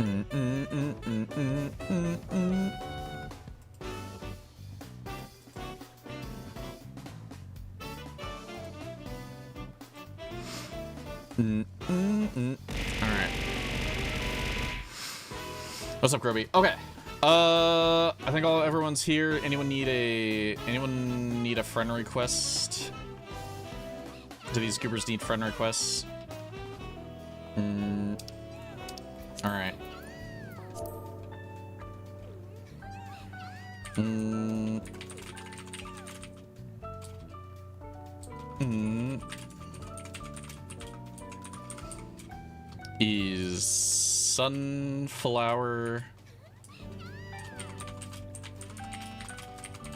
Alright. What's up, Groby? Okay. I think everyone's here. Anyone need a friend request? Do these goobers need friend requests? Alright. Is sunflower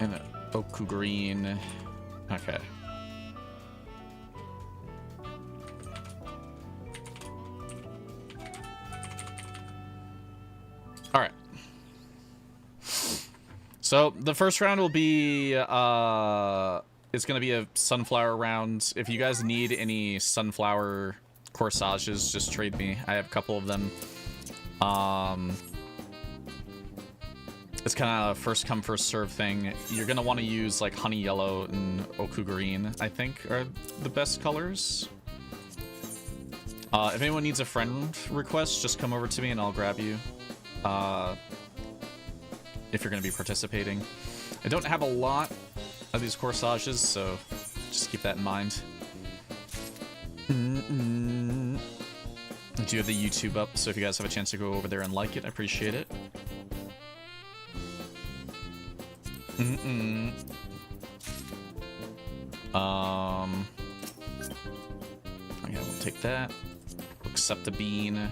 and an oak green. Okay. All right. So the first round will be it's gonna be a sunflower round. If you guys need any sunflower corsages, just trade me. I have a couple of them. It's kind of first come first serve thing. You're gonna want to use like honey yellow and oku green, I think, are the best colors. If anyone needs a friend request, just come over to me and I'll grab you. If you're gonna be participating. I don't have a lot of these corsages, so just keep that in mind. I do have the YouTube up, so if you guys have a chance to go over there and like it, I appreciate it. Okay, we'll take that. We'll accept the bean.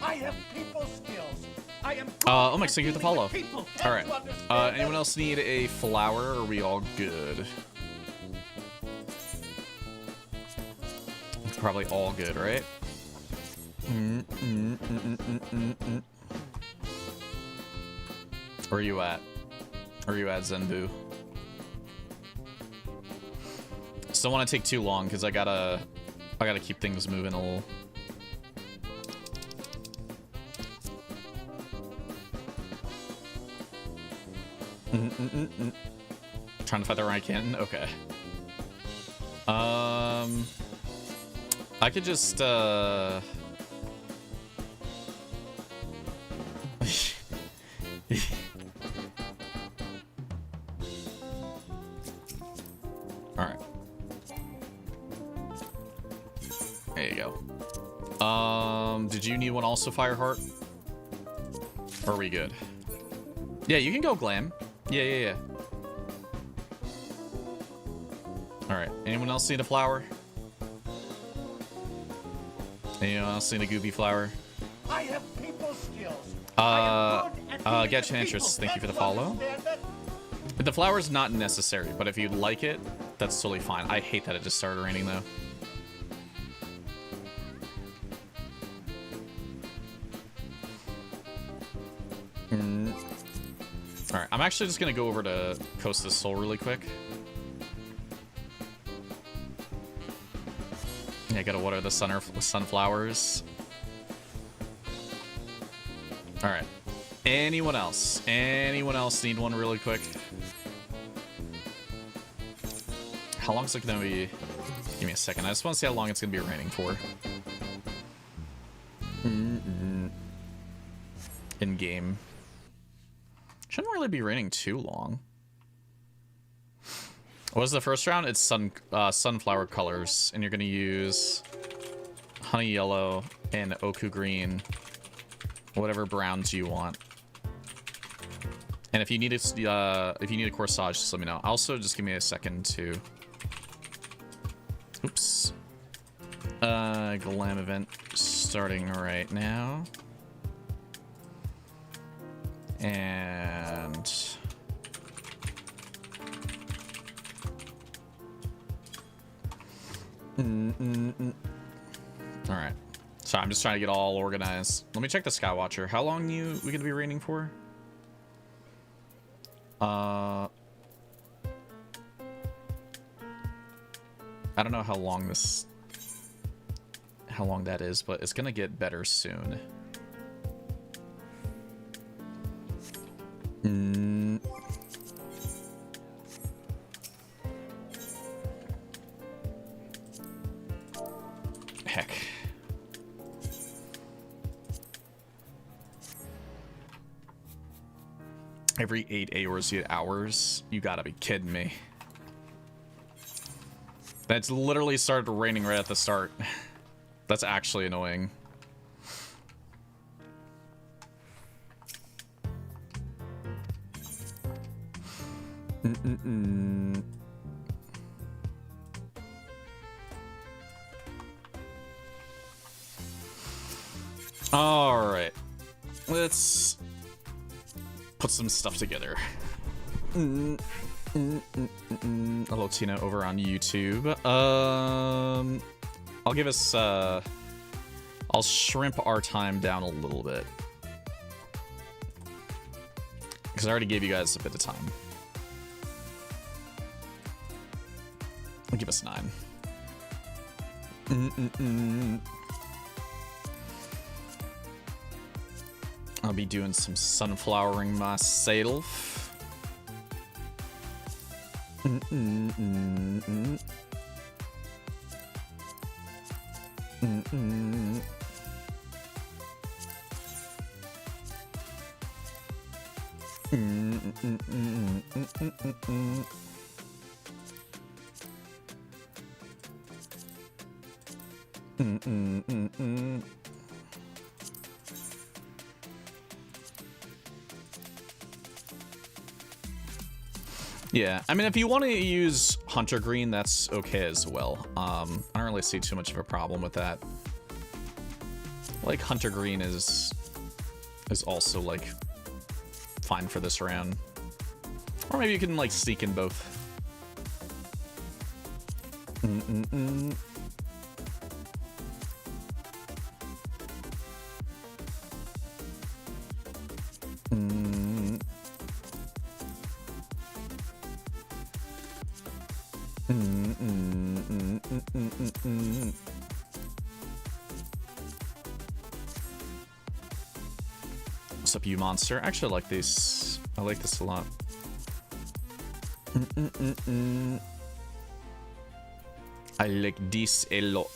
I have people skills. I am Omex, thank you for the follow. Alright. Anyone else need a flower, or are we all good? It's probably all good, right? Where are you at? Where are you at, Zenbu? Just don't want to take too long, because I gotta keep things moving a little. Trying to find the right cannon? Okay. I could just, Alright. There you go. Did you need one also, Fireheart? Or are we good? Yeah, you can go glam. Yeah. Alright, anyone else need a flower? Anyone else need a gooby flower? I have people skills. Get your interest. Thank you for the follow. The flower's not necessary, but if you'd like it, that's totally fine. I hate that it just started raining though. Alright, I'm actually just gonna go over to Coast of Soul really quick. Yeah, gotta water the sunflowers. Alright. Anyone else? Anyone else need one really quick? How long is it gonna be? Give me a second. I just want to see how long it's gonna be raining for. In game. Shouldn't really be raining too long. What was the first round? It's sunflower colors, and you're gonna use honey yellow and oku green, whatever browns you want. And if you need a corsage, just let me know. Also, just give me a second to. Oops. Glam event starting right now. And all right. So I'm just trying to get all organized. Let me check the Skywatcher. How long we gonna be raining for? I don't know how long that is, but it's gonna get better soon. Heck. Every 8 hours? You gotta be kidding me. That's literally started raining right at the start. That's actually annoying. All right, let's put some stuff together. Hello, Tina, over on YouTube. I'll give us, I'll shrimp our time down a little bit. Because I already gave you guys a bit of time. I'll give us 9. I'll be doing some sunflowering myself. Yeah, I mean, if you want to use hunter green, that's okay as well. I don't really see too much of a problem with that. Like, hunter green is also, like, fine for this round. Or maybe you can, like, sneak in both. What's up, you monster? Actually, I like this. I like this a lot. I like this a lot.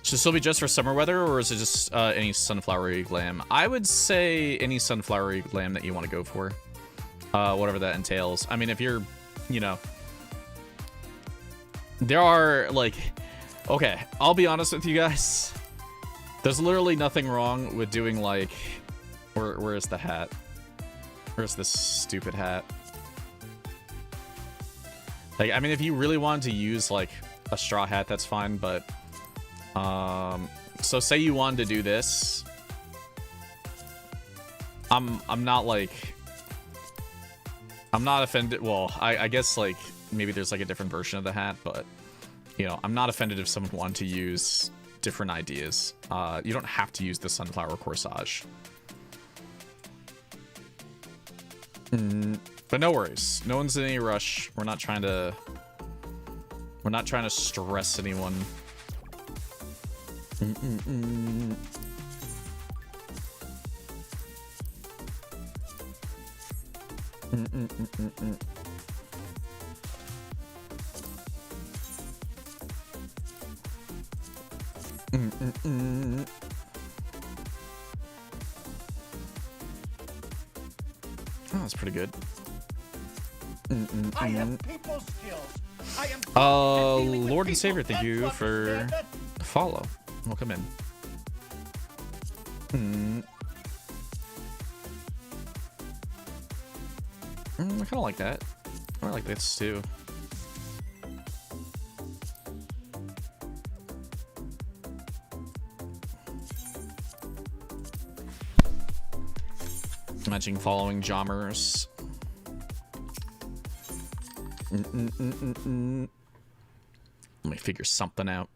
Should it still be just for summer weather, or is it just any sunflowery glam? I would say any sunflowery glam that you want to go for. Whatever that entails. I mean, if you're, you know... There are, like... Okay, I'll be honest with you guys. There's literally nothing wrong with doing, like... Where is the hat? Where's this stupid hat? Like, I mean, if you really wanted to use, like, a straw hat, that's fine, but... So say you wanted to do this. I'm not, like... I'm not offended. Well, I guess, like, maybe there's, like, a different version of the hat, but, you know, I'm not offended if someone wanted to use different ideas. You don't have to use the sunflower corsage. But no worries. No one's in any rush. We're not trying to stress anyone. Oh, that's pretty good. I have people skills. I am Lord and Savior, thank you for the follow. Welcome in. I kind of like that. I like this too. Matching following jommers. Let me figure something out.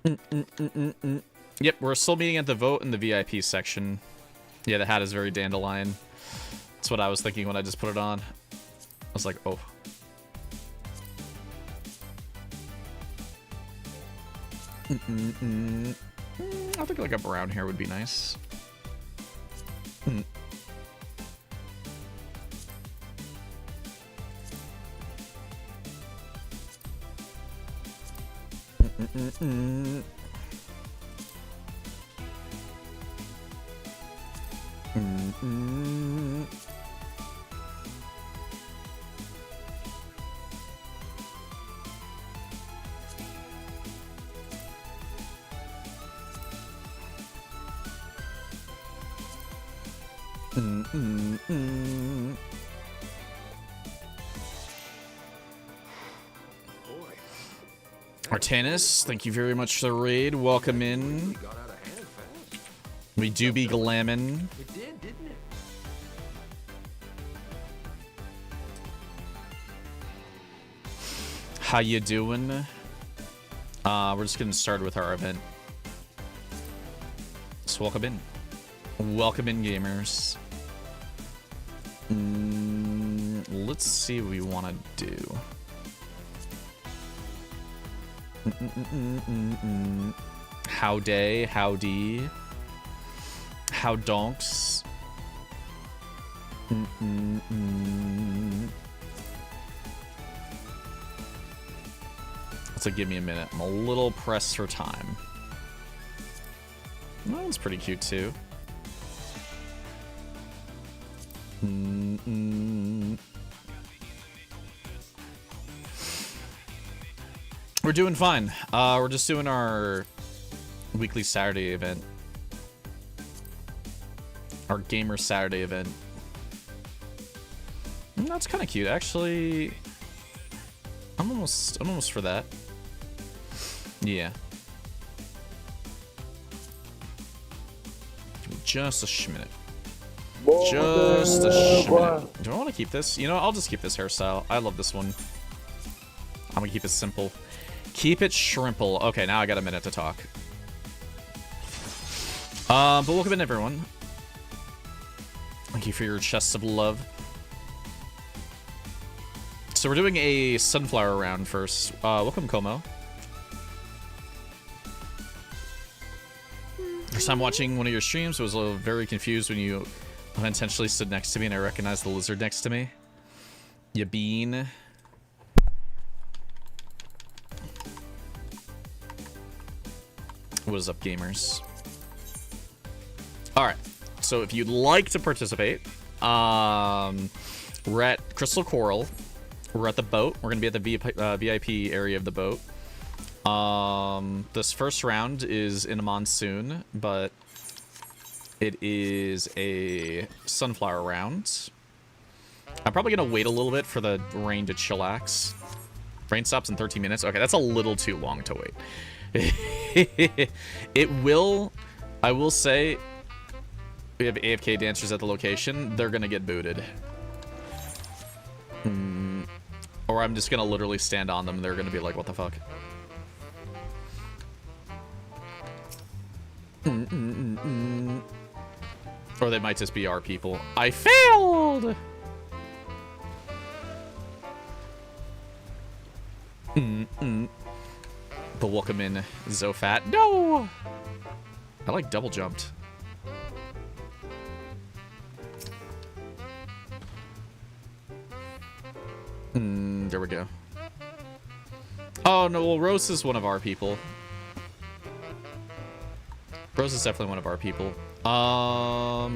Yep, we're still meeting at the vote in the VIP section. Yeah, the hat is very dandelion. That's what I was thinking when I just put it on. I was like, oh. I think like a brown hair would be nice. Artanis, thank you very much for the raid. Welcome in. We do be glammin'. It did, didn't it? How you doing? We're just getting started with our event. So welcome in. Welcome in, gamers. Let's see what we want to do. Howday, howdy. How donks. So give me a minute. I'm a little pressed for time. That one's pretty cute too. We're doing fine. We're just doing our weekly Saturday event. Our Gamer Saturday event. That's kind of cute, actually. I'm almost for that. Yeah. Just a schminute. Just a schminute. Do I want to keep this? You know, I'll just keep this hairstyle. I love this one. I'm gonna keep it simple. Keep it shrimple. Okay, now I got a minute to talk. But welcome in, everyone. Thank you for your chests of love. So we're doing a sunflower round first. Welcome, Como. First time watching one of your streams, I was very confused when you unintentionally stood next to me and I recognized the lizard next to me. Ya bean. What is up, gamers? Alright, so if you'd like to participate, we're at Crystal Coral. We're at the boat. We're going to be at the VIP area of the boat. This first round is in a monsoon, but it is a sunflower round. I'm probably going to wait a little bit for the rain to chillax. Rain stops in 13 minutes. Okay, that's a little too long to wait. I will say, we have AFK dancers at the location. They're going to get booted. Or I'm just going to literally stand on them. They're going to be like, what the fuck? Or they might just be our people. I failed! But welcome in, Zofat. No! I like double jumped. There we go. Oh, no, well, Rose is one of our people. Rose is definitely one of our people. I'll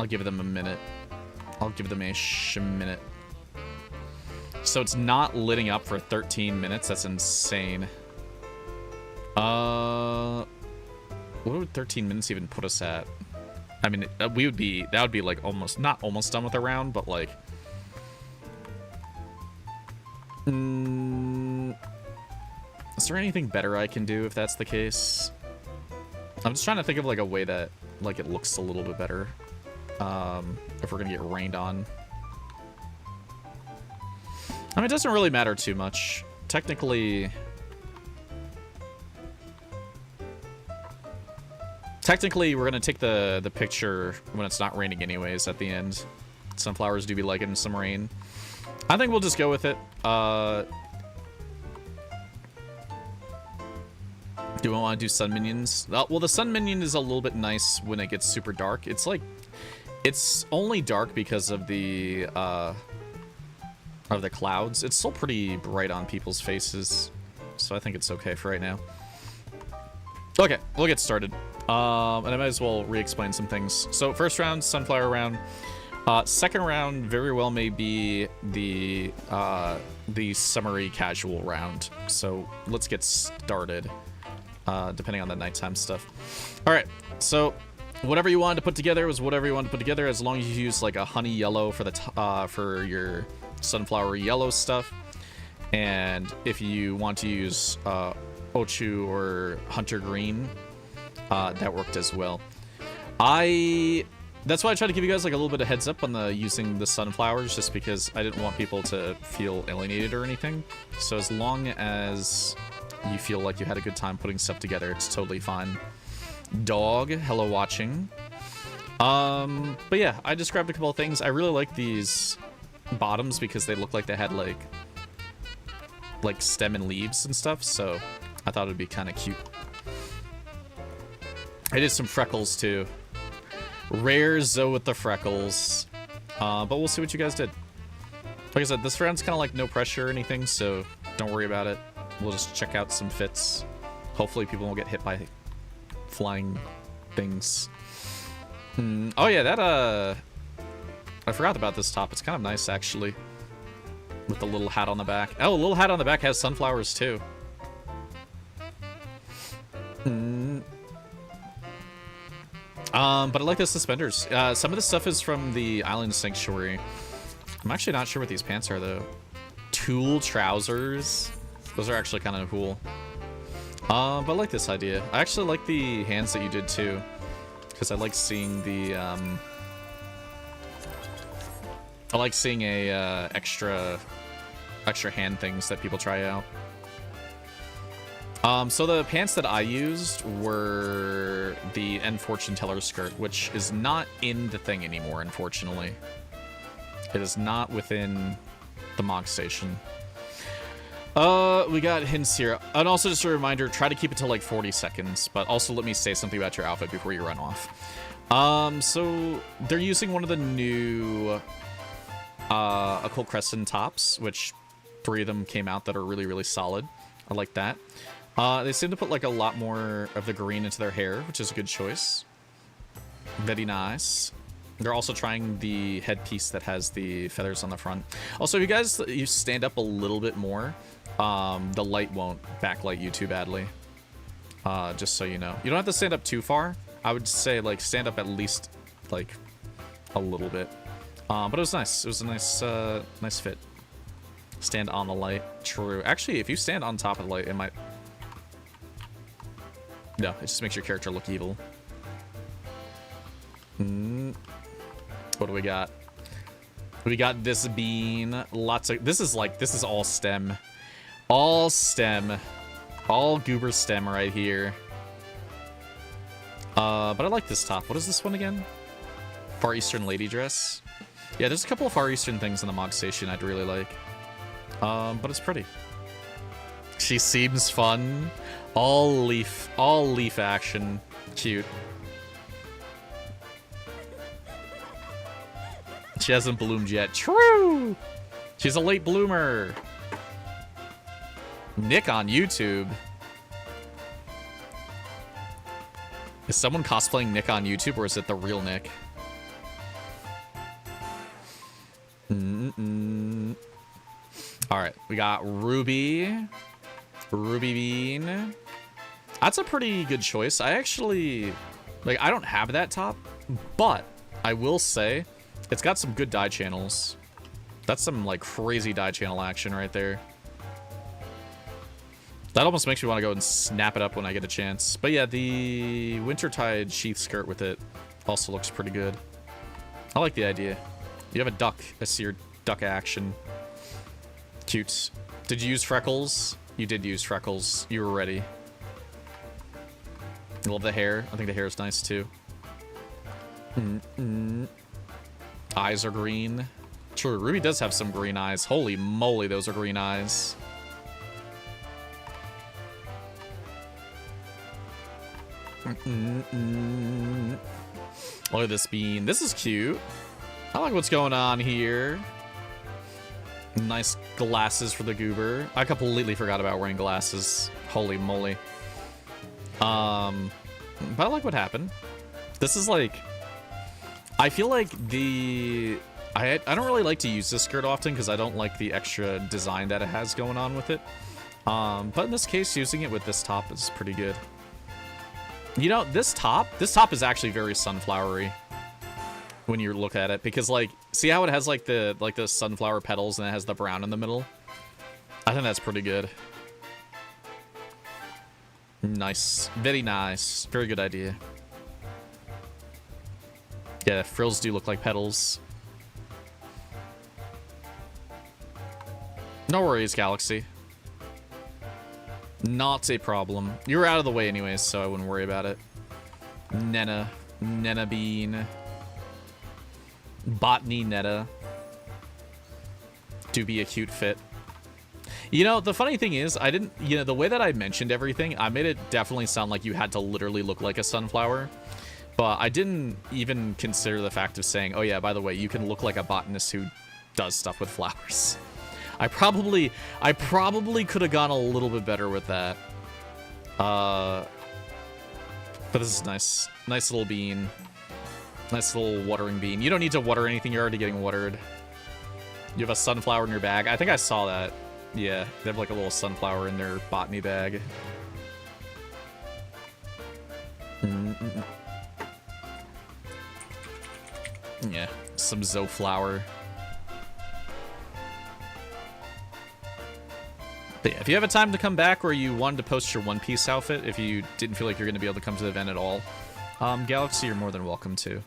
give them a minute. I'll give them a minute. So it's not lighting up for 13 minutes. That's insane. What would 13 minutes even put us at? I mean, that would be like almost, not almost done with the round, but like... is there anything better I can do if that's the case? I'm just trying to think of like a way that like it looks a little bit better. If we're gonna get rained on. I mean, it doesn't really matter too much. Technically, Technically, we're going to take the picture when it's not raining anyways at the end. Sunflowers do be liking some rain. I think we'll just go with it. Do we want to do sun minions? Well, the sun minion is a little bit nice when it gets super dark. It's like, it's only dark because of the clouds. It's still pretty bright on people's faces, so I think it's okay for right now. Okay, we'll get started. And I might as well re-explain some things. So first round, sunflower round. Second round very well may be the summery casual round. So let's get started. Depending on the nighttime stuff. All right, so whatever you wanted to put together was whatever you wanted to put together, as long as you use like a honey yellow for the for your sunflower yellow stuff, and if you want to use Ochu or hunter green, that worked as well. That's why I tried to give you guys like a little bit of heads up on the using the sunflowers, just because I didn't want people to feel alienated or anything. So as long as you feel like you had a good time putting stuff together, it's totally fine. Dog, hello watching. But yeah, I just grabbed a couple of things. I really like these bottoms because they look like they had like stem and leaves and stuff, so I thought it'd be kind of cute. I did some freckles too. Rare Zoe with the freckles. But we'll see what you guys did. Like I said, this round's kind of like no pressure or anything, so don't worry about it. We'll just check out some fits. Hopefully people won't get hit by flying things. Oh yeah, that I forgot about this top. It's kind of nice actually, with the little hat on the back. Oh, a little hat on the back has sunflowers too. But I like the suspenders. Some of the stuff is from the Island Sanctuary. I'm actually not sure what these pants are though. Tulle trousers. Those are actually kind of cool. But I like this idea. I actually like the hands that you did too, because I like seeing the I like seeing a extra hand things that people try out. So the pants that I used were the End Fortune Teller skirt, which is not in the thing anymore, unfortunately. It is not within the Mog Station. We got hints here. And also just a reminder, try to keep it to like 40 seconds, but also let me say something about your outfit before you run off. So they're using one of the new Occult Crescent tops, which 3 of them came out that are really, really solid. I like that. They seem to put like a lot more of the green into their hair, which is a good choice. Very nice. They're also trying the headpiece that has the feathers on the front. Also, if you stand up a little bit more, the light won't backlight you too badly. Just so you know. You don't have to stand up too far. I would say like stand up at least like a little bit. But it was nice. It was a nice, nice fit. Stand on the light. True. Actually, if you stand on top of the light, it might... No, it just makes your character look evil. What do we got? We got this bean. Lots of... This is all stem. All stem. All goober stem right here. But I like this top. What is this one again? Far Eastern lady dress. Yeah, there's a couple of Far Eastern things in the Mog Station I'd really like. But it's pretty. She seems fun. All leaf action. Cute. She hasn't bloomed yet. True! She's a late bloomer. Nick on YouTube. Is someone cosplaying Nick on YouTube, or is it the real Nick? Alright, we got Ruby. Ruby Bean. That's a pretty good choice. I actually... Like, I don't have that top, but I will say it's got some good dye channels. That's some, like, crazy dye channel action right there. That almost makes me want to go and snap it up when I get a chance. But yeah, the Wintertide sheath skirt with it also looks pretty good. I like the idea. You have a duck. I see your duck action. Cute. Did you use freckles? You did use freckles. You were ready. I love the hair. I think the hair is nice too. Eyes are green. True, Ruby does have some green eyes. Holy moly, those are green eyes. Look at this bean. This is cute. I like what's going on here. Nice glasses for the goober. I completely forgot about wearing glasses. Holy moly. But I like what happened. This is like... I feel like the... I don't really like to use this skirt often because I don't like the extra design that it has going on with it. But in this case, using it with this top is pretty good. You know, this top is actually very sunflowery when you look at it, because like, see how it has like the sunflower petals and it has the brown in the middle? I think that's pretty good. Nice. Very nice. Very good idea. Yeah, frills do look like petals. No worries, Galaxy. Not a problem. You were out of the way anyways, so I wouldn't worry about it. Nena Bean. Botany Netta. Do be a cute fit. You know, the funny thing is, I didn't, you know, the way that I mentioned everything, I made it definitely sound like you had to literally look like a sunflower. But I didn't even consider the fact of saying, oh yeah, by the way, you can look like a botanist who does stuff with flowers. I probably could have gone a little bit better with that. But this is nice. Nice little bean. Nice little watering bean. You don't need to water anything, you're already getting watered. You have a sunflower in your bag. I think I saw that. Yeah, they have like a little sunflower in their botany bag. Yeah, some Zoe flower. But yeah, if you have a time to come back or you wanted to post your One Piece outfit, if you didn't feel like you're going to be able to come to the event at all, Galaxy, you're more than welcome to.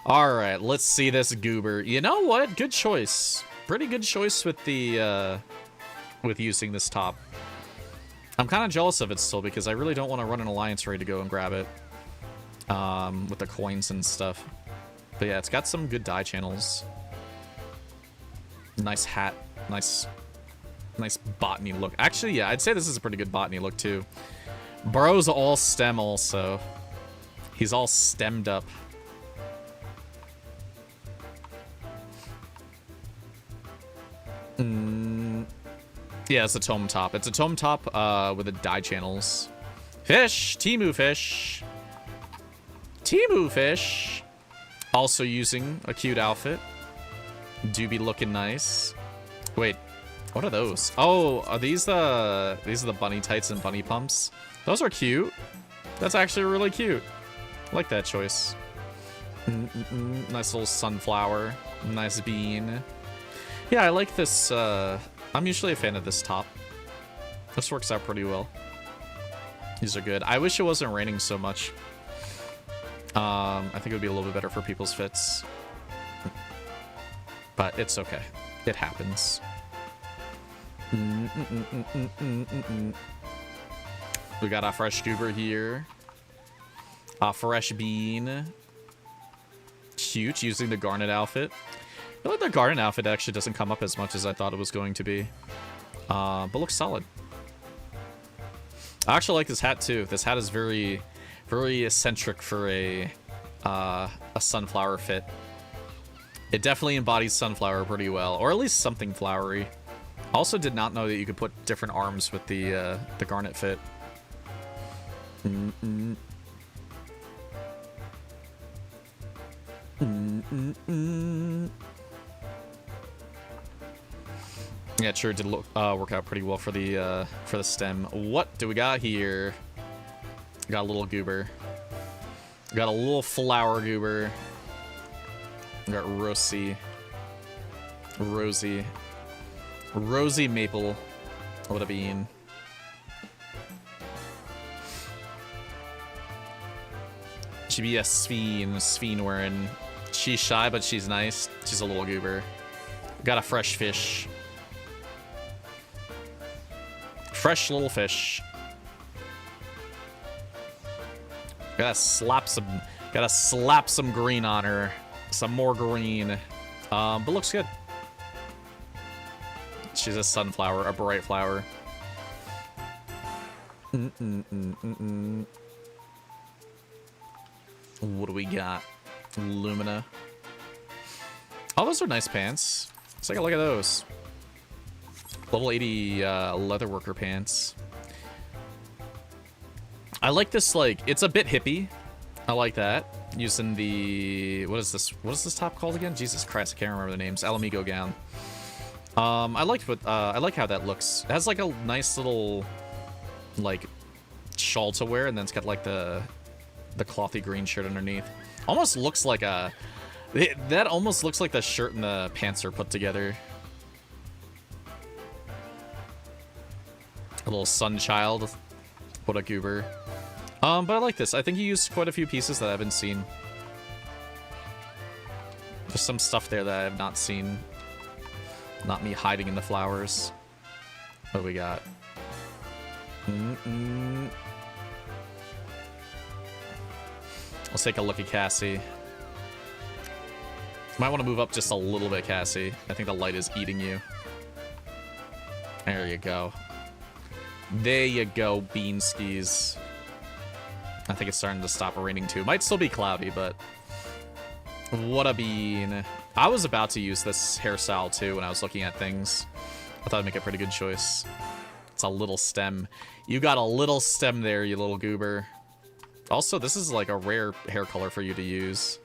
Alright, let's see this goober. You know what? Good choice. Pretty good choice with the, with using this top. I'm kind of jealous of it still because I really don't want to run an alliance raid to go and grab it. With the coins and stuff. But yeah, it's got some good dye channels. Nice hat. Nice botany look. Actually, yeah, I'd say this is a pretty good botany look too. Bro's all stem also. He's all stemmed up. Yeah, it's a tome top. It's a tome top with the dye channels. Fish! Timu fish! Timu fish! Also using a cute outfit. Do be looking nice. Wait, what are those? Oh, are these the bunny tights and bunny pumps? Those are cute. That's actually really cute. I like that choice. Nice little sunflower. Nice bean. Yeah, I like this. I'm usually a fan of this top. This works out pretty well. These are good. I wish it wasn't raining so much. I think it would be a little bit better for people's fits. But it's okay. It happens. We got a fresh goober here. A fresh bean. Cute, using the garnet outfit. I feel like the garden outfit actually doesn't come up as much as I thought it was going to be. But looks solid. I actually like this hat too. This hat is very, very eccentric for a sunflower fit. It definitely embodies sunflower pretty well, or at least something flowery. Also did not know that you could put different arms with the garnet fit. Yeah, it sure did look, work out pretty well for the stem. What do we got here? Got a little goober. Got a little flower goober. We got Rosie Maple. What a bean. She be a Sphene wearing. She's shy, but she's nice. She's a little goober. Got a fresh fish. Fresh little fish. Gotta slap some green on her. Some more green. But looks good. She's a sunflower, a bright flower. What do we got? Lumina. Oh, those are nice pants. Let's take a look at those. Level 80 leatherworker pants. I like this, like, it's a bit hippie. I like that. Using the, what is this top called again? Jesus Christ, I can't remember the names. Alamigo gown. I like how that looks. It has like a nice little, like, shawl to wear, and then it's got like the clothy green shirt underneath. Almost looks like a, that almost looks like the shirt and the pants are put together. A little sun child. What a goober. But I like this. I think he used quite a few pieces that I haven't seen. There's some stuff there that I have not seen. Not me hiding in the flowers. What do we got? Let's take a look at Cassie. Might want to move up just a little bit, Cassie. I think the light is eating you. There you go. There you go, bean skis. I think it's starting to stop raining too. Might still be cloudy, but what a bean. I was about to use this hairstyle too when I was looking at things. I thought I'd make a pretty good choice. It's a little stem. You got a little stem there, you little goober. Also, this is like a rare hair color for you to use.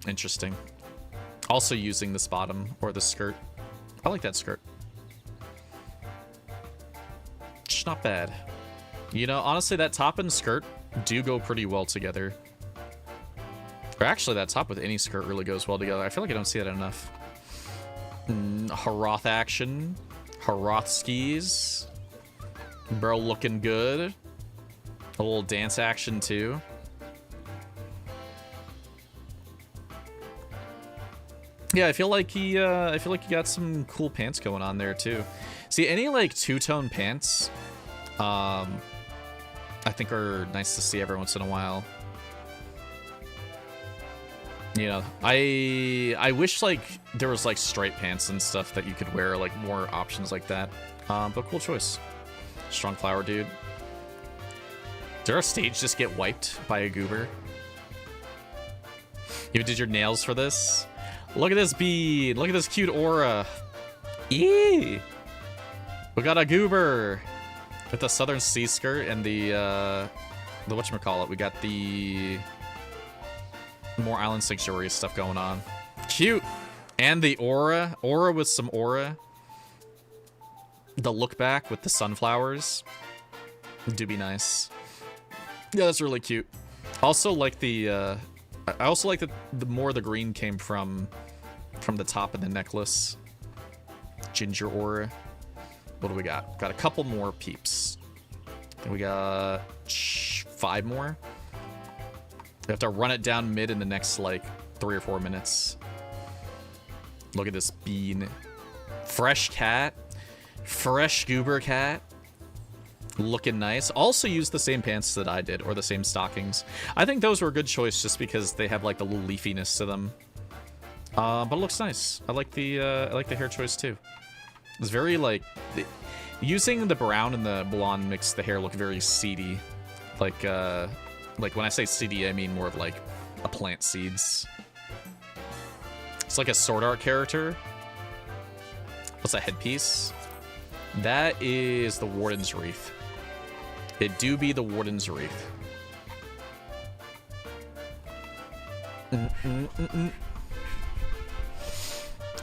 Interesting. Also using this bottom or the skirt. I like that skirt. It's not bad. You know, honestly, that top and skirt do go pretty well together. Or actually, that top with any skirt really goes well together. I feel like I don't see that enough. Haroth action. Haroth skis. Bro looking good. A little dance action too. Yeah, I feel like he got some cool pants going on there too. See, any like two-tone pants, I think are nice to see every once in a while. You know, I wish like there was like striped pants and stuff that you could wear, like more options like that. But cool choice. Strong flower, dude. Did our stage just get wiped by a goober? You did your nails for this? Look at this bead. Look at this cute aura. Eee! We got a goober with the Southern Sea skirt and the whatchamacallit. We got the more Island Sanctuary stuff going on. Cute! And the aura. Aura with some aura. The look back with the sunflowers. Do be nice. Yeah, that's really cute. Also like the I also like that the more the green came from the top of the necklace. Ginger aura. What do we got? Got a couple more peeps. And we got 5 more. We have to run it down mid in the next like 3 or 4 minutes. Look at this bean. Fresh cat. Fresh goober cat. Looking nice. Also used the same pants that I did, or the same stockings. I think those were a good choice just because they have like the little leafiness to them. But it looks nice. I like the hair choice too. It's very like using the brown and the blonde makes the hair look very seedy. Like when I say seedy, I mean more of like a plant seeds. It's like a sword art character. What's that headpiece? That is the Warden's Wreath. It do be the Warden's Wreath.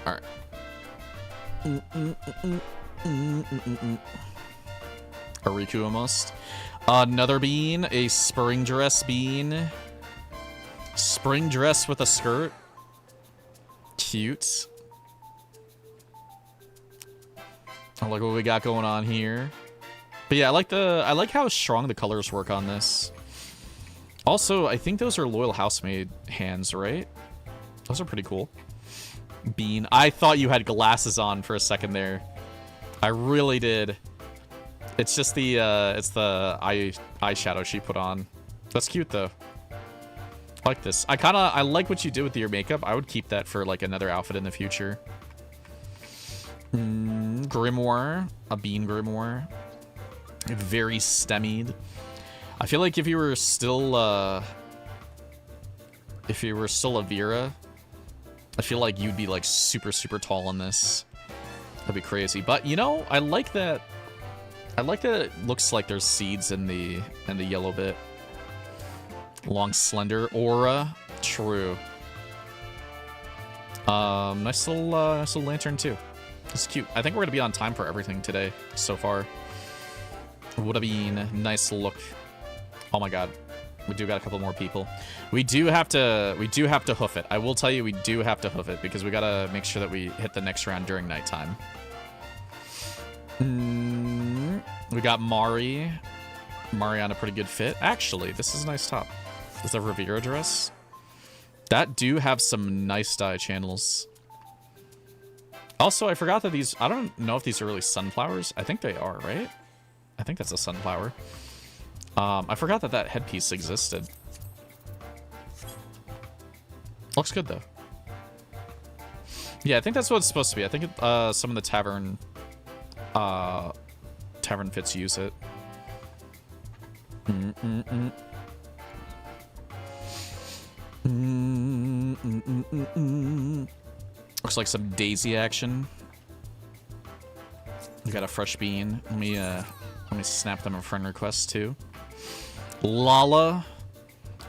Alright. A Riku almost. Another bean. A spring dress bean. Spring dress with a skirt. Cute. Oh, look what we got going on here. But yeah, I like how strong the colors work on this. Also, I think those are Loyal Housemaid hands, right? Those are pretty cool. Bean. I thought you had glasses on for a second there. I really did. It's just the it's the eyeshadow she put on. That's cute though. I like this. I like what you did with your makeup. I would keep that for like another outfit in the future. Grimoire, a bean grimoire. Very stemmied. I feel like if you were still a Vera, I feel like you'd be like super tall in this. That'd be crazy. But you know, I like that it looks like there's seeds in the yellow bit. Long slender aura. True. Nice little lantern too. It's cute. I think we're gonna be on time for everything today so far. Would have been nice look. Oh my god. We do got a couple more people. We do have to hoof it. I will tell you, we do have to hoof it because we gotta make sure that we hit the next round during nighttime. We got Mari. Mari on a pretty good fit. Actually, this is a nice top. Is that Rivera dress? That do have some nice dye channels. Also, I forgot that these... I don't know if these are really sunflowers. I think they are, right? I think that's a sunflower. I forgot that that headpiece existed. Looks good, though. Yeah, I think that's what it's supposed to be. I think some of the tavern fits use it. Looks like some daisy action. We got a fresh bean. Let me snap them a friend request too. Lala.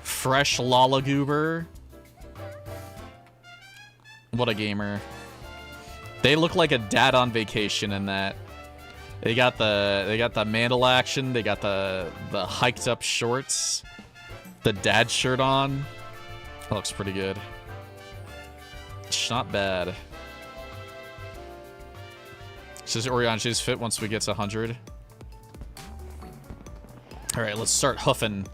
Fresh Lala Goober. What a gamer. They look like a dad on vacation in that. They got the mantle action, they got the hiked up shorts. The dad shirt on. That looks pretty good. It's not bad. Says Orion, she's fit once we get to 100. Alright, let's start hoofing.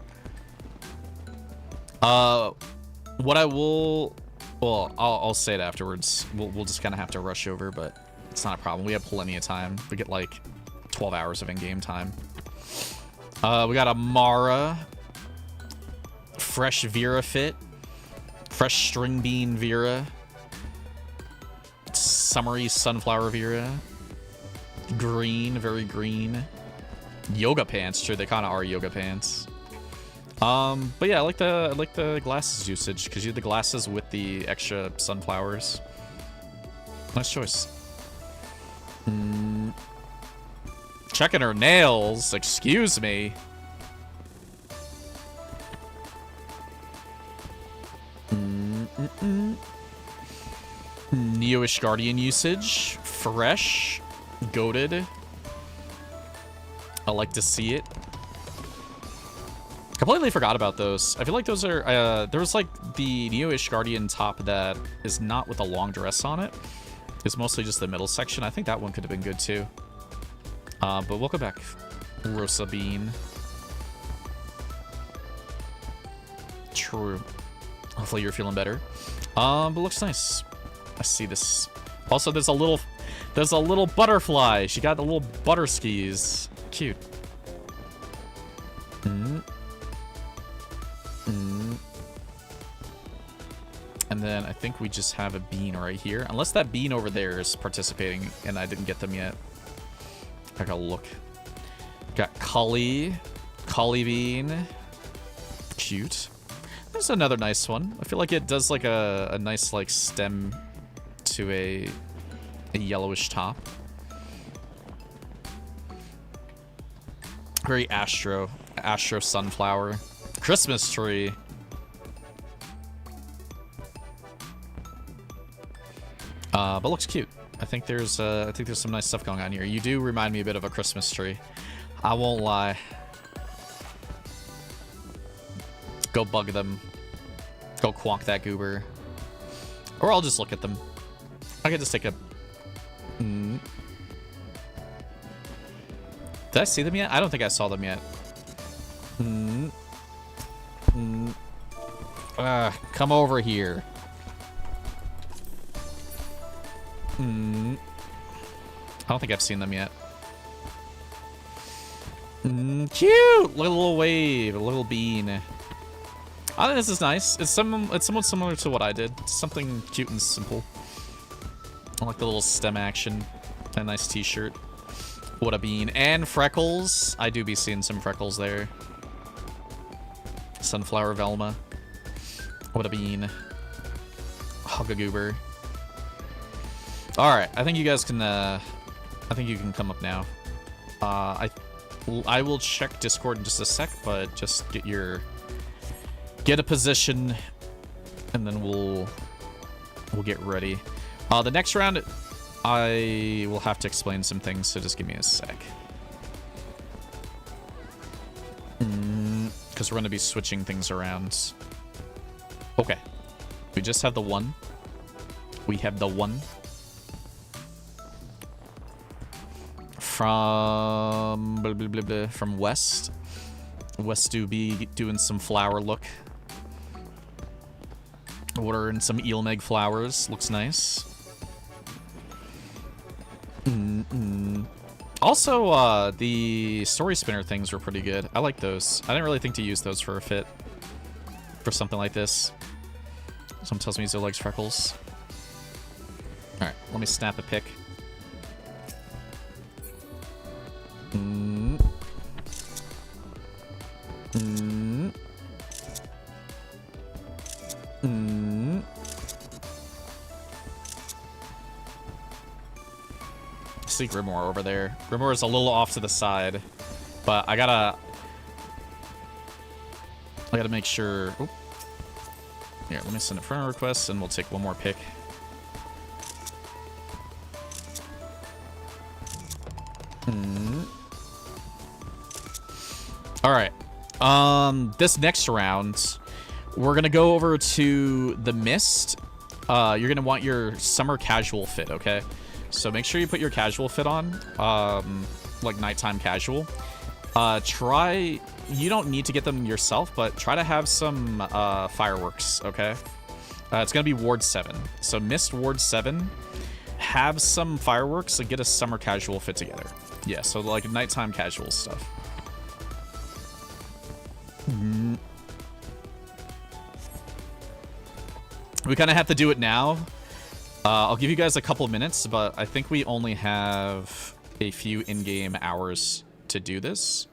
What I will... Well, I'll say it afterwards. We'll just kind of have to rush over, but it's not a problem. We have plenty of time. We get like 12 hours of in-game time. We got a Mara. Fresh Vera fit. Fresh string bean Vera. Summery sunflower Vera. Green, very green. Yoga pants, sure, they kind of are yoga pants. But yeah, I like the glasses usage because you have the glasses with the extra sunflowers. Nice choice. Checking her nails, excuse me. Neo-ish Guardian usage, fresh, goated. I like to see it. Completely forgot about those. I feel like those are, there was like the Neo-ish Guardian top that is not with a long dress on it. It's mostly just the middle section. I think that one could have been good too. But welcome back, Rosa Bean. True. Hopefully you're feeling better. But looks nice. I see this. Also, there's a little butterfly. She got the little butter skis. Cute. And then I think we just have a bean right here. Unless that bean over there is participating and I didn't get them yet. I gotta look. Got Cully bean. Cute. There's another nice one. I feel like it does like a nice like stem to a yellowish top. Very astro sunflower. Christmas tree. But looks cute. I think there's some nice stuff going on here. You do remind me a bit of a Christmas tree. I won't lie. Go bug them. Go quonk that goober. Or I'll just look at them. I can just take a... Did I see them yet? I don't think I saw them yet. Come over here. I don't think I've seen them yet. Cute! Little wave, a little bean. I think this is nice. It's somewhat similar to what I did. It's something cute and simple. I like the little stem action. A nice t-shirt. What a bean. And freckles. I do be seeing some freckles there. Sunflower Velma. What a bean. Hugagoober. Alright, I think you guys can, I think you can come up now. I will check Discord in just a sec, but just get a position, and then we'll get ready. The next round, I will have to explain some things, so just give me a sec. Because we're going to be switching things around. Okay. We just have the one. We have the one. From... Blah, blah, blah, blah, from West. West do be doing some flower look. Ordering some eelmeg flowers. Looks nice. Also, the story spinner things were pretty good. I like those. I didn't really think to use those for a fit. For something like this. Someone tells me Zoe likes freckles. Alright, let me snap a pic. See Grimoire over there. Grimoire is a little off to the side, but I gotta make sure. Oop. Here, let me send a friend request, and we'll take one more pick. All right. This next round, we're gonna go over to the Mist. You're gonna want your summer casual fit, okay? So make sure you put your casual fit on, like nighttime casual. You don't need to get them yourself, but try to have some fireworks, okay? It's gonna be Ward 7. So Mist Ward 7, have some fireworks and get a summer casual fit together. Yeah, so like nighttime casual stuff. We kind of have to do it now. I'll give you guys a couple minutes, but I think we only have a few in-game hours to do this.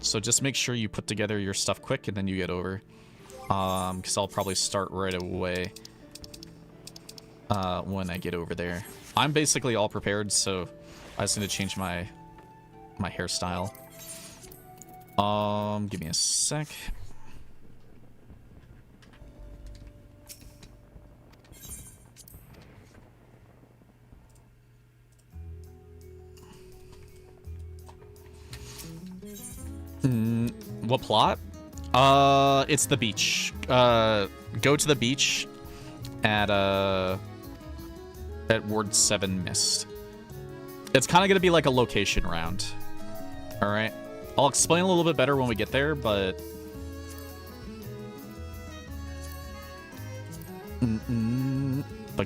So just make sure you put together your stuff quick and then you get over. Because I'll probably start right away when I get over there. I'm basically all prepared, so I just need to change my hairstyle. Give me a sec. What plot? It's the beach. Go to the beach at Ward 7 Mist. It's kind of gonna be like a location round. All right. I'll explain a little bit better when we get there, but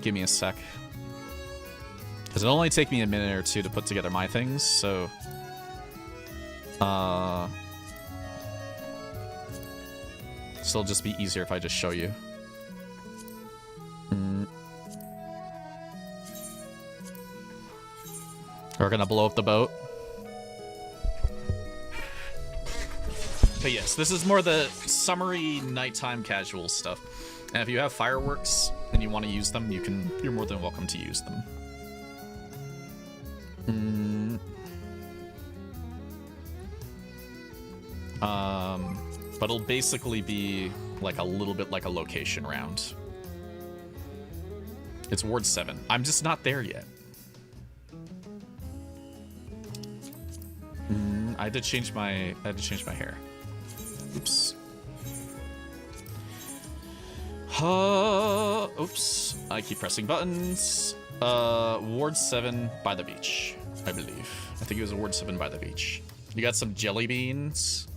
give me a sec. Because it'll only take me a minute or two to put together my things, so it'll just be easier if I just show you. We're gonna blow up the boat. But yes, this is more the summery nighttime casual stuff. And if you have fireworks and you want to use them, you're more than welcome to use them. But it'll basically be like a little bit like a location round. It's Ward 7. I'm just not there yet. I had to change my hair. Oops. Oops. I keep pressing buttons. Ward 7 by the beach, I believe. I think it was Ward 7 by the beach. You got some jelly beans.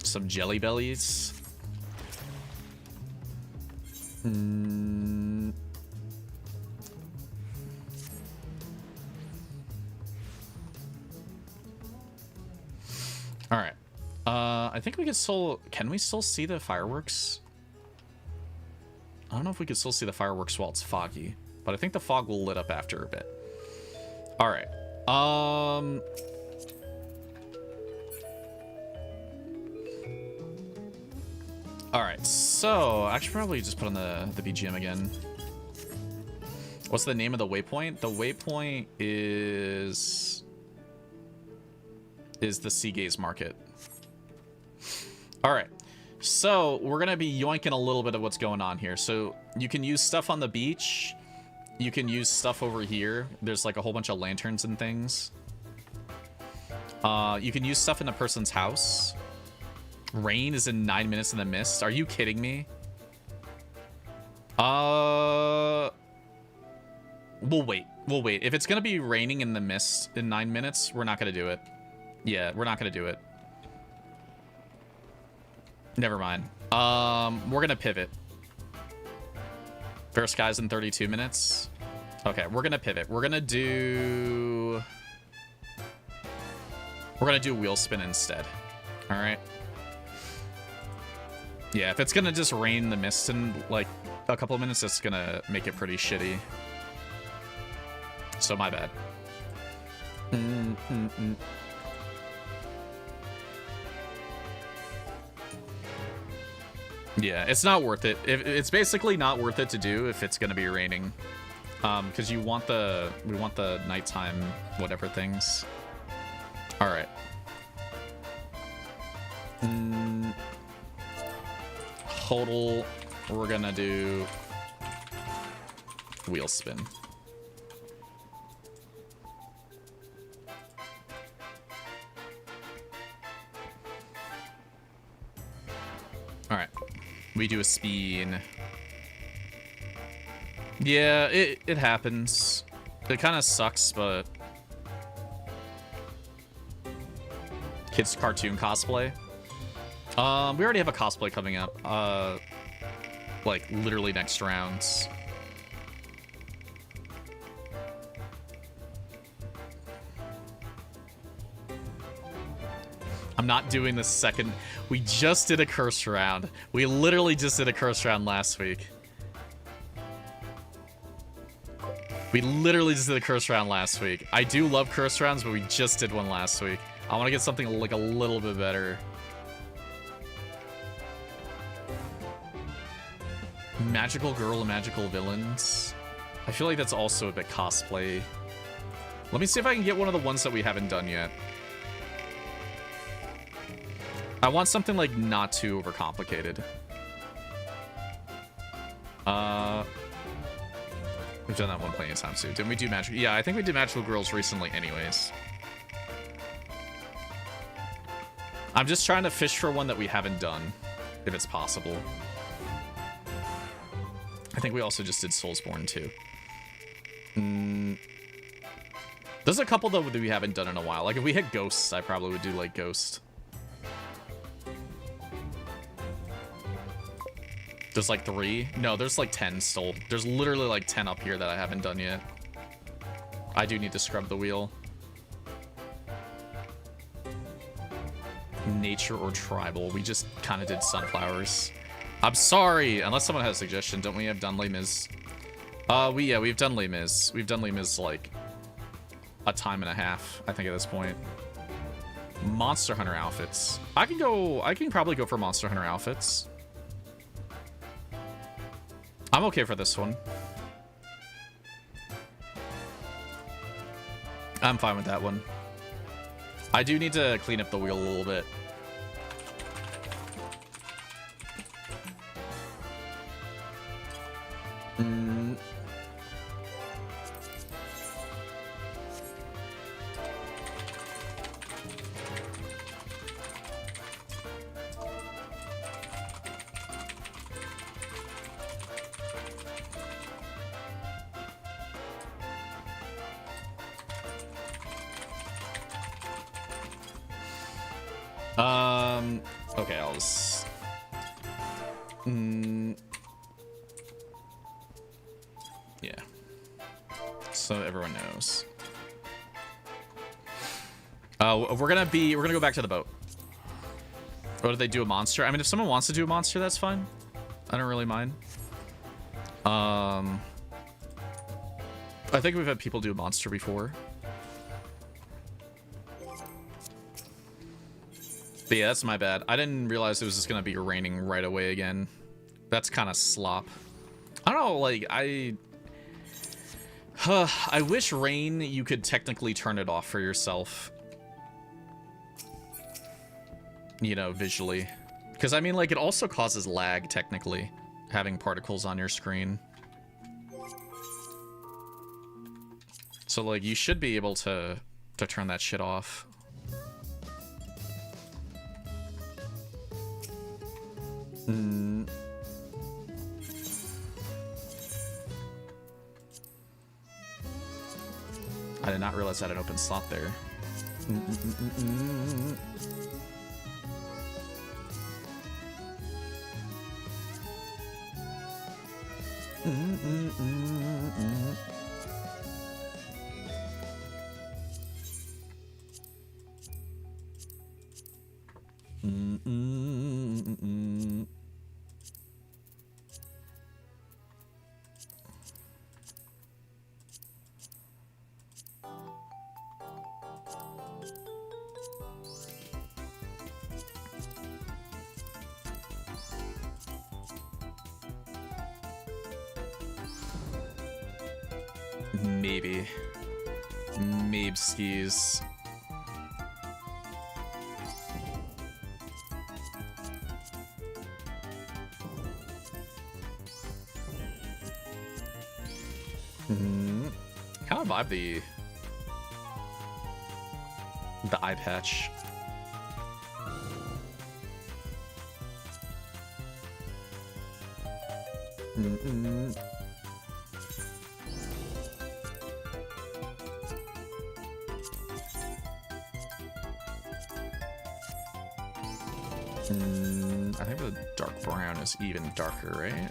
Some jelly bellies. All right. I think we can still... Can we still see the fireworks? I don't know if we can still see the fireworks while it's foggy, but I think the fog will lit up after a bit. All right. All right. So I should probably just put on the BGM again. What's the name of the waypoint? The waypoint is the Sea Gaze Market. All right. So we're going to be yoinking a little bit of what's going on here. So you can use stuff on the beach. You can use stuff over here. There's like a whole bunch of lanterns and things. You can use stuff in a person's house. Rain is in 9 minutes in the mist. Are you kidding me? We'll wait. We'll wait. If it's going to be raining in the mist in 9 minutes, we're not going to do it. Yeah, we're not going to do it. Never mind. We're going to pivot. Fair skies in 32 minutes. Okay, we're going to pivot. We're going to do wheel spin instead. All right. Yeah, if it's going to just rain the mist in like a couple of minutes, it's going to make it pretty shitty. So my bad. Yeah, it's not worth it. It's basically not worth it to do if it's going to be raining. Because we want the nighttime whatever things. All right. Hodl, we're going to do wheel spin. All right. We do a spin. Yeah, it happens. It kind of sucks, but... Kids cartoon cosplay. We already have a cosplay coming up. Like, literally next round. I'm not doing the second. We just did a curse round. We literally just did a curse round last week. We literally just did a curse round last week. I do love curse rounds, but we just did one last week. I want to get something like a little bit better. Magical girl and magical villains. I feel like that's also a bit cosplay. Let me see if I can get one of the ones that we haven't done yet. I want something like not too overcomplicated. We've done that one plenty of times too. Didn't we do magical? Yeah, I think we did magical girls recently anyways. I'm just trying to fish for one that we haven't done, if it's possible. I think we also just did Soulsborne too. There's a couple though that we haven't done in a while. Like if we hit Ghosts, I probably would do like Ghost. There's like 3. No, there's like 10 still. There's literally like 10 up here that I haven't done yet. I do need to scrub the wheel. Nature or tribal. We just kind of did sunflowers. I'm sorry. Unless someone has a suggestion. Don't we have done Les Mis? We've done Les Mis. We've done Les Mis like a time and a half, I think, at this point. Monster Hunter outfits. I can probably go for Monster Hunter outfits. I'm okay for this one. I'm fine with that one. I do need to clean up the wheel a little bit. Okay, I'll just... Yeah. So everyone knows. We're gonna go back to the boat. Or do they do a monster? I mean, if someone wants to do a monster, that's fine. I don't really mind. I think we've had people do a monster before. But yeah, that's my bad. I didn't realize it was just gonna be raining right away again. That's kind of slop. I don't know, like, I wish rain, you could technically turn it off for yourself. You know, visually. Because, I mean, like, it also causes lag, technically, having particles on your screen. So, like, you should be able to turn that shit off. I did not realize I had an open slot there. Maybe. Maybe skis. Kind of vibe the eye patch. I think the dark brown is even darker, right?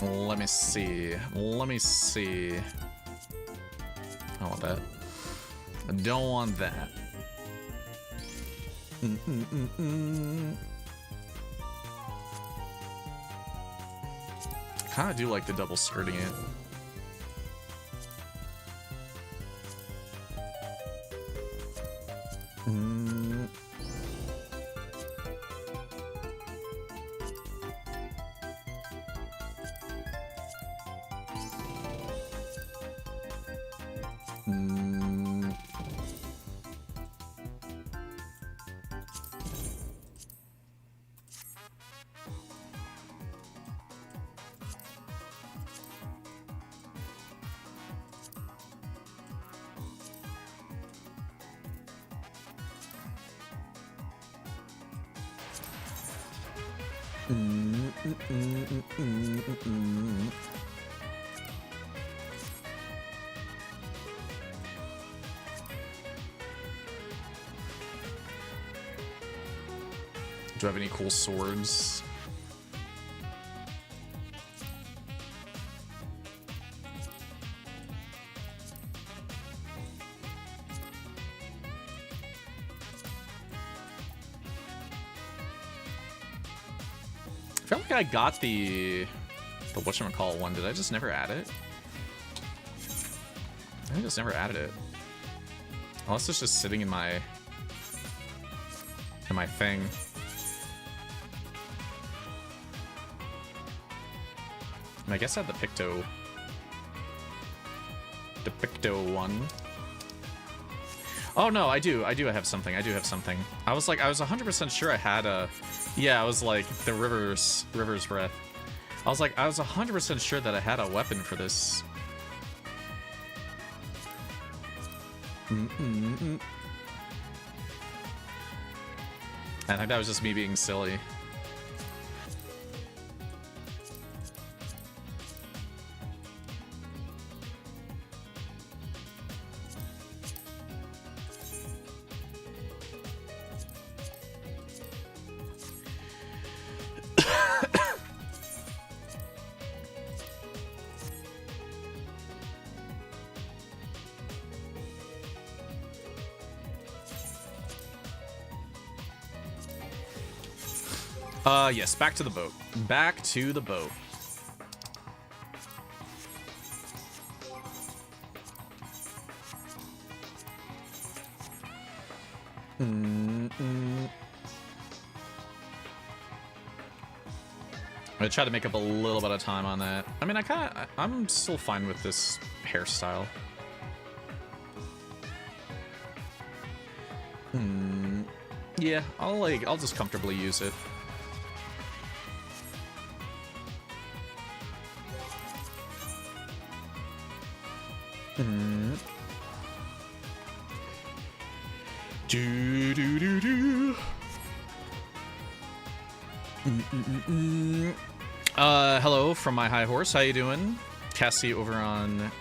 Let me see. Let me see. I don't want that. I don't want that. Kind of do like the double skirting it. Do I have any cool swords? I feel like I got the whatchamacallit one. Did I just never add it? I just never added it. Unless it's just sitting in my thing. I guess I had the Picto one. Oh no, I do. I have something. I have something. I was 100% sure I had a. Yeah, I was like the River's Breath. I was 100% sure that I had a weapon for this. And I think that was just me being silly. Yes, back to the boat. Back to the boat. I try to make up a little bit of time on that. I mean, I'm still fine with this hairstyle. Yeah, I'll just comfortably use it. Do do do do. Hello from my high horse. How you doing? Cassie over on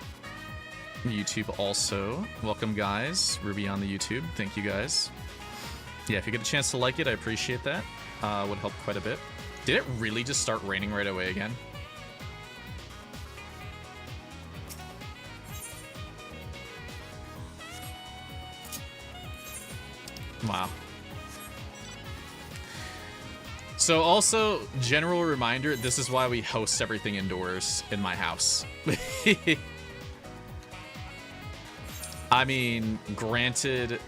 YouTube also. Welcome, guys. Ruby on the YouTube. Thank you, guys. Yeah, if you get a chance to like it, I appreciate that. Would help quite a bit. Did it really just start raining right away again? Wow. So also, general reminder, this is why we host everything indoors in my house. I mean, granted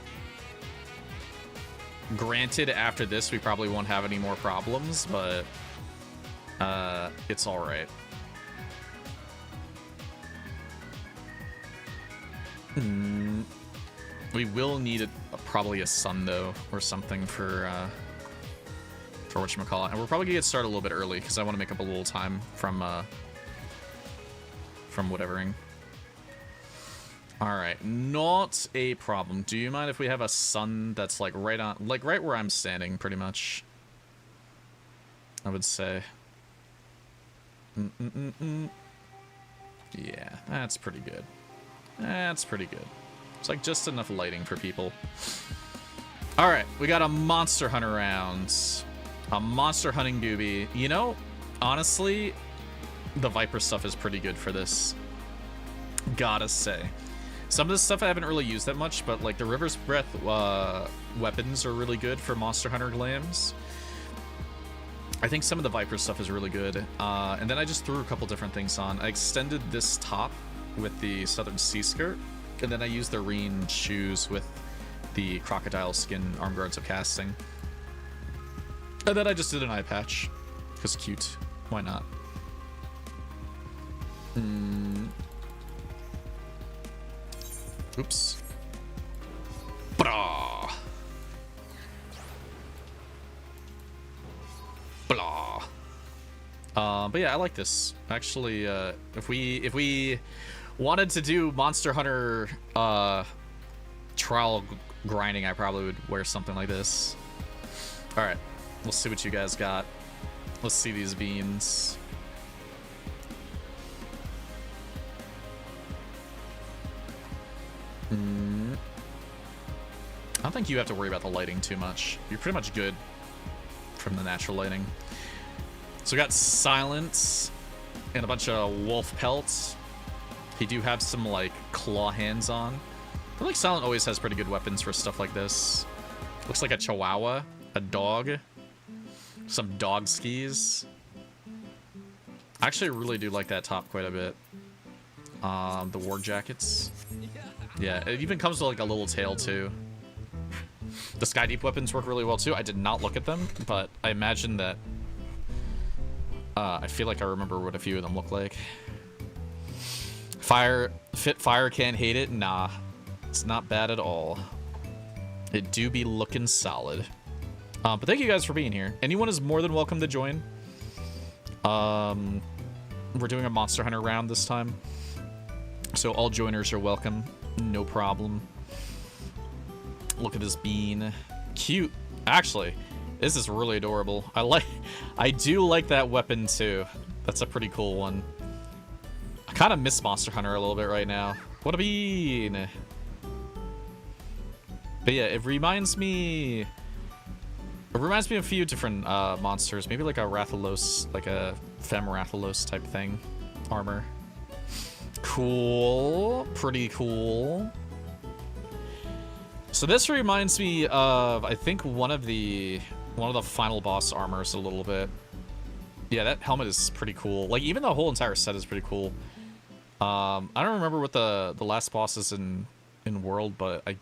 after this we probably won't have any more problems, but it's all right. We will need probably a sun though, or something for whatchamacallit. And we're probably gonna get started a little bit early because I want to make up a little time from whatevering. All right, not a problem. Do you mind if we have a sun that's like right where I'm standing, pretty much? I would say. Yeah, that's pretty good. That's pretty good. It's like just enough lighting for people. All right, we got a monster hunter round. A monster hunting doobie. You know, honestly, the Viper stuff is pretty good for this. Gotta say. Some of this stuff I haven't really used that much, but like the River's Breath weapons are really good for Monster Hunter glams. I think some of the Viper stuff is really good. And then I just threw a couple different things on. I extended this top with the Southern Sea Skirt, and then I used the Reen shoes with the crocodile skin arm guards of casting. And then I just did an eye patch, because cute. Why not? Oops. Blah. Blah. But yeah, I like this. Actually, if we wanted to do Monster Hunter trial grinding, I probably would wear something like this. All right, we'll see what you guys got. Let's see these beans. I don't think you have to worry about the lighting too much. You're pretty much good from the natural lighting. So we got Silence and a bunch of wolf pelts. He do have some like claw hands on. I feel like Silent always has pretty good weapons for stuff like this. Looks like a chihuahua, a dog, some dog skis. I actually really do like that top quite a bit. The war jackets. Yeah, it even comes with like a little tail too. The Sky Deep weapons work really well too. I did not look at them, but I imagine that I feel like I remember what a few of them look like. Fire can't hate it. Nah, it's not bad at all. It do be looking solid. But thank you guys for being here. Anyone is more than welcome to join. We're doing a Monster Hunter round this time, so all joiners are welcome. No problem. Look at this bean. Cute. Actually, this is really adorable. I do like that weapon too. That's a pretty cool one. I kind of miss Monster Hunter a little bit right now. What a bean. But yeah, it reminds me of a few different monsters. Maybe like a Rathalos, like a Fem Rathalos type thing. Armor. Cool. Pretty cool. So this reminds me of, I think, one of the One of the final boss armors a little bit. Yeah, that helmet is pretty cool. Like, even the whole entire set is pretty cool. I don't remember what the last boss is in World, but I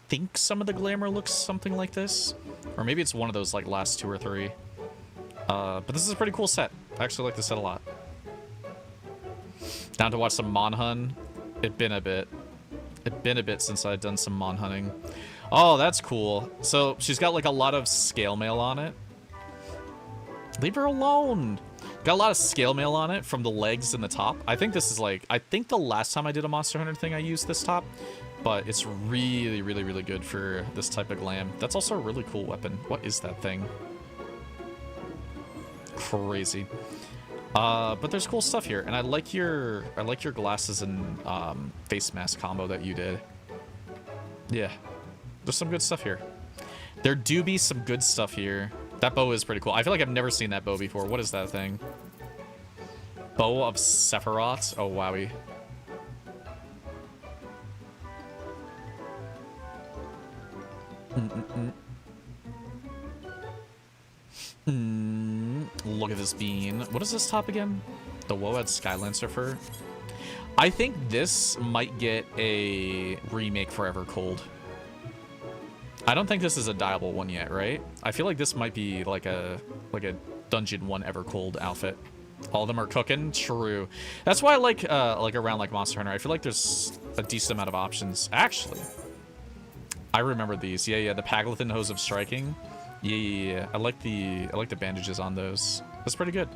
think some of the Glamour looks something like this. Or maybe it's one of those, like, last 2 or 3. But this is a pretty cool set. I actually like this set a lot. Down to watch some Mon Hun. It'd been a bit since I'd done some Mon hunting. Oh, that's cool. So she's got like a lot of scale mail on it. Leave her alone. Got a lot of scale mail on it from the legs and the top. I think this is like, I think the last time I did a Monster Hunter thing I used this top, but it's really, really, really good for this type of glam. That's also a really cool weapon. What is that thing? Crazy. But there's cool stuff here, and I like your glasses and face mask combo that you did. Yeah, there's some good stuff here. There do be some good stuff here. That bow is pretty cool. I feel like I've never seen that bow before. What is that thing? Bow of Sephiroth? Oh, wowie. Look at this bean. What is this top again? The Woad Skylancer fur. I think this might get a remake for Evercold. I don't think this is a dyeable one yet, right? I feel like this might be like a Dungeon 1 Evercold outfit. All of them are cooking? True. That's why I like around like Monster Hunter. I feel like there's a decent amount of options. Actually, I remember these. Yeah, the Paglethan Hose of Striking. Yeah. I like the bandages on those. That's pretty good.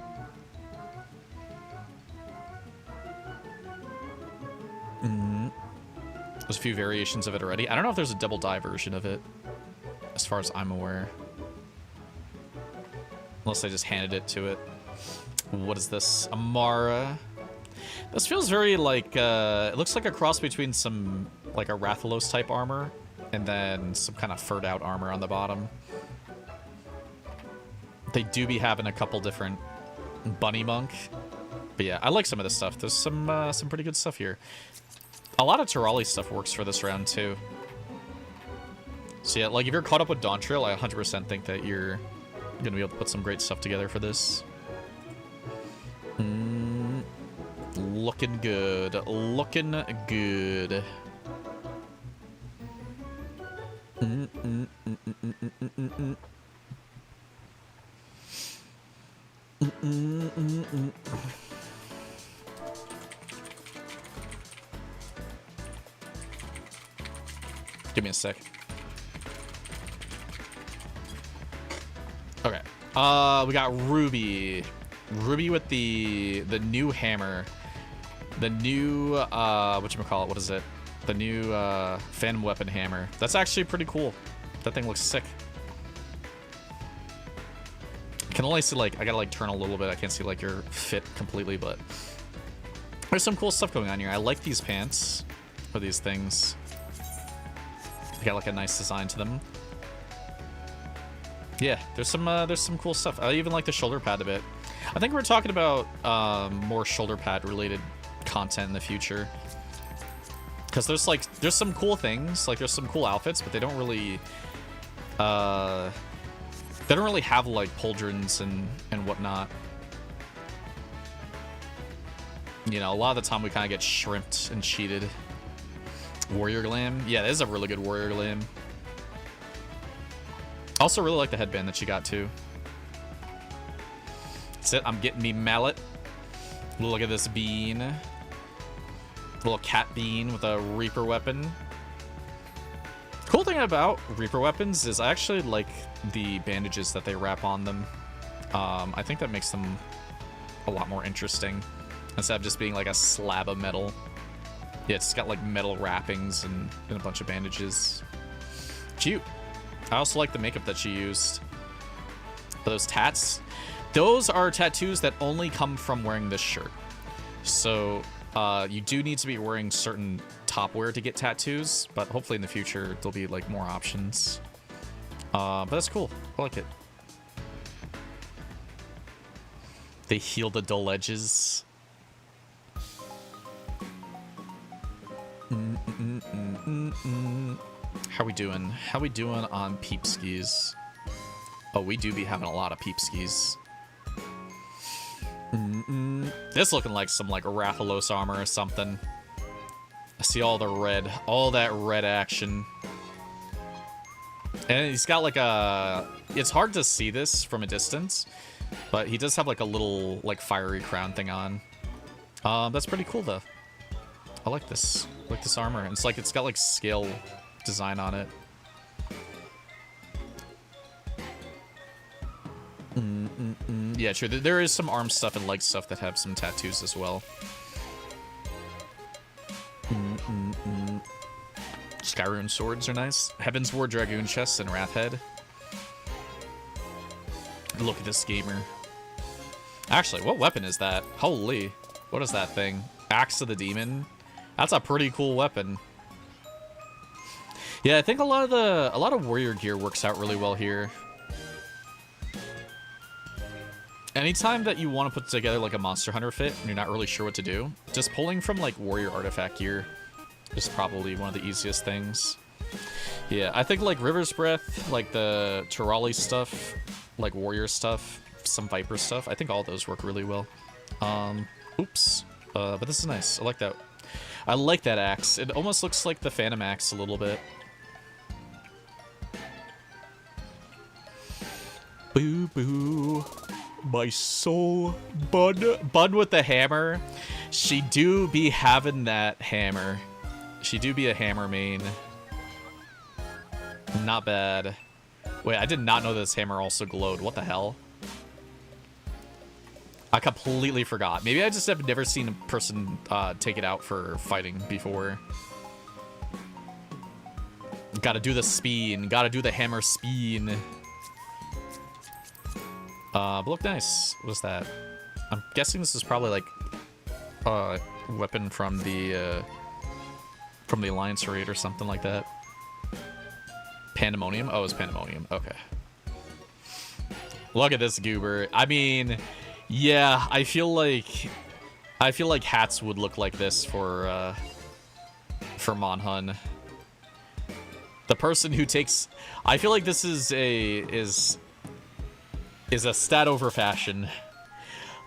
There's a few variations of it already. I don't know if there's a double dye version of it, as far as I'm aware. Unless they just handed it to it. What is this? Amara. This feels very like, it looks like a cross between some, like a Rathalos type armor, and then some kind of furred out armor on the bottom. They do be having a couple different bunny monk. But yeah, I like some of this stuff. There's some pretty good stuff here. A lot of Terali stuff works for this round too. So yeah, like if you're caught up with Dawn Trail, I 100% think that you're gonna be able to put some great stuff together for this. Looking good. Looking good. Give me a sec. Okay. We got Ruby. Ruby with the new hammer. The new whatchamacallit, what is it? The new Phantom Weapon hammer. That's actually pretty cool. That thing looks sick. I can only see like I gotta like turn a little bit. I can't see like your fit completely, but there's some cool stuff going on here. I like these pants or these things. They got like a nice design to them. Yeah, there's some cool stuff. I even like the shoulder pad a bit. I think we're talking about more shoulder pad related content in the future. Because there's some cool things, like there's some cool outfits, but they don't really have like pauldrons and whatnot. You know, a lot of the time we kind of get shrimped and cheated. Warrior glam. Yeah, that is a really good warrior glam. Also really like the headband that she got too. That's it. I'm getting me mallet. Look at this bean. Little cat bean with a Reaper weapon. Cool thing about Reaper weapons is I actually like the bandages that they wrap on them. I think that makes them a lot more interesting instead of just being like a slab of metal. Yeah, it's got like metal wrappings and a bunch of bandages. Cute. I also like the makeup that she used. For those tats. Those are tattoos that only come from wearing this shirt. So you do need to be wearing certain top wear to get tattoos, but hopefully in the future there'll be like more options. But that's cool. I like it. They heal the dull edges. How we doing? How we doing on peep skis? Oh, we do be having a lot of peepskis. This looking like some like Rathalos armor or something. I see all the red, all that red action. And he's got like a... It's hard to see this from a distance, but he does have like a little like fiery crown thing on. That's pretty cool though. I like this. I like this armor. And it's like it's got like scale design on it. Yeah, true. There is some arm stuff and leg stuff that have some tattoos as well. Skyrune swords are nice. Heaven's Ward Dragoon chests and Wrathhead. Look at this gamer. Actually, what weapon is that? Holy. What is that thing? Axe of the Demon? That's a pretty cool weapon. Yeah, I think a lot of warrior gear works out really well here. Anytime that you want to put together like a Monster Hunter fit and you're not really sure what to do, just pulling from like warrior artifact gear is probably one of the easiest things. Yeah, I think like River's Breath, like the Turali stuff, like warrior stuff, some Viper stuff, I think all those work really well. Oops. But this is nice. I like that. I like that axe. It almost looks like the Phantom Axe a little bit. Boo boo. My soul. Bud with the hammer. She do be having that hammer. She do be a hammer main. Not bad. Wait, I did not know this hammer also glowed. What the hell? I completely forgot. Maybe I just have never seen a person take it out for fighting before. Gotta do the spin. Gotta do the hammer spin. But look nice. What is that? I'm guessing this is probably like a weapon from the Alliance raid or something like that. Pandemonium? Oh, it's Pandemonium. Okay. Look at this goober. I mean, yeah, I feel like hats would look like this for Monhun. The person who takes... I feel like this is a stat over fashion.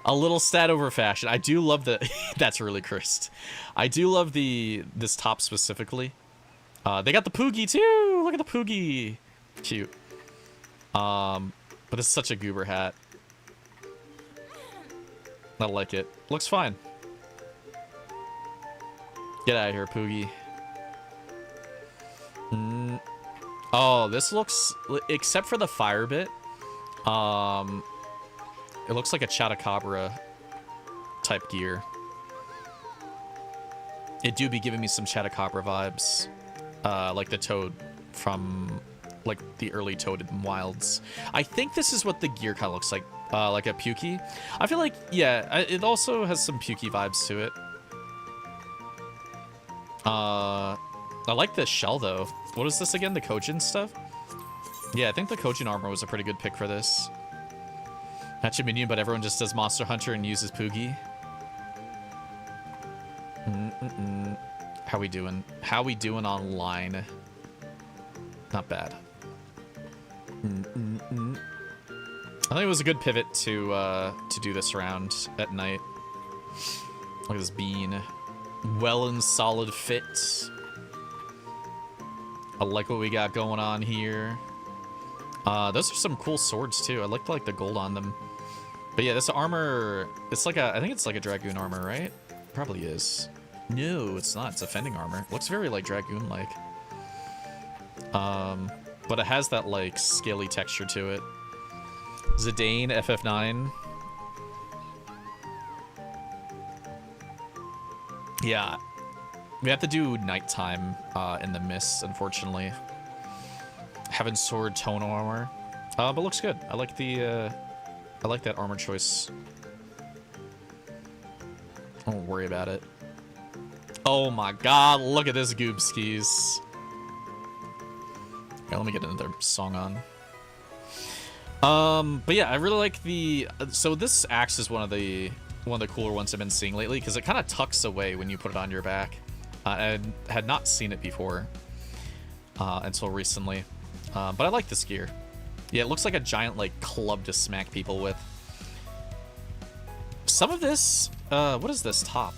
A little stat over fashion. I do love the... That's really cursed. I do love this top specifically. They got the Poogie too! Look at the Poogie! Cute. But it's such a goober hat. I like it. Looks fine. Get out of here, Poogie. Oh, this looks... Except for the fire bit, it looks like a Chatacabra type gear. It do be giving me some Chatacabra vibes. Like the Toad from like the early Toad in Wilds. I think this is what the gear kind of looks like a Pukey. I feel like, yeah, it also has some Pukey vibes to it. I like this shell though. What is this again? The Kojin stuff? Yeah, I think the Kojin armor was a pretty good pick for this. Not your minion, but everyone just does Monster Hunter and uses Poogie. How we doing? How we doing online? Not bad. I think it was a good pivot to do this round at night. Look at this bean. Well and solid fit. I like what we got going on here. Those are some cool swords too. I like the gold on them. But yeah, this armor, it's like I think it's like a Dragoon armor, right? Probably is. No, it's not. It's a fending armor. Looks very like Dragoon-like. But it has that like scaly texture to it. Zidane, FF9. Yeah. We have to do nighttime in the mist, unfortunately. Heaven's Sword tone armor. But looks good. I like that armor choice. I won't worry about it. Oh my god, look at this goob skis. Okay, let me get another song on. But yeah, I really like so this axe is one of the cooler ones I've been seeing lately, because it kind of tucks away when you put it on your back. I had not seen it before until recently. But I like this gear. Yeah, it looks like a giant, like, club to smack people with. Some of this... what is this top?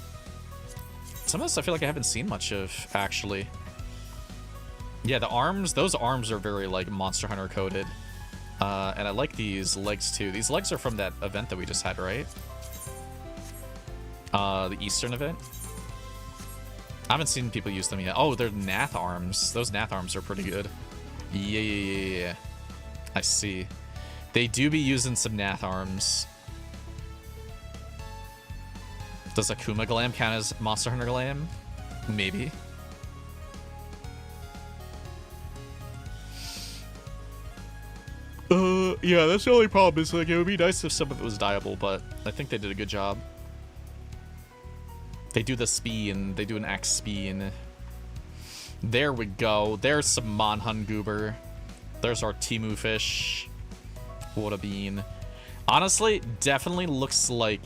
Some of this I feel like I haven't seen much of, actually. Yeah, the arms... Those arms are very, like, Monster Hunter coded. And I like these legs, too. These legs are from that event that we just had, right? The Eastern event. I haven't seen people use them yet. Oh, they're Nath arms. Those Nath arms are pretty good. Yeah. I see. They do be using some Nath arms. Does Akuma Glam count as Monster Hunter Glam? Maybe. Yeah, that's the only problem. Is like it would be nice if some of it was dyeable, but I think they did a good job. They do the spin. They do an axe spin. There we go. There's some Monhun Goober. There's our Timu fish. What a bean. Honestly, definitely looks like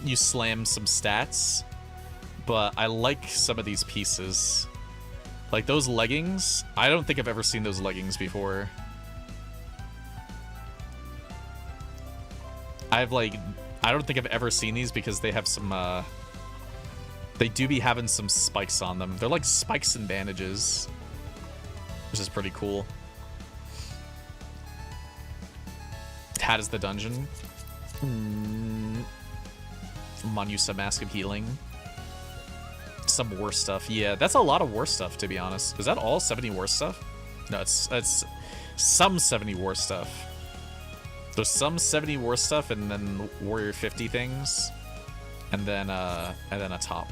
you slam some stats, but I like some of these pieces. Like those leggings. I don't think I've ever seen those leggings before. I don't think I've ever seen these because they have some, they do be having some spikes on them. They're like spikes and bandages, which is pretty cool. Hat is the dungeon. Manusa Mask of Healing. Some war stuff. Yeah, that's a lot of war stuff, to be honest. Is that all 70 war stuff? No, it's some 70 war stuff. There's some 70 war stuff and then Warrior 50 things. And then a top.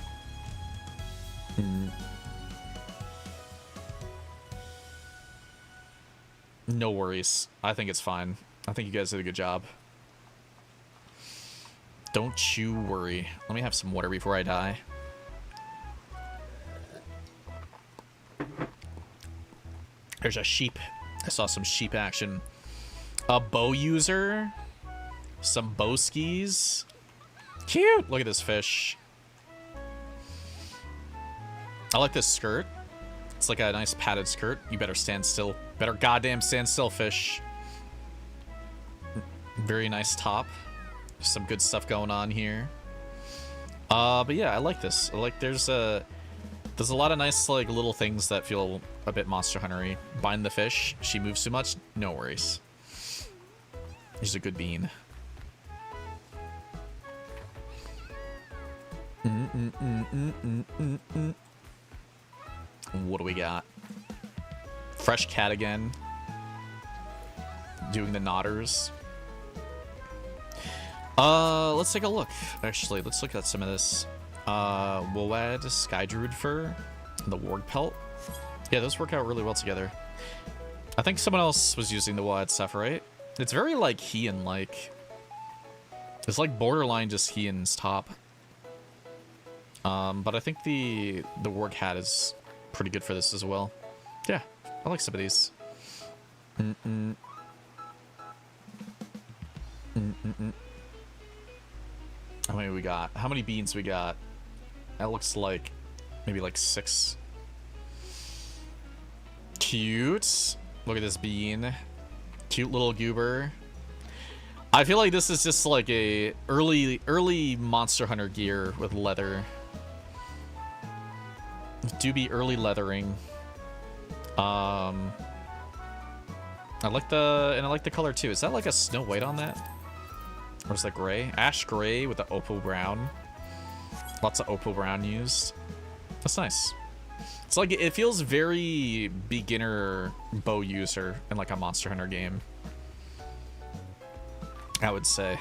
No worries. I think it's fine. I think you guys did a good job. Don't you worry. Let me have some water before I die. There's a sheep. I saw some sheep action. A bow user. Some bow skis. Cute. Look at this fish. I like this skirt. It's like a nice padded skirt. You better stand still. Better goddamn stand still, fish. Very nice top. Some good stuff going on here. But yeah, I like this. I like there's a lot of nice like little things that feel a bit Monster Hunter-y. Bind the fish. She moves too much. No worries. She's a good bean. What do we got? Fresh cat again. Doing the nodders. Let's take a look. Actually, let's look at some of this. Woad, Sky Druid Fur, and the Warg Pelt. Yeah, those work out really well together. I think someone else was using the Woad stuff, right? It's very, like, Heian-like. It's like borderline just Heian's top. But I think the Warg hat is pretty good for this as well. Yeah, I like some of these. How many we got? How many beans we got? That looks like maybe like 6. Cute. Look at this bean. Cute little goober. I feel like this is just like a early Monster Hunter gear with leather. Do be early leathering. I like the color too. Is that like a Snow White on that? Or is that gray? Ash gray with the opal brown. Lots of opal brown used. That's nice. It's like it feels very beginner bow user in like a Monster Hunter game, I would say.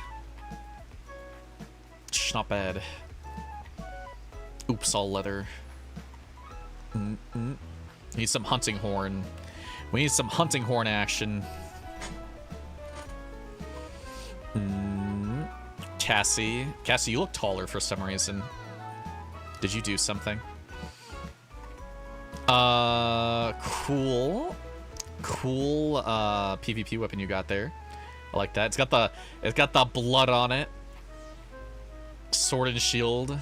Not bad. Oops, all leather. Need some hunting horn. We need some hunting horn action. Cassie, you look taller for some reason. Did you do something? Cool PvP weapon you got there. I like that. It's got the blood on it. Sword and shield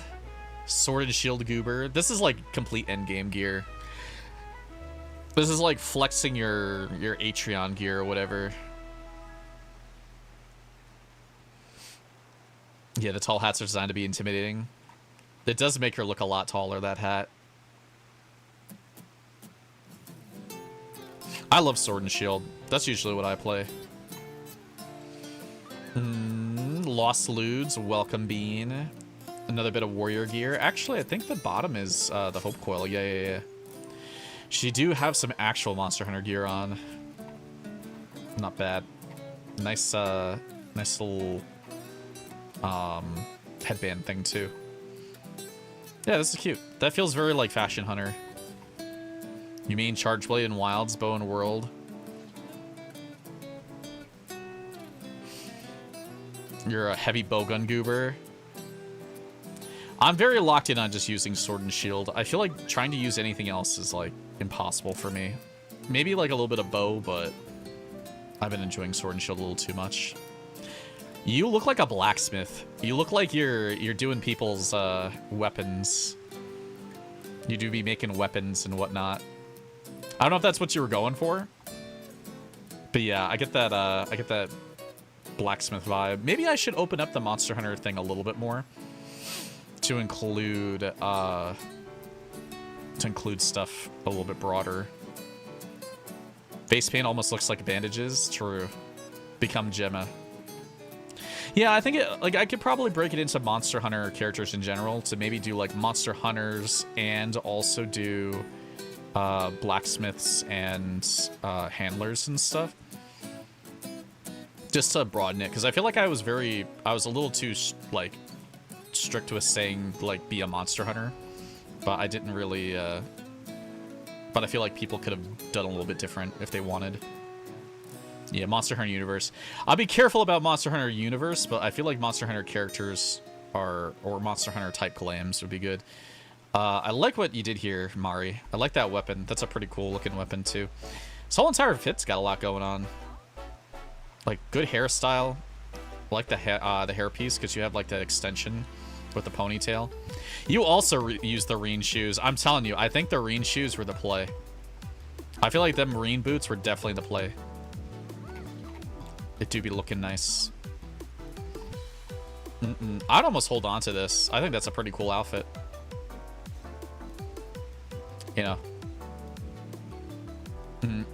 goober. This is like complete endgame gear. This is like flexing your Atreon gear or whatever. Yeah, the tall hats are designed to be intimidating. It does make her look a lot taller, that hat. I love Sword and Shield. That's usually what I play. Lost Ludes, Welcome Bean. Another bit of warrior gear. Actually, I think the bottom is the Hope Coil. Yeah. She do have some actual Monster Hunter gear on. Not bad. Nice little headband thing too. Yeah, this is cute. That feels very like Fashion Hunter. You mean Charge Blade and Wilds, Bow and World? You're a heavy bowgun goober. I'm very locked in on just using Sword and Shield. I feel like trying to use anything else is like impossible for me. Maybe like a little bit of bow, but I've been enjoying Sword and Shield a little too much. You look like a blacksmith. You look like you're doing people's weapons. You do be making weapons and whatnot. I don't know if that's what you were going for, but yeah, I get that blacksmith vibe. Maybe I should open up the Monster Hunter thing a little bit more to include stuff a little bit broader. Face paint almost looks like bandages. True. Become Gemma. Yeah, I think I could probably break it into Monster Hunter characters in general to maybe do like Monster Hunters and also do blacksmiths and handlers and stuff. Just to broaden it, because I feel like I was a little too like strict with saying like be a Monster Hunter, but I didn't really. But I feel like people could have done a little bit different if they wanted. Yeah, Monster Hunter Universe. I'll be careful about Monster Hunter Universe, but I feel like Monster Hunter characters or Monster Hunter type glams would be good. I like what you did here, Mari. I like that weapon. That's a pretty cool looking weapon too. This whole entire fit's got a lot going on. Like good hairstyle. I like the hairpiece because you have like that extension with the ponytail. You also use the Reen shoes. I'm telling you, I think the Reen shoes were the play. I feel like them Reen boots were definitely the play. It do be looking nice. I'd almost hold on to this. I think that's a pretty cool outfit. You know. And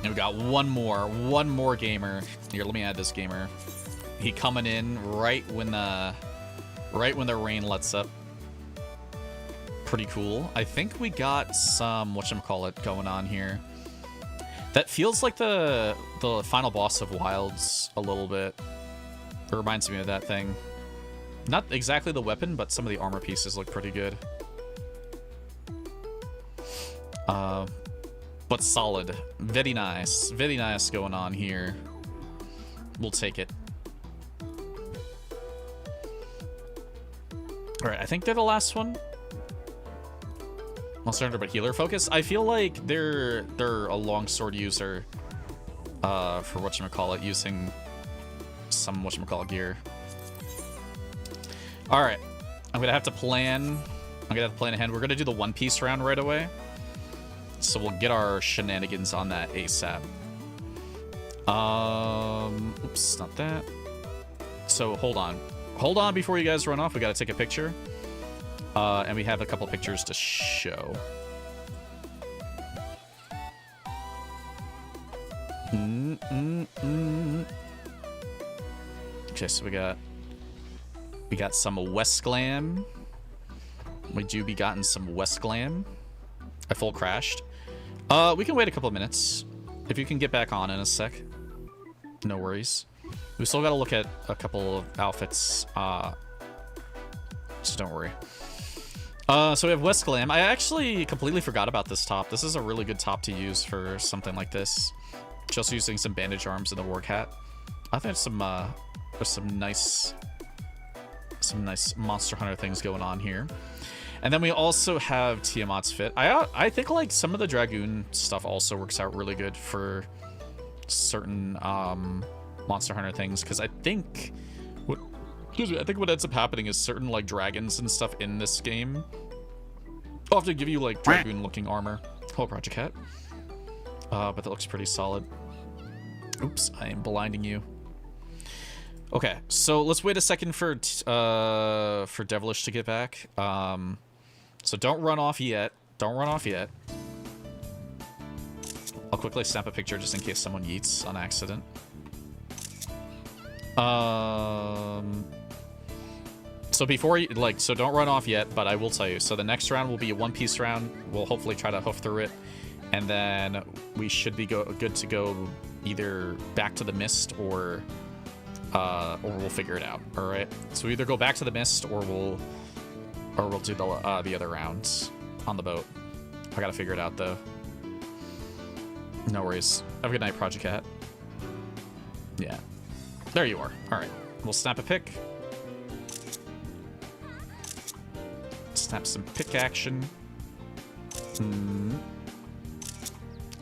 we got one more gamer. Here, let me add this gamer. He coming in right when the rain lets up. Pretty cool. I think we got some whatchamacallit going on here. That feels like the final boss of Wilds a little bit. It reminds me of that thing. Not exactly the weapon, but some of the armor pieces look pretty good. But solid. Very nice. Very nice going on here. We'll take it. Alright, I think they're the last one. Monster Hunter, but healer focus. I feel like they're a longsword user for whatchamacallit, using some whatchamacallit gear. Alright. I'm gonna have to plan ahead. We're gonna do the One Piece round right away. So we'll get our shenanigans on that ASAP. Oops, not that. So hold on before you guys run off. We gotta take a picture. And we have a couple pictures to show. Okay, so we got some West Glam. We do be gotten some West Glam. I full crashed. We can wait a couple of minutes. If you can get back on in a sec. No worries. We still got to look at a couple of outfits. So don't worry. So we have West Glam. I actually completely forgot about this top. This is a really good top to use for something like this. Just using some bandage arms and the warg hat. I think there's some nice Monster Hunter things going on here. And then we also have Tiamat's fit. I think like some of the Dragoon stuff also works out really good for certain Monster Hunter things, because I think what ends up happening is certain like dragons and stuff in this game often give you like Dragoon looking armor. Hello, Project Cat. But that looks pretty solid. Oops, I am blinding you. Okay, so let's wait a second for Devilish to get back. So don't run off yet. Don't run off yet. I'll quickly snap a picture just in case someone yeets on accident. So before you, like, so don't run off yet, but I will tell you. So the next round will be a one-piece round. We'll hopefully try to hoof through it. And then we should be good to go either back to the mist or we'll figure it out. All right. So either go back to the mist or we'll do the other rounds on the boat. I gotta figure it out though. No worries. Have a good night, Project Cat. Yeah. There you are. All right. We'll snap a pic. Snap some pic action.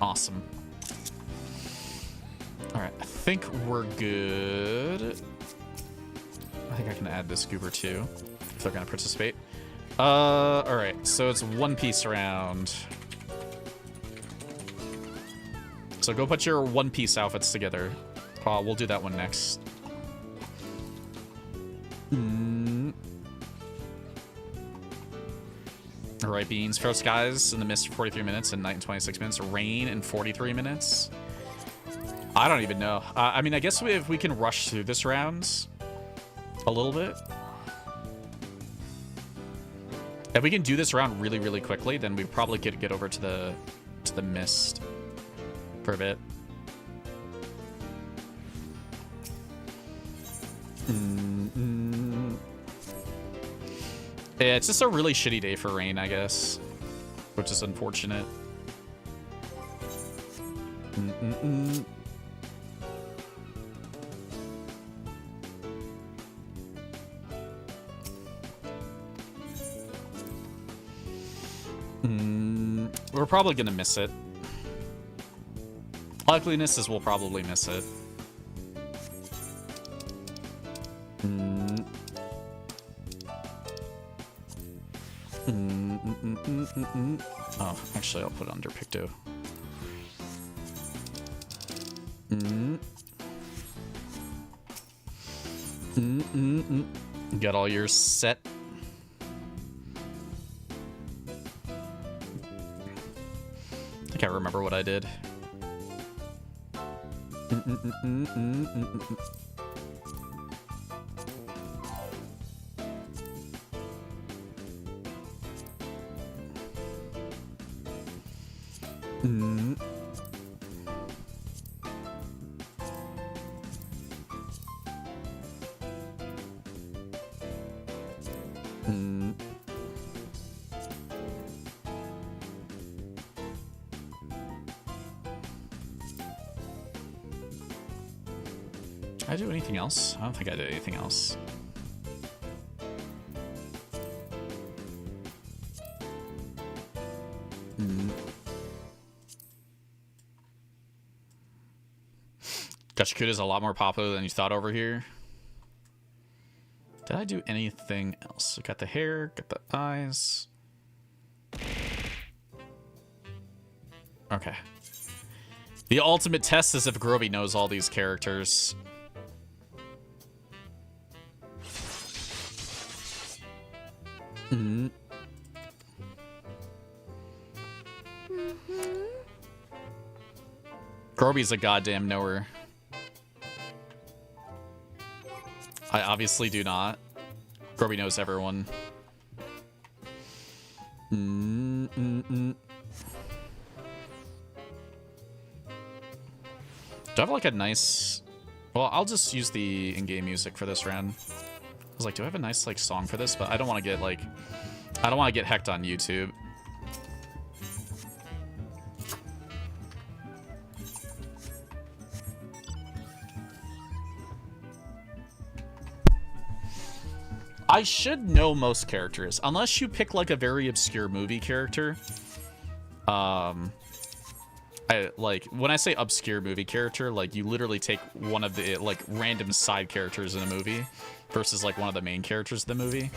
Awesome. All right. I think we're good. I think I can add this goober too, if they're gonna participate. All right. So it's one piece round. So go put your one piece outfits together. We'll do that one next. All right, Beans. Feral Skies in the mist for 43 minutes and night in 26 minutes. Rain in 43 minutes. I don't even know. I mean, I guess if we can rush through this round a little bit. If we can do this round really, really quickly, then we probably get over to the mist for a bit. Yeah, it's just a really shitty day for rain, I guess, which is unfortunate. We're probably gonna miss it. Likeliness is we'll probably miss it. Oh, actually, I'll put it under Picto. Got all yours set. I can't remember what I did. Did I do anything else? I don't think I did anything else. Gachakuda is a lot more popular than you thought over here. Did I do anything else? Got the hair, got the eyes. Okay. The ultimate test is if Groby knows all these characters. Groby's a goddamn knower. I obviously do not. Groby knows everyone. Do I have like a nice... Well, I'll just use the in-game music for this round. I was like, do I have a nice like song for this? But I don't want to get like... I don't want to get hecked on YouTube. I should know most characters, unless you pick like a very obscure movie character. I like when I say obscure movie character, like you literally take one of the like random side characters in a movie versus like one of the main characters of the movie,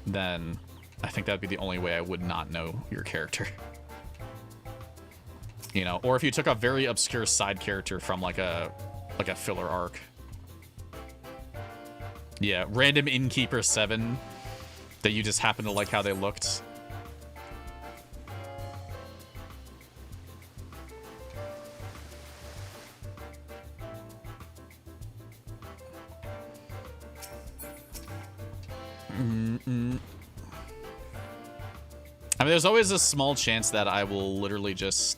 then I think that'd be the only way I would not know your character. You know, or if you took a very obscure side character from like a filler arc. Yeah, random Innkeeper 7 that you just happen to like how they looked. I mean, there's always a small chance that I will literally just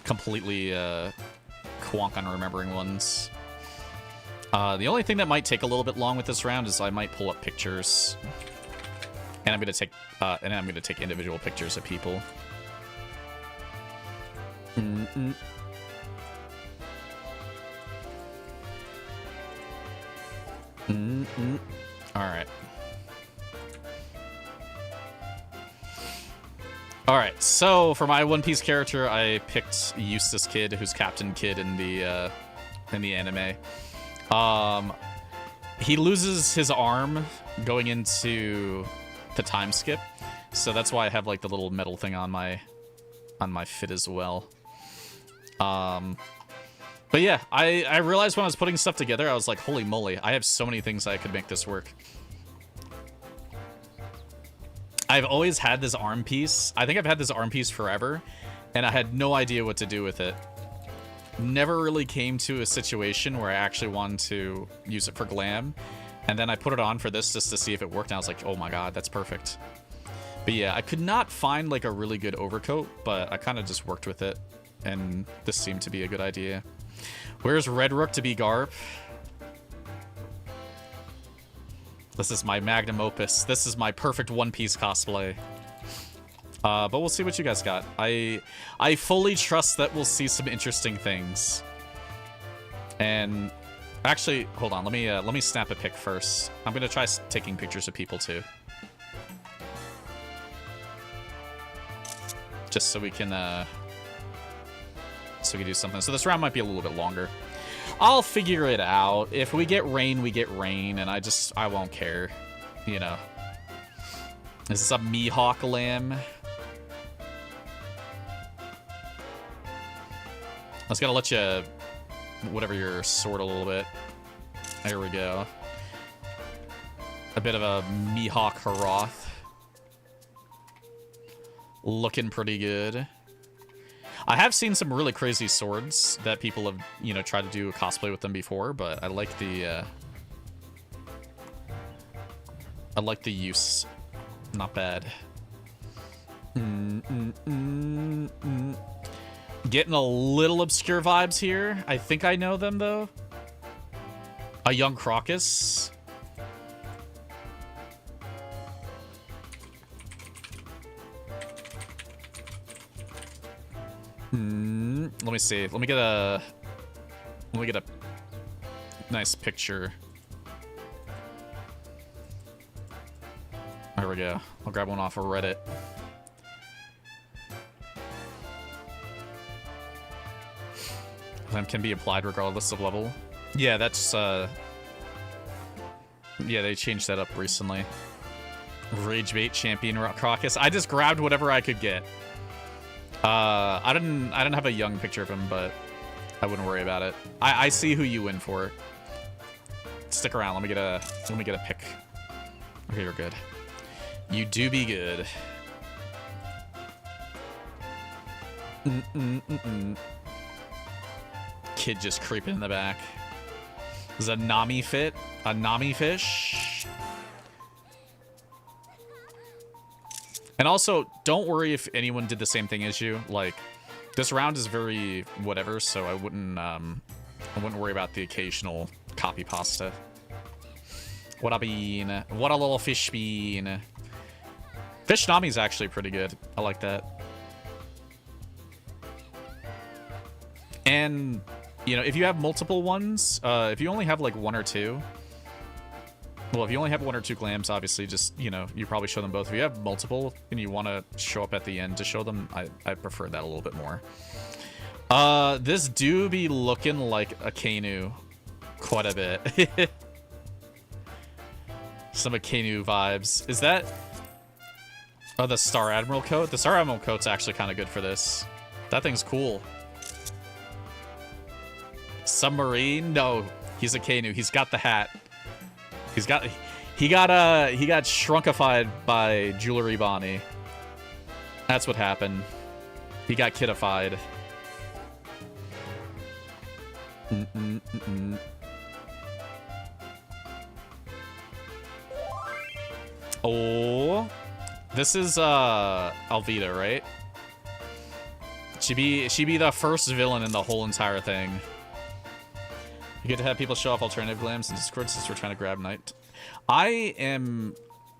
completely quonk on remembering ones. The only thing that might take a little bit long with this round is I might pull up pictures, and I'm gonna take individual pictures of people. All right. All right. So for my One Piece character, I picked Eustace Kid, who's Captain Kid in the anime. He loses his arm going into the time skip, so that's why I have like the little metal thing on my fit as well. But yeah, I realized when I was putting stuff together, I was like, holy moly, I have so many things I could make this work. I've always had this arm piece. I think I've had this arm piece forever, and I had no idea what to do with it. Never really came to a situation where I actually wanted to use it for glam, and then I put it on for this just to see if it worked, and I was like, oh my god, that's perfect. But yeah, I could not find like a really good overcoat, but I kind of just worked with it, and this seemed to be a good idea. Where's Red Rook to be Garp? This is my magnum opus. This is my perfect One Piece cosplay. But we'll see what you guys got. I fully trust that we'll see some interesting things. And actually, hold on. Let me snap a pic first. I'm gonna try taking pictures of people too, just so we can do something. So this round might be a little bit longer. I'll figure it out. If we get rain, we get rain, and I won't care, you know. Is this a Mihawk lamb? I was gonna let you whatever your sword a little bit. There we go. A bit of a Mihawk Haroth. Looking pretty good. I have seen some really crazy swords that people have, you know, tried to do a cosplay with them before, but I like the use. Not bad. Getting a little obscure vibes here. I think I know them, though. A young Crocus. Let me see. Let me get a nice picture. There we go. I'll grab one off of Reddit. Them can be applied regardless of level. Yeah, that's yeah, they changed that up recently. Rage Bait Champion Crocus. I just grabbed whatever I could get. I didn't have a young picture of him, but I wouldn't worry about it. I see who you win for. Stick around. Let me get a pick. Okay, you're good. You do be good. Kid just creeping in the back. Is a Nami fit? A Nami fish? And also, don't worry if anyone did the same thing as you. Like, this round is very whatever, so I wouldn't worry about the occasional copy pasta. What a bean. What a little fish bean. Fish Nami's actually pretty good. I like that. And, you know, if you have multiple ones, if you only have like one or two, well, if you only have one or two glams, obviously just, you know, you probably show them both. If you have multiple and you want to show up at the end to show them, I prefer that a little bit more. This do be looking like a Akainu quite a bit. Some Akainu vibes. Is that... Oh, the Star Admiral coat? The Star Admiral coat's actually kind of good for this. That thing's cool. Submarine? No, he's a Akainu. He's got the hat. He got shrunkified by Jewelry Bonnie. That's what happened. He got kidified. Oh, this is Alvida, right? She be the first villain in the whole entire thing. You get to have people show off alternative glams in Discord since we're trying to grab night. I'm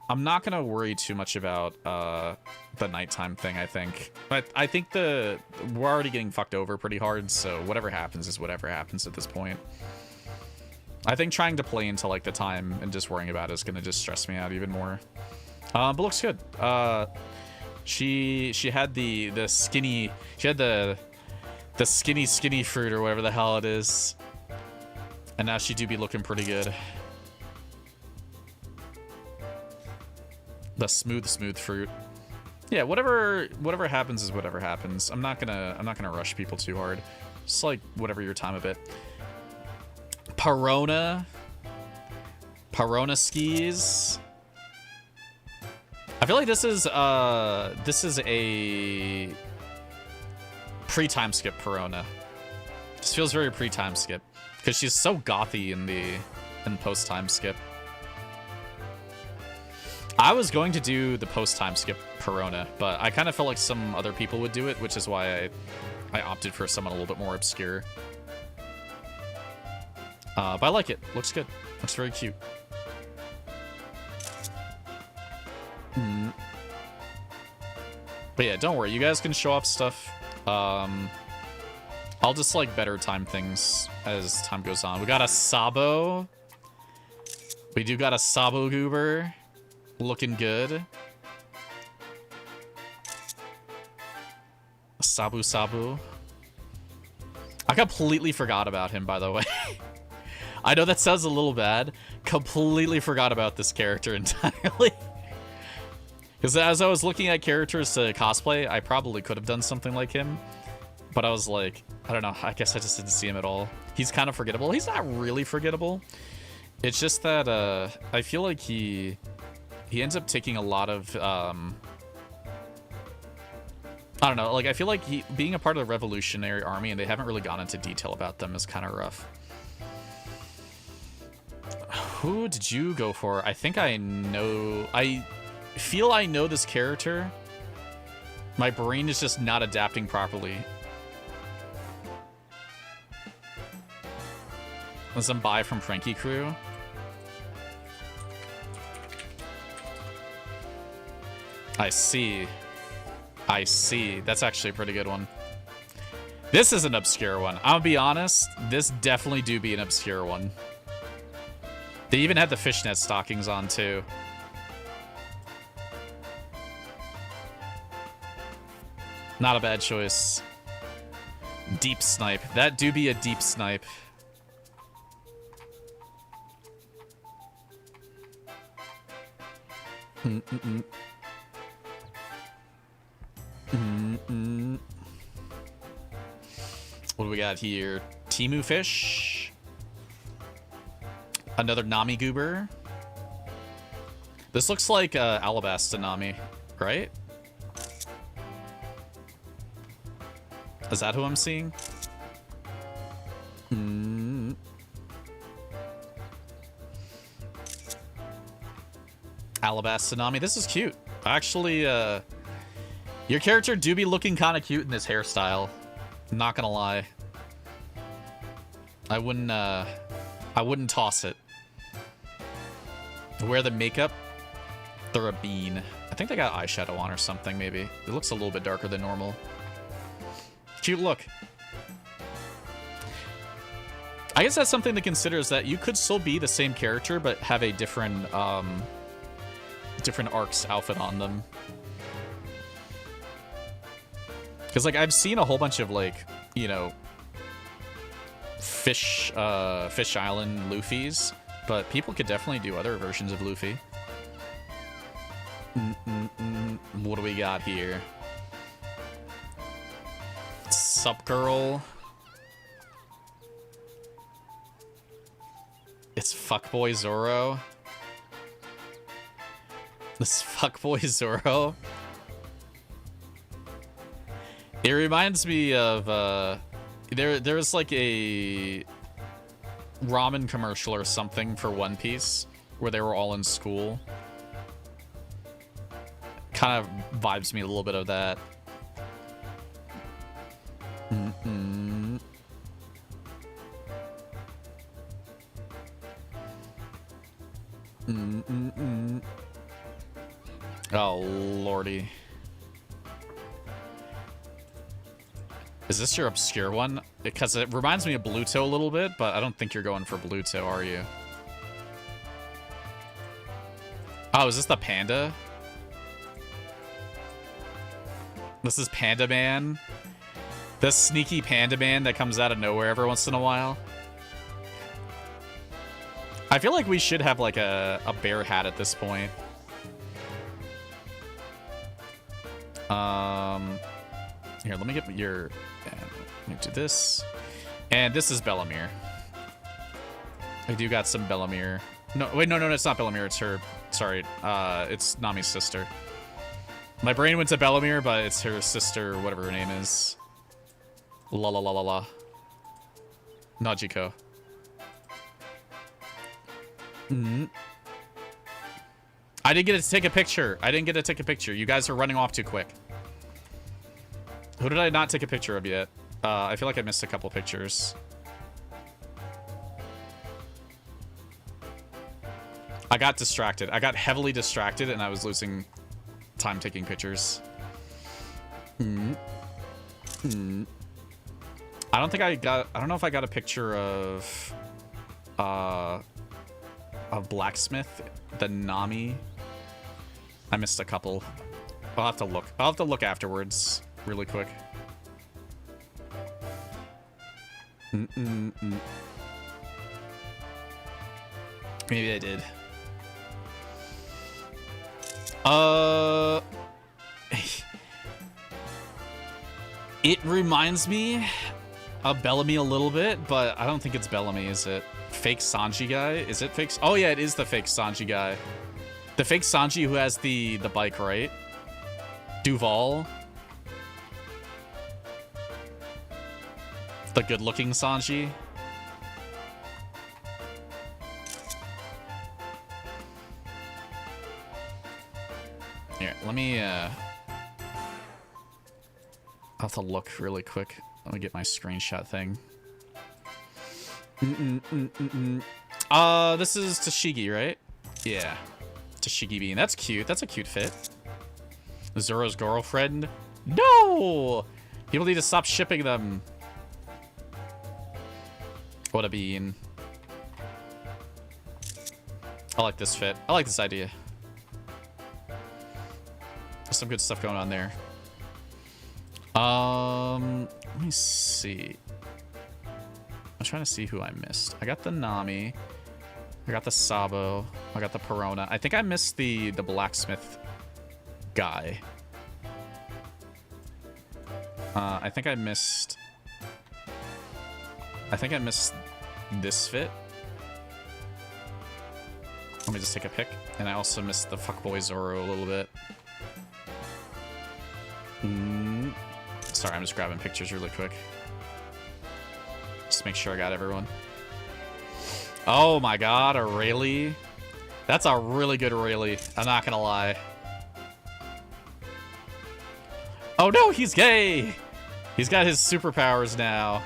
not gonna worry too much about the nighttime thing, I think. But I think we're already getting fucked over pretty hard, so whatever happens is whatever happens at this point. I think trying to play into like the time and just worrying about it is gonna just stress me out even more. But looks good. She had the skinny, she had the skinny fruit or whatever the hell it is. And now she do be looking pretty good. The smooth fruit. Yeah, whatever happens is whatever happens. I'm not gonna rush people too hard. Just like whatever your time a bit. Perona skis. I feel like this is a pre-time skip Perona. This feels very pre-time skip because she's so gothy in post-time skip. I was going to do the post-time skip Perona, but I kind of felt like some other people would do it, which is why I opted for someone a little bit more obscure. But I like it. Looks good. Looks very cute. But yeah, don't worry. You guys can show off stuff. I'll just like better time things as time goes on. We got a Sabo. We do got a Sabo Goober. Looking good. Sabu. I completely forgot about him, by the way. I know that sounds a little bad. Completely forgot about this character entirely. Because as I was looking at characters to cosplay, I probably could have done something like him. But I was like, I don't know. I guess I just didn't see him at all. He's kind of forgettable. He's not really forgettable. It's just that I feel like he ends up taking a lot of... I don't know. Like, I feel like being a part of the Revolutionary Army and they haven't really gone into detail about them is kind of rough. Who did you go for? I think I know... I feel I know this character. My brain is just not adapting properly. Some buy from Frankie Crew. I see. That's actually a pretty good one. This is an obscure one. I'll be honest. This definitely do be an obscure one. They even had the fishnet stockings on too. Not a bad choice. Deep snipe. That do be a deep snipe. What do we got here? Timu fish. Another Nami Goober. This looks like Alabasta Nami, right? Is that who I'm seeing? Alabasta Nami. This is cute. Actually, your character do be looking kind of cute in this hairstyle. Not gonna lie. I wouldn't toss it. Wear the makeup. They're a bean. I think they got eyeshadow on or something, maybe. It looks a little bit darker than normal. Cute look. I guess that's something to consider, is that you could still be the same character, but have a different, different arcs outfit on them. Because, like, I've seen a whole bunch of, like, you know, Fish Island Luffy's, but people could definitely do other versions of Luffy. What do we got here? Sup, girl? It's fuckboy Zoro. This fuckboy Zoro. It reminds me of there's like a ramen commercial or something for One Piece where they were all in school. Kind of vibes me a little bit of that. Oh, lordy. Is this your obscure one? Because it reminds me of Bluto a little bit, but I don't think you're going for Bluto, are you? Oh, is this the panda? This is Panda Man? This sneaky Panda Man that comes out of nowhere every once in a while? I feel like we should have like a bear hat at this point. Here, let me get your... Let me do this. And this is Bellamere. I do got some Bellamere. No, wait, no, it's not Bellamere. It's her... Sorry, it's Nami's sister. My brain went to Bellamere, but it's her sister, whatever her name is. La la la la la. Najiko. I didn't get to take a picture. You guys are running off too quick. Who did I not take a picture of yet? I feel like I missed a couple pictures. I got distracted. I got heavily distracted and I was losing time taking pictures. I don't know if I got a picture of Blacksmith, the Nami. I missed a couple. I'll have to look. I'll have to look afterwards really quick. Maybe I did. It reminds me of Bellamy a little bit, but I don't think it's Bellamy, is it? Fake Sanji guy? Is it fake? Oh yeah, it is the fake Sanji guy. The fake Sanji who has the bike, right? Duval. The good-looking Sanji. Here, let me, I'll have to look really quick. Let me get my screenshot thing. This is Tashigi, right? Yeah. Tashigi Bean. That's cute. That's a cute fit. Zoro's girlfriend? No! People need to stop shipping them. What a bean. I like this fit. I like this idea. There's some good stuff going on there. Let me see. I'm trying to see who I missed. I got the Nami. I got the Sabo. I got the Perona. I think I missed the blacksmith guy. I think I missed this fit. Let me just take a pic. And I also missed the fuckboy Zoro a little bit. Sorry, I'm just grabbing pictures really quick. Just make sure I got everyone. Oh my god, a Rayleigh. That's a really good Rayleigh. I'm not gonna lie. Oh no, he's gay! He's got his superpowers now.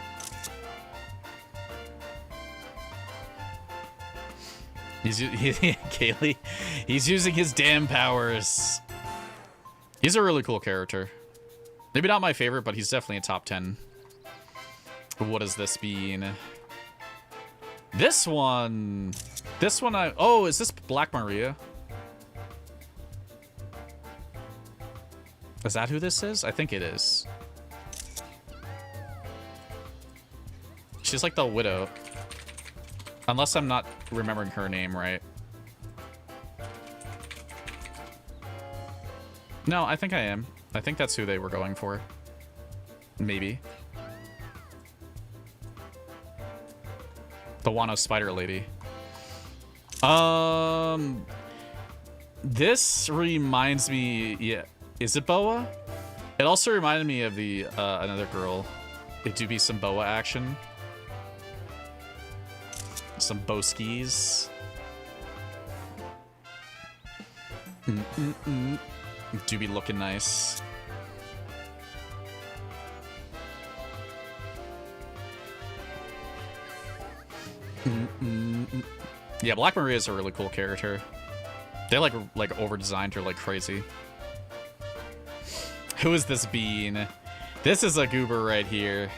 Kaylee, he's using his damn powers. He's a really cool character. Maybe not my favorite, but he's definitely a top 10. What is this being? This one oh, is this Black Maria? Is that who this is? I think it is. She's like the widow. Unless I'm not remembering her name right. No, I think I am. I think that's who they were going for. Maybe. The Wano Spider Lady. This reminds me, yeah, is it Boa? It also reminded me of the another girl. It do be some Boa action. Some Boskies. Do be looking nice. Yeah, Black Maria is a really cool character. They like over-designed her like crazy. Who is this bean? This is a goober right here.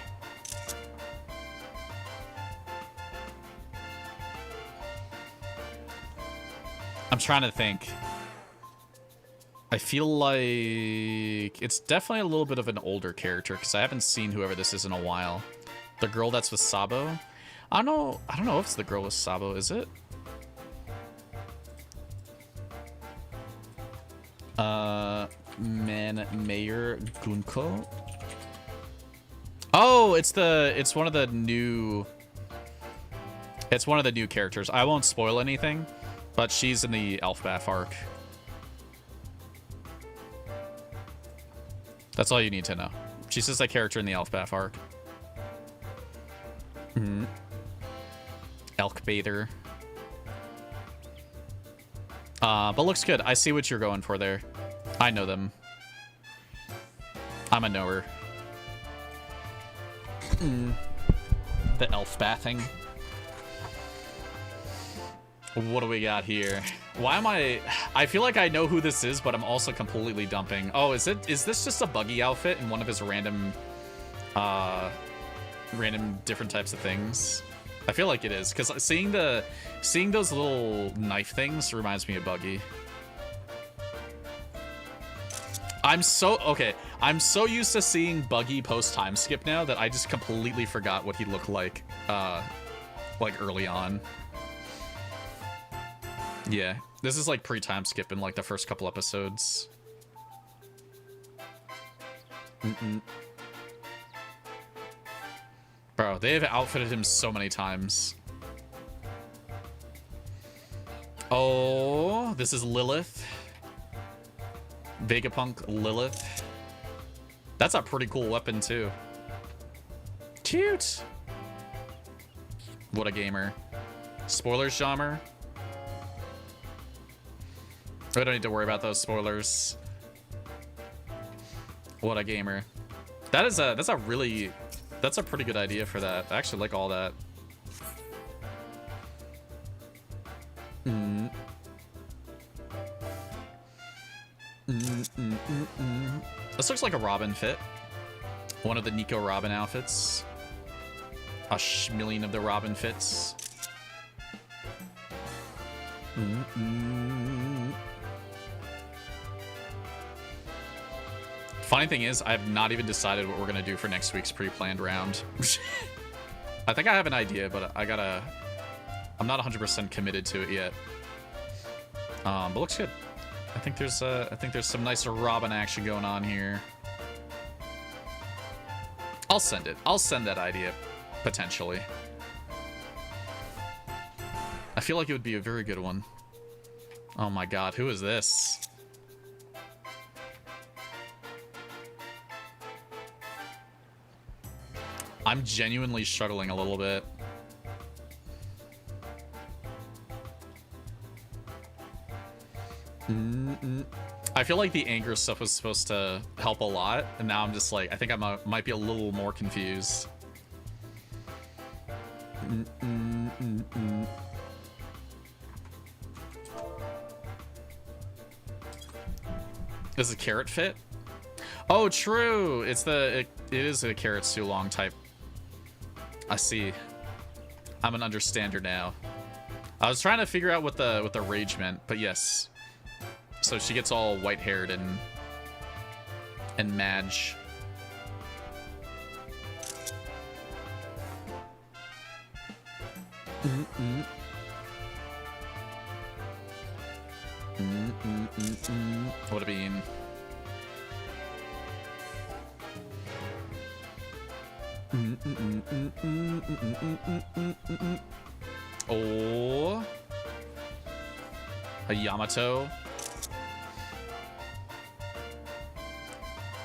I'm trying to think. I feel like it's definitely a little bit of an older character because I haven't seen whoever this is in a while. The girl that's with Sabo. I don't know if it's the girl with Sabo, is it? Mayor Gunko. Oh, it's one of the new characters. I won't spoil anything, but she's in the Elfbath arc. That's all you need to know. She's just a character in the Elfbath arc. Elk Bather. But looks good. I see what you're going for there. I know them. I'm a knower. The elf bathing. What do we got here? Why am I feel like I know who this is, but I'm also completely dumping. Oh, is this just a buggy outfit in one of his random different types of things? I feel like it is, because seeing those little knife things reminds me of Buggy. I'm so used to seeing Buggy post time skip now that I just completely forgot what he looked like early on. Yeah, this is like pre-time skip in like the first couple episodes. Bro, they have outfitted him so many times. Oh, this is Lilith. Vegapunk Lilith. That's a pretty cool weapon, too. Cute. What a gamer. Spoilers, Jammer. We don't need to worry about those spoilers. What a gamer. That's a pretty good idea for that. I actually like all that. This looks like a Robin fit. One of the Nico Robin outfits. A schmillion of the Robin fits. Funny thing is, I have not even decided what we're gonna do for next week's pre-planned round. I think I have an idea, but I'm not 100% committed to it yet. But looks good. I think there's some nice Robin action going on here. I'll send it. I'll send that idea, potentially. I feel like it would be a very good one. Oh my god, who is this? I'm genuinely struggling a little bit. I feel like the anger stuff was supposed to help a lot, and now I'm just like, I think I might be a little more confused. Is a carrot fit? Oh, true. It is a carrot too long type. I see. I'm an understander now. I was trying to figure out what the rage meant, but yes. So she gets all white-haired and Madge. What a bean. Oh. A Yamato.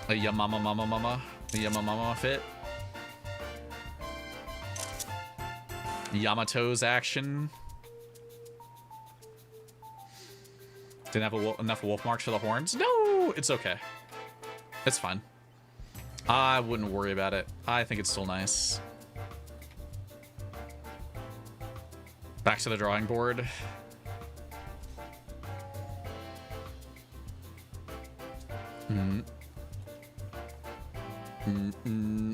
A Yamama fit. Yamato's action. Didn't have enough wolf marks for the horns. No, it's okay. It's fine. I wouldn't worry about it. I think it's still nice. Back to the drawing board.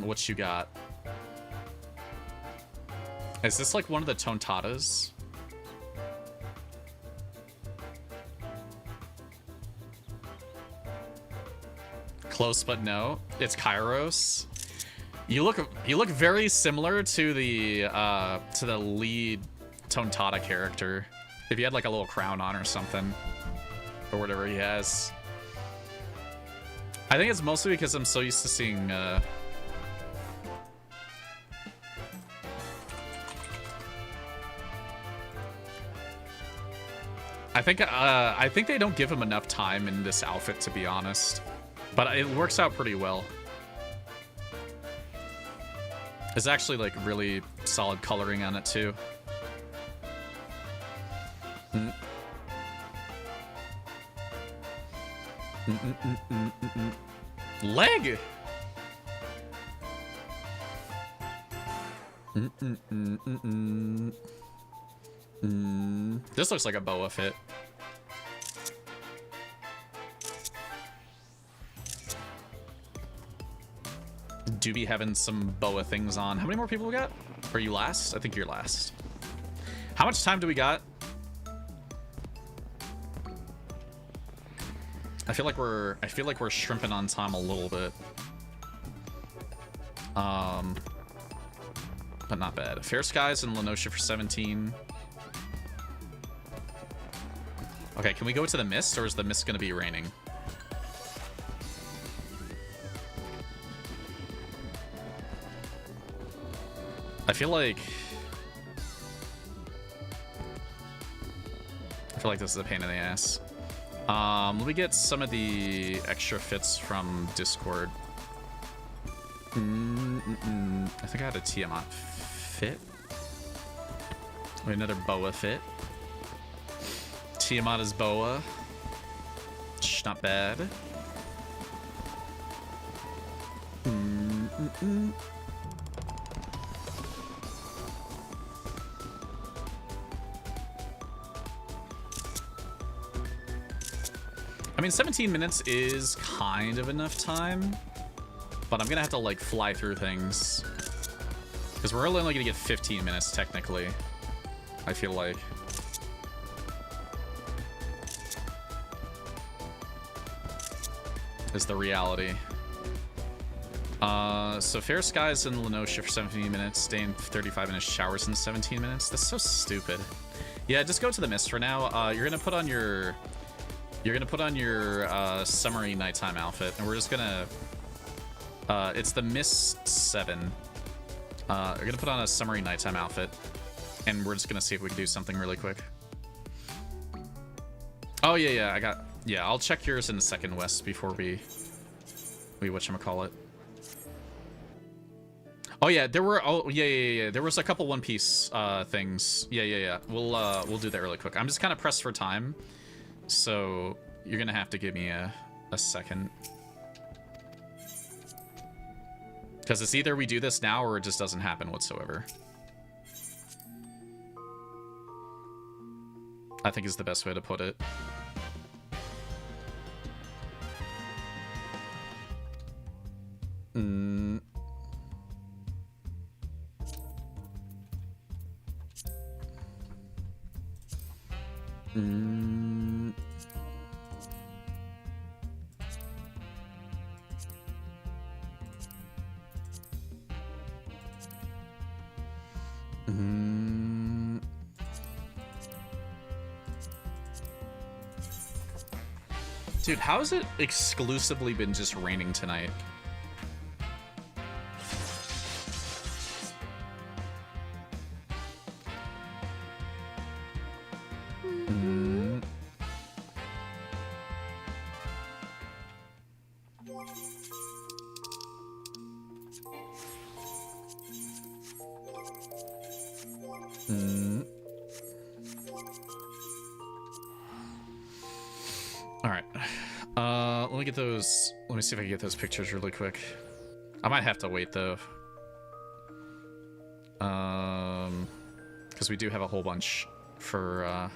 What you got? Is this like one of the tontatas? Close, but no. It's Kairos. You look very similar to the lead tontata character. If you had like a little crown on or something, or whatever he has. I think it's mostly because I'm so used to seeing I think they don't give him enough time in this outfit, to be honest. But it works out pretty well. It's actually like really solid coloring on it too. Leg. This looks like a boa fit. Do be having some boa things on. How many more people we got? Are you last? I think you're last. How much time do we got? I feel like we're shrimping on time a little bit. But not bad. Fair Skies and Lenosha for 17. Okay, can we go to the mist, or is the mist gonna be raining? I feel like this is a pain in the ass. Let me get some of the extra fits from Discord. I think I had a Tiamat fit. Wait, another boa fit. Tiamat is boa. Shh, not bad. I mean, 17 minutes is kind of enough time, but I'm gonna have to like fly through things because we're only gonna get 15 minutes technically. I feel like. Is the reality. So Fair Skies and Lenosha for 17 minutes, stay in 35-minute showers in 17 minutes. That's so stupid. Yeah, just go to the mist for now. You're gonna put on your summery nighttime outfit, and we're just gonna it's the Mist 7. We're gonna put on a summery nighttime outfit, and we're just gonna see if we can do something really quick. Oh yeah, I'll check yours in a second, Wes, before we whatchamacallit. Oh yeah, there were there was a couple One Piece things. Yeah. We'll do that really quick. I'm just kind of pressed for time. So you're gonna have to give me a second, because it's either we do this now or it just doesn't happen whatsoever. I think is the best way to put it. Dude, how has it exclusively been just raining tonight? All right. Let me get those. Let me see if I can get those pictures really quick. I might have to wait though. Because we do have a whole bunch for.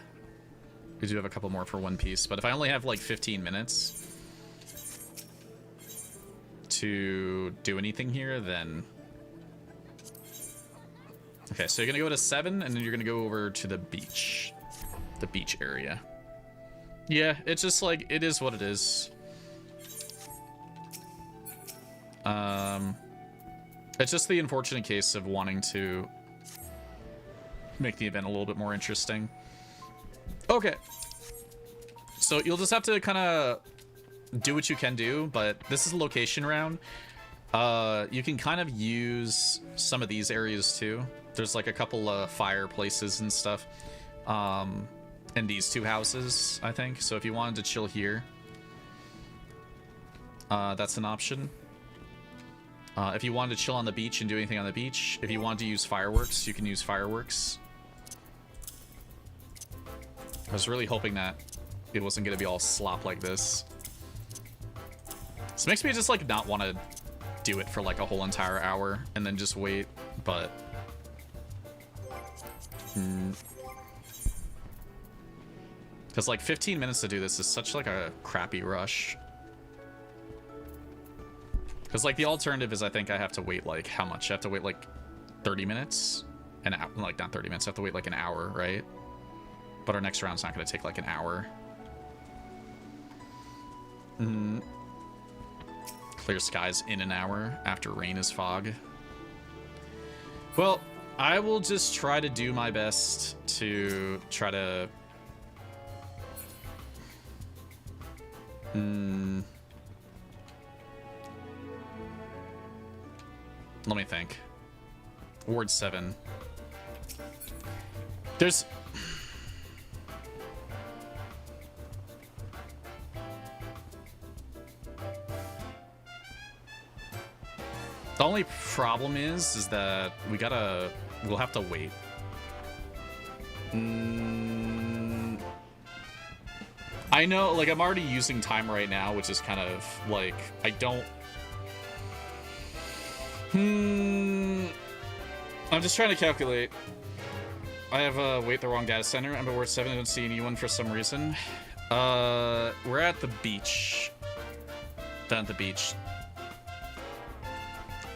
We do have a couple more for One Piece, but if I only have like 15 minutes to do anything here, then. Okay, so you're gonna go to 7, and then you're gonna go over to the beach area. Yeah, it's just like, it is what it is. It's just the unfortunate case of wanting to make the event a little bit more interesting. Okay. So you'll just have to kind of do what you can do, but this is a location round. You can kind of use some of these areas too. There's like a couple of fireplaces and stuff. And these two houses, I think. So if you wanted to chill here, that's an option. If you wanted to chill on the beach and do anything on the beach, if you wanted to use fireworks, you can use fireworks. I was really hoping that it wasn't going to be all slop like this. This makes me just like not want to do it for like a whole entire hour and then just wait, but... Because like 15 minutes to do this is such like a crappy rush. Because like the alternative is I think I have to wait like how much? I have to wait like 30 minutes? Like not 30 minutes, I have to wait like an hour, right? But our next round's not going to take like an hour. Clear skies in an hour. After rain is fog. Well, I will just try to do my best to try to... Let me think. Ward 7. There's... The only problem is that we'll have to wait. I know, like, I'm already using time right now, which is kind of, like, I don't... I'm just trying to calculate. I have, wait, the wrong data center. I'm at Ward 7, I don't see anyone for some reason. We're at the beach. Down at the beach.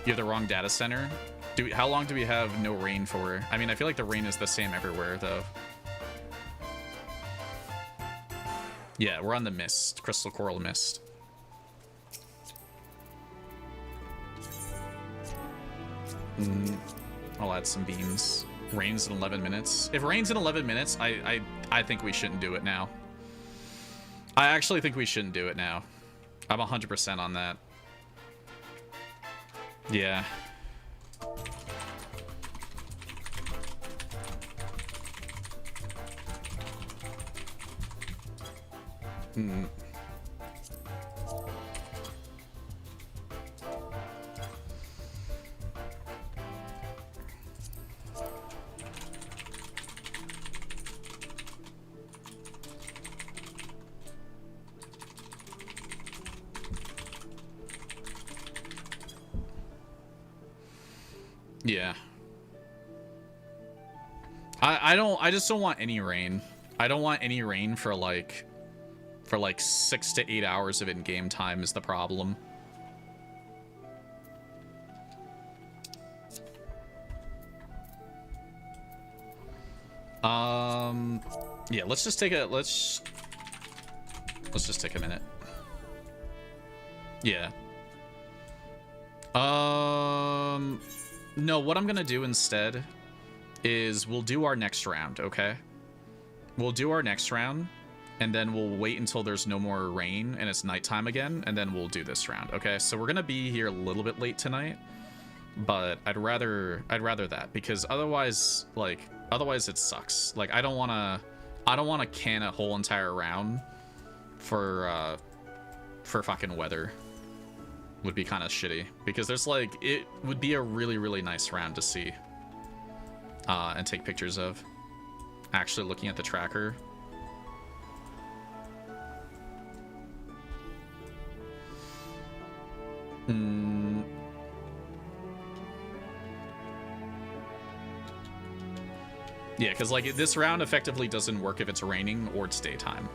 You have the wrong data center? How long do we have no rain for? I mean, I feel like the rain is the same everywhere, though. Yeah, we're on the mist. Crystal Coral Mist. I'll add some beams. Rains in 11 minutes. If rains in 11 minutes, I think we shouldn't do it now. I actually think we shouldn't do it now. I'm 100% on that. Yeah. Yeah. I just don't want any rain. I don't want any rain for like 6 to 8 hours of in-game time is the problem. Yeah, let's just take a let's just take a minute. Yeah. No, what I'm gonna do instead is we'll do our next round, okay? We'll do our next round, and then we'll wait until there's no more rain and it's nighttime again, and then we'll do this round, okay? So we're gonna be here a little bit late tonight, but I'd rather that, because otherwise it sucks. Like, I don't wanna can a whole entire round for fucking weather. would be kind of shitty, because there's like, it would be a really, really nice round to see and take pictures of. Actually looking at the tracker. Yeah, because like this round effectively doesn't work if it's raining or it's daytime.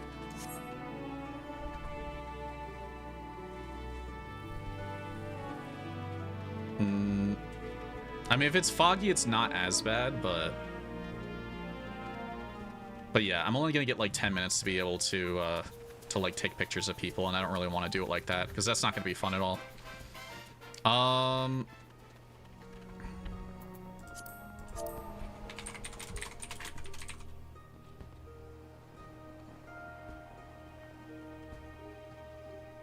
I mean, if it's foggy, it's not as bad, but yeah, I'm only gonna get like 10 minutes to be able to like take pictures of people, and I don't really want to do it like that because that's not gonna be fun at all.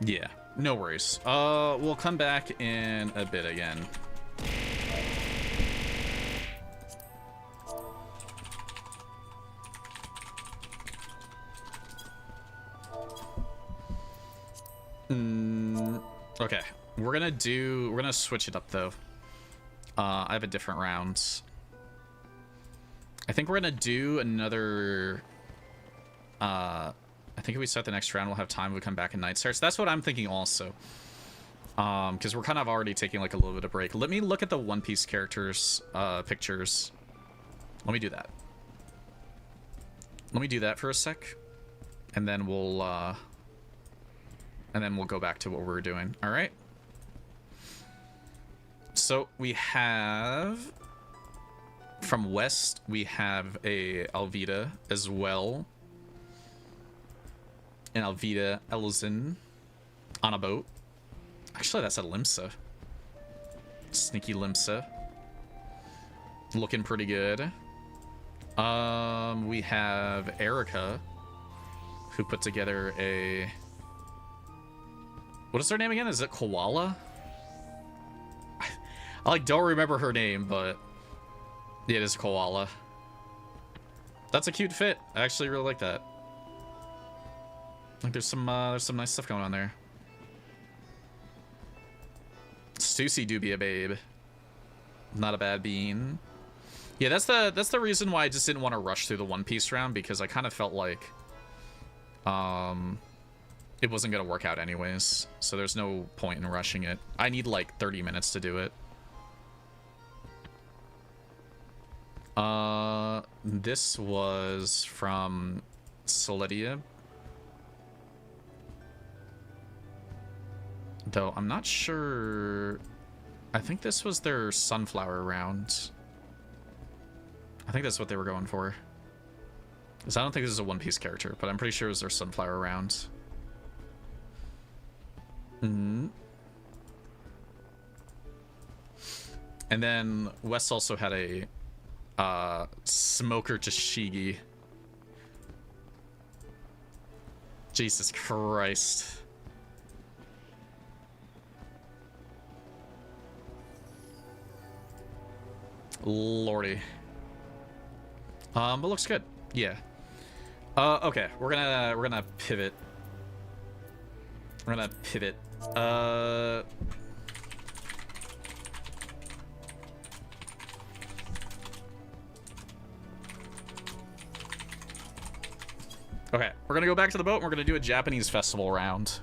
Yeah, no worries. We'll come back in a bit again. Okay, we're gonna switch it up though. I have a different round. I think we're gonna do another, I think if we start the next round, we'll have time. We come back and night starts. That's what I'm thinking also. Because we're kind of already taking like a little bit of break. Let me look at the One Piece characters, pictures. Let me do that. Let me do that for a sec, and then we'll go back to what we were doing. All right. So we have from West, we have a Alvida as well. And Alvida Elzen on a boat. Actually, that's a Limsa. Sneaky Limsa. Looking pretty good. We have Erica, who put together a... What is her name again? Is it Koala? I like don't remember her name, but yeah, it is Koala. That's a cute fit. I actually really like that. Like there's some nice stuff going on there. Stussy do be a babe. Not a bad bean. Yeah, that's the reason why I just didn't want to rush through the One Piece round, because I kind of felt like it wasn't gonna work out anyways. So there's no point in rushing it. I need like 30 minutes to do it. This was from Solidia. Though I'm not sure. I think this was their sunflower round. I think that's what they were going for. Because I don't think this is a One Piece character, but I'm pretty sure it was their sunflower round. And then Wes also had a Smoker Tashigi. Jesus Christ. Lordy. But looks good. Yeah. Okay, we're gonna pivot. We're gonna pivot. Okay, we're gonna go back to the boat and we're gonna do a Japanese festival round.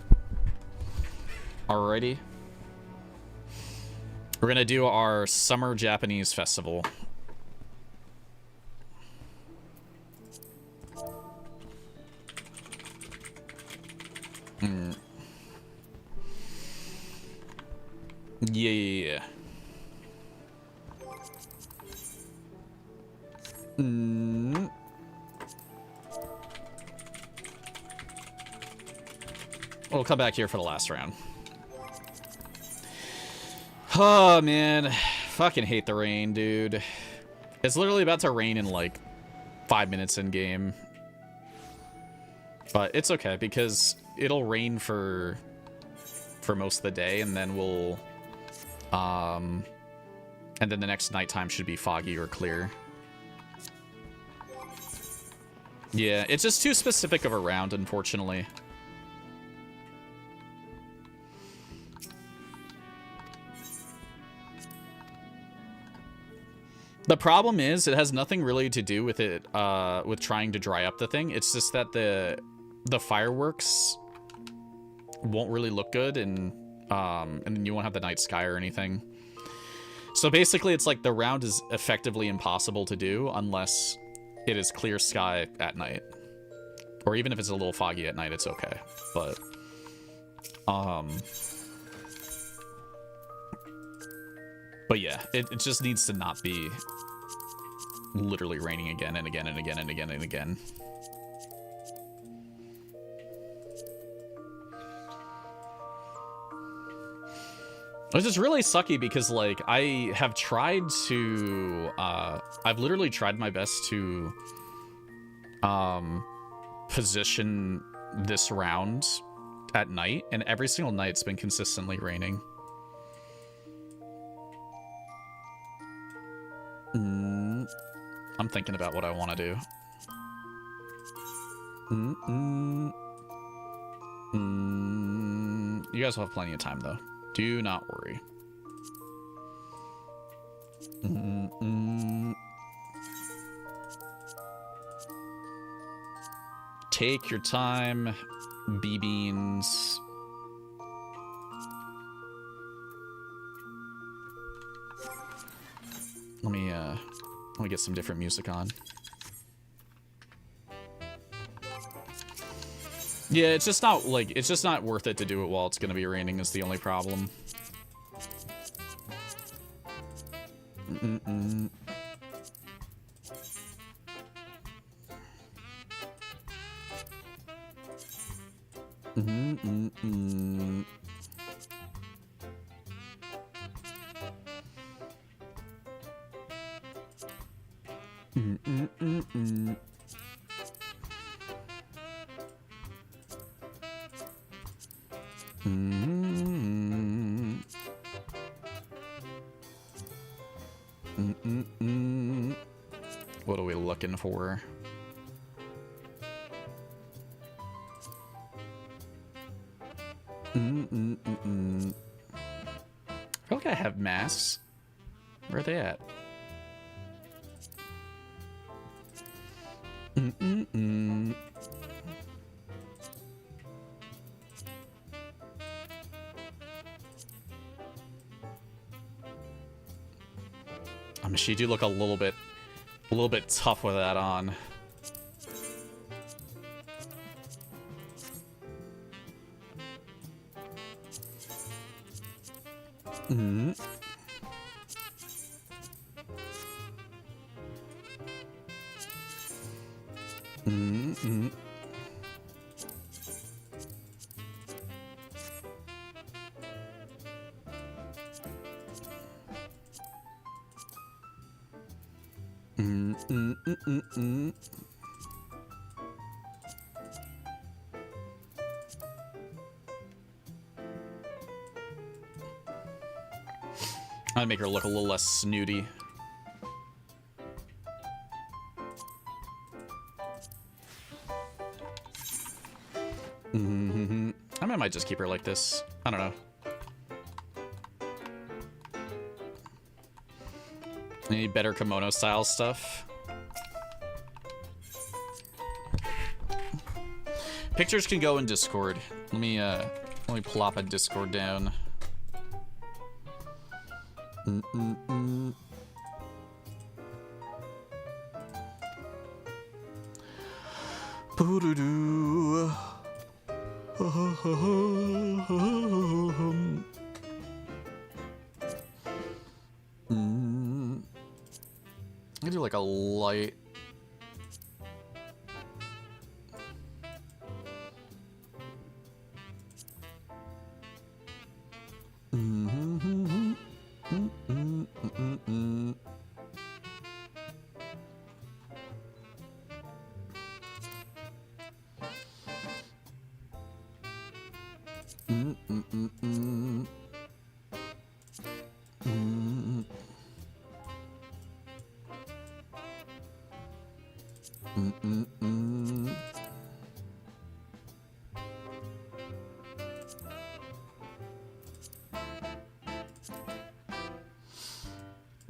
Alrighty. We're gonna do our summer Japanese festival. Yeah. We'll come back here for the last round. Oh, man. Fucking hate the rain, dude. It's literally about to rain in, like, 5 minutes in game. But it's okay, because it'll rain for most of the day, and then we'll... and then the next nighttime should be foggy or clear. Yeah, it's just too specific of a round, unfortunately. The problem is it has nothing really to do with it, with trying to dry up the thing. It's just that the fireworks won't really look good, and then you won't have the night sky or anything. So basically, it's like the round is effectively impossible to do unless it is clear sky at night. Or even if it's a little foggy at night, it's okay. But, yeah, it just needs to not be literally raining again and again and again and again and again. Which is really sucky because, like, I have tried to, I've literally tried my best to, position this round at night, and every single night it's been consistently raining. I'm thinking about what I want to do. You guys will have plenty of time, though. Do not worry. Take your time, B-beans. Let me get some different music on. Yeah, it's just not, like, it's just not worth it to do it while it's gonna be raining is the only problem. What are we looking for? I feel like I have masks. Where are they at? I mean, she do look a little bit tough with that on. I'd make her look a little less snooty. I mean, I might just keep her like this. I don't know. Any better kimono style stuff? Pictures can go in Discord. Let me plop a Discord down. Boo-doo-doo. I do like a light.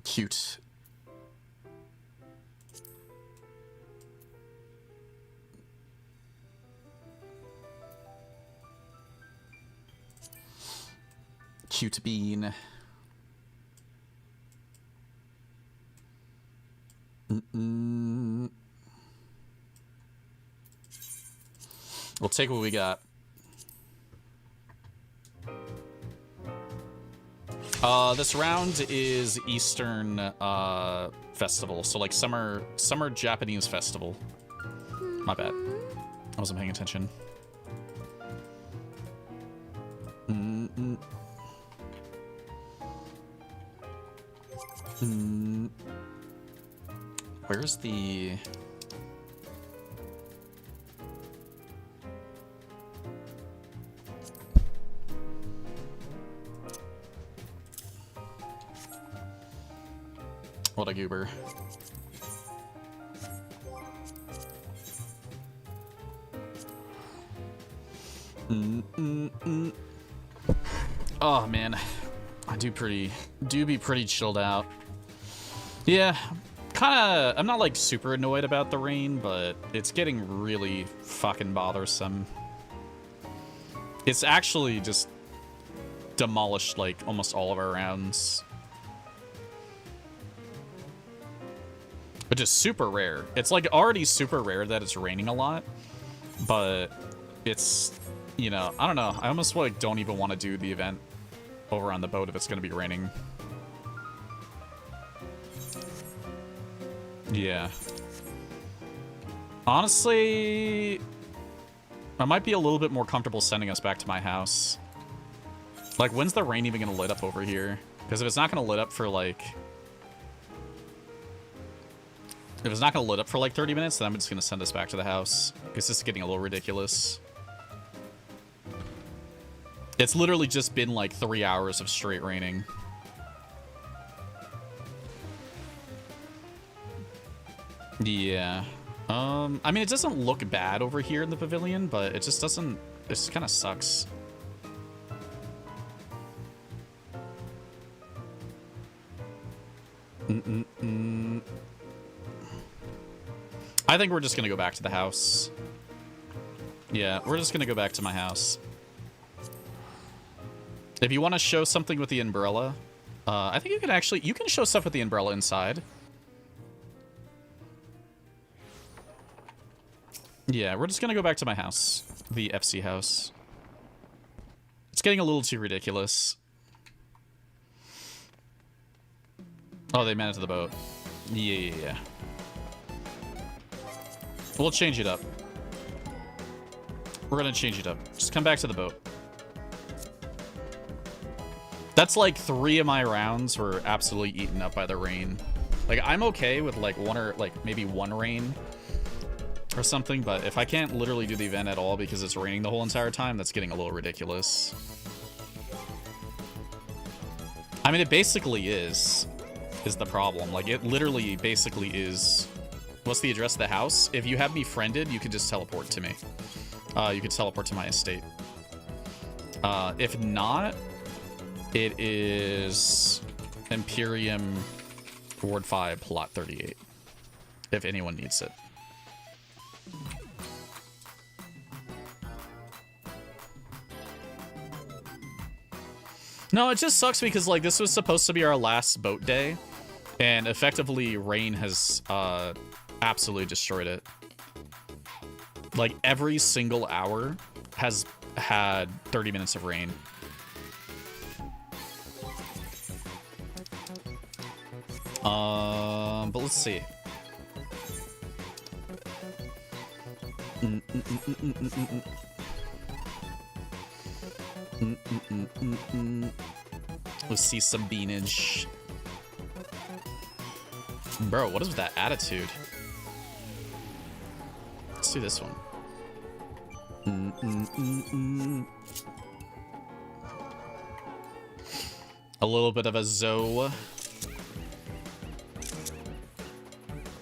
Cute. Cute bean. We'll take what we got. This round is Eastern festival, so like summer Japanese festival. My bad. I wasn't paying attention. Where's the... What a goober. Oh man, I do be pretty chilled out. Yeah, kinda, I'm not like super annoyed about the rain, but it's getting really fucking bothersome. It's actually just demolished like almost all of our rounds. Which is super rare. It's like already super rare that it's raining a lot, but it's, you know, I don't know. I almost like don't even want to do the event over on the boat if it's going to be raining. Yeah. Honestly, I might be a little bit more comfortable sending us back to my house. Like, when's the rain even going to lit up over here? Because if it's not going to lit up for like... If it's not going to lit up for like 30 minutes, then I'm just going to send us back to the house. Because this is getting a little ridiculous. It's literally just been like 3 hours of straight raining. Yeah. I mean, it doesn't look bad over here in the pavilion, but it just doesn't... It just kind of sucks. I think we're just gonna go back to the house. Yeah, we're just gonna go back to my house. If you want to show something with the umbrella, I think you can actually... You can show stuff with the umbrella inside. Yeah, we're just gonna go back to my house. The FC house. It's getting a little too ridiculous. Oh, they manned to the boat. Yeah. We'll change it up. We're gonna change it up. Just come back to the boat. That's like 3 of my rounds were absolutely eaten up by the rain. Like, I'm okay with like one or like maybe one rain or something, but if I can't literally do the event at all because it's raining the whole entire time, that's getting a little ridiculous. I mean, it basically is the problem. Like, it literally basically is... What's the address of the house? If you have me friended, you can just teleport to me. You can teleport to my estate. If not, it is Imperium Ward 5, Plot 38. If anyone needs it. No, it just sucks because, like, this was supposed to be our last boat day, and effectively rain has absolutely destroyed it. Like, every single hour has had 30 minutes of rain. But let's see. Let's see some beanage. Bro, what is with that attitude? Let's do this one. A little bit of a Zoe.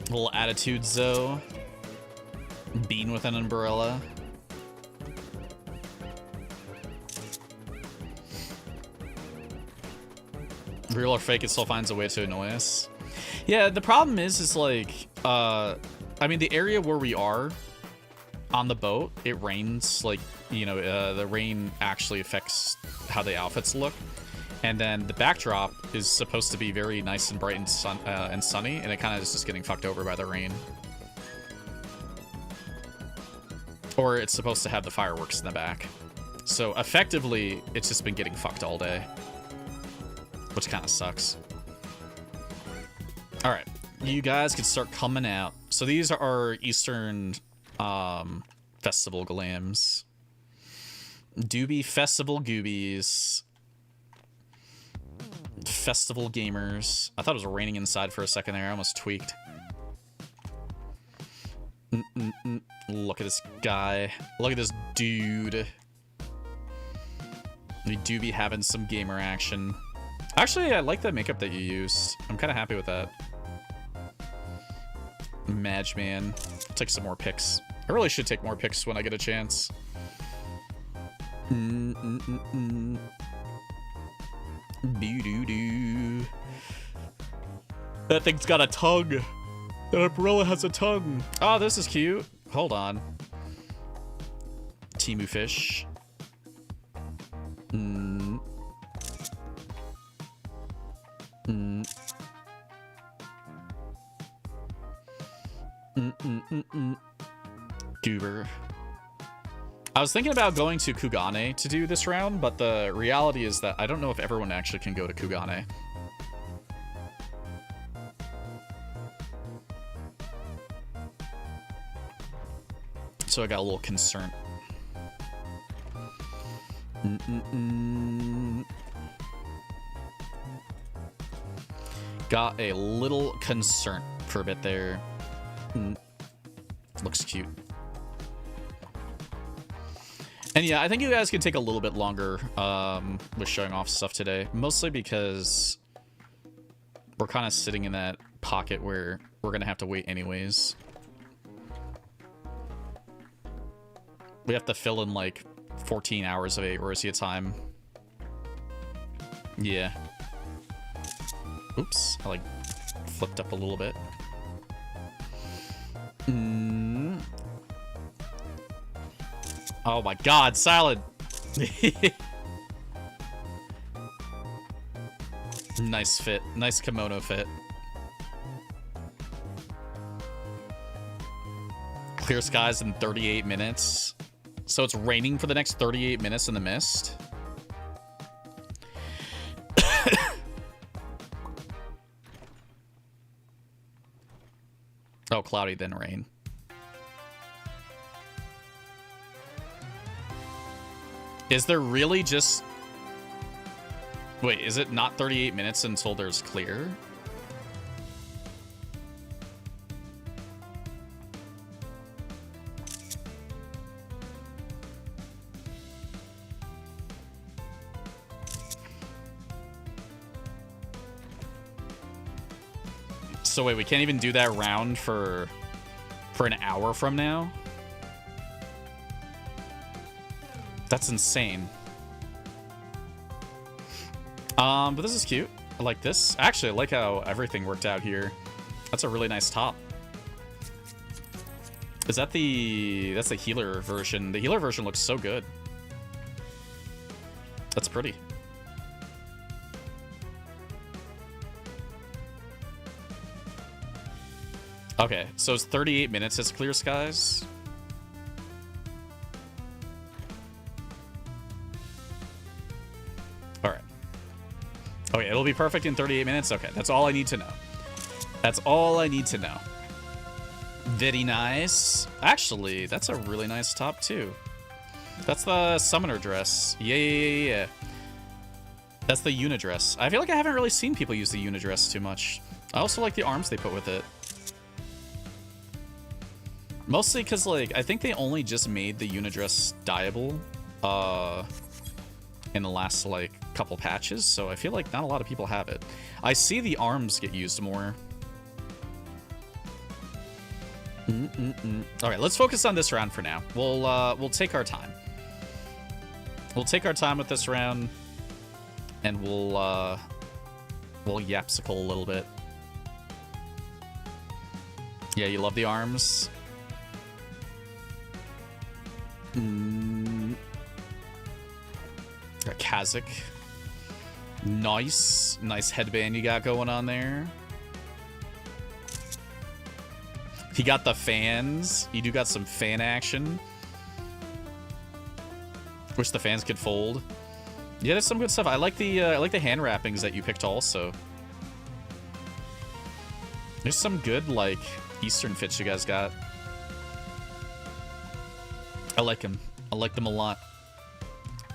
Little attitude Zoe. Bean with an umbrella. Real or fake, it still finds a way to annoy us. Yeah, the problem is like, I mean, the area where we are on the boat, it rains, like, you know, the rain actually affects how the outfits look. And then the backdrop is supposed to be very nice and bright and sunny, and it kind of is just getting fucked over by the rain. Or it's supposed to have the fireworks in the back. So effectively, it's just been getting fucked all day, which kind of sucks. All right, you guys can start coming out. So these are our Eastern festival glams. Doobie Festival Goobies. Festival Gamers. I thought it was raining inside for a second there. I almost tweaked. Look at this guy. Look at this dude. We do be having some gamer action. Actually, I like that makeup that you used. I'm kind of happy with that. Madge-man. Take some more pics. I really should take more pics when I get a chance. Boo-doo-doo. That thing's got a tongue. That umbrella has a tongue. Oh, this is cute. Hold on. Timu fish. Goober. I was thinking about going to Kugane to do this round, but the reality is that I don't know if everyone actually can go to Kugane. So I got a little concerned. Got a little concern for a bit there. Looks cute. And yeah, I think you guys can take a little bit longer with showing off stuff today. Mostly because we're kind of sitting in that pocket where we're going to have to wait anyways. We have to fill in like 14 hours of Aorasia time. Yeah. Oops, I like flipped up a little bit. Oh my god, Silent! Nice fit. Nice kimono fit. Clear skies in 38 minutes. So it's raining for the next 38 minutes in the mist. Oh, cloudy, then rain. Is there really just... Wait, is it not 38 minutes until there's clear? So wait, we can't even do that round for an hour from now? That's insane. But this is cute. I like this. Actually, I like how everything worked out here. That's a really nice top. Is that that's the healer version? The healer version looks so good. That's pretty. Okay, so it's 38 minutes as clear skies. Alright. Okay, it'll be perfect in 38 minutes? Okay, that's all I need to know. That's all I need to know. Very nice. Actually, that's a really nice top, too. That's the summoner dress. Yeah. That's the unidress. I feel like I haven't really seen people use the unidress too much. I also like the arms they put with it. Mostly because, like, I think they only just made the unidress dyeable in the last, like, couple patches, so I feel like not a lot of people have it. I see the arms get used more. Alright, let's focus on this round for now. We'll take our time. We'll take our time with this round, and we'll yapsicle a little bit. Yeah, you love the arms? Kazakh. Nice. Nice headband you got going on there. He got the fans. You do got some fan action. Wish the fans could fold. Yeah, there's some good stuff. I like the hand wrappings that you picked also. There's some good, like, Eastern fits you guys got. I like them. I like them a lot.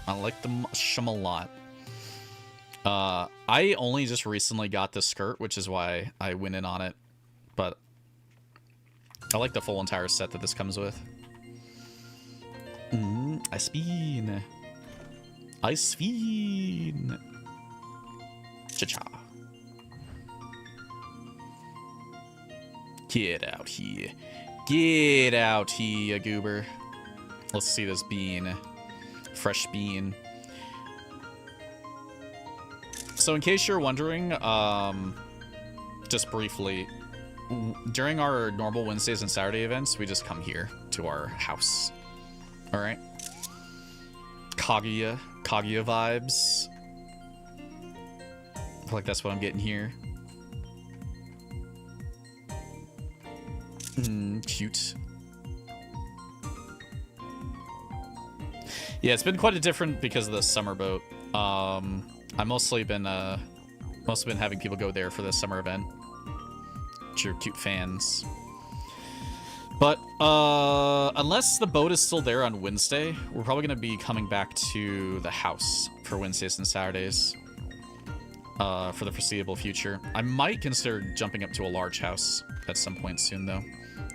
I like them a lot. I only just recently got this skirt, which is why I went in on it. But I like the full entire set that this comes with. Ice Bean. Ice Bean. Cha-cha. Get out here. Get out here, goober. Let's see this bean. Fresh bean. So in case you're wondering, just briefly, during our normal Wednesdays and Saturday events, we just come here to our house. All right. Kaguya vibes. I feel like that's what I'm getting here. Cute. Yeah, it's been quite a different because of the summer boat. I've mostly been having people go there for this summer event. True, cute fans. But unless the boat is still there on Wednesday, we're probably going to be coming back to the house for Wednesdays and Saturdays for the foreseeable future. I might consider jumping up to a large house at some point soon, though.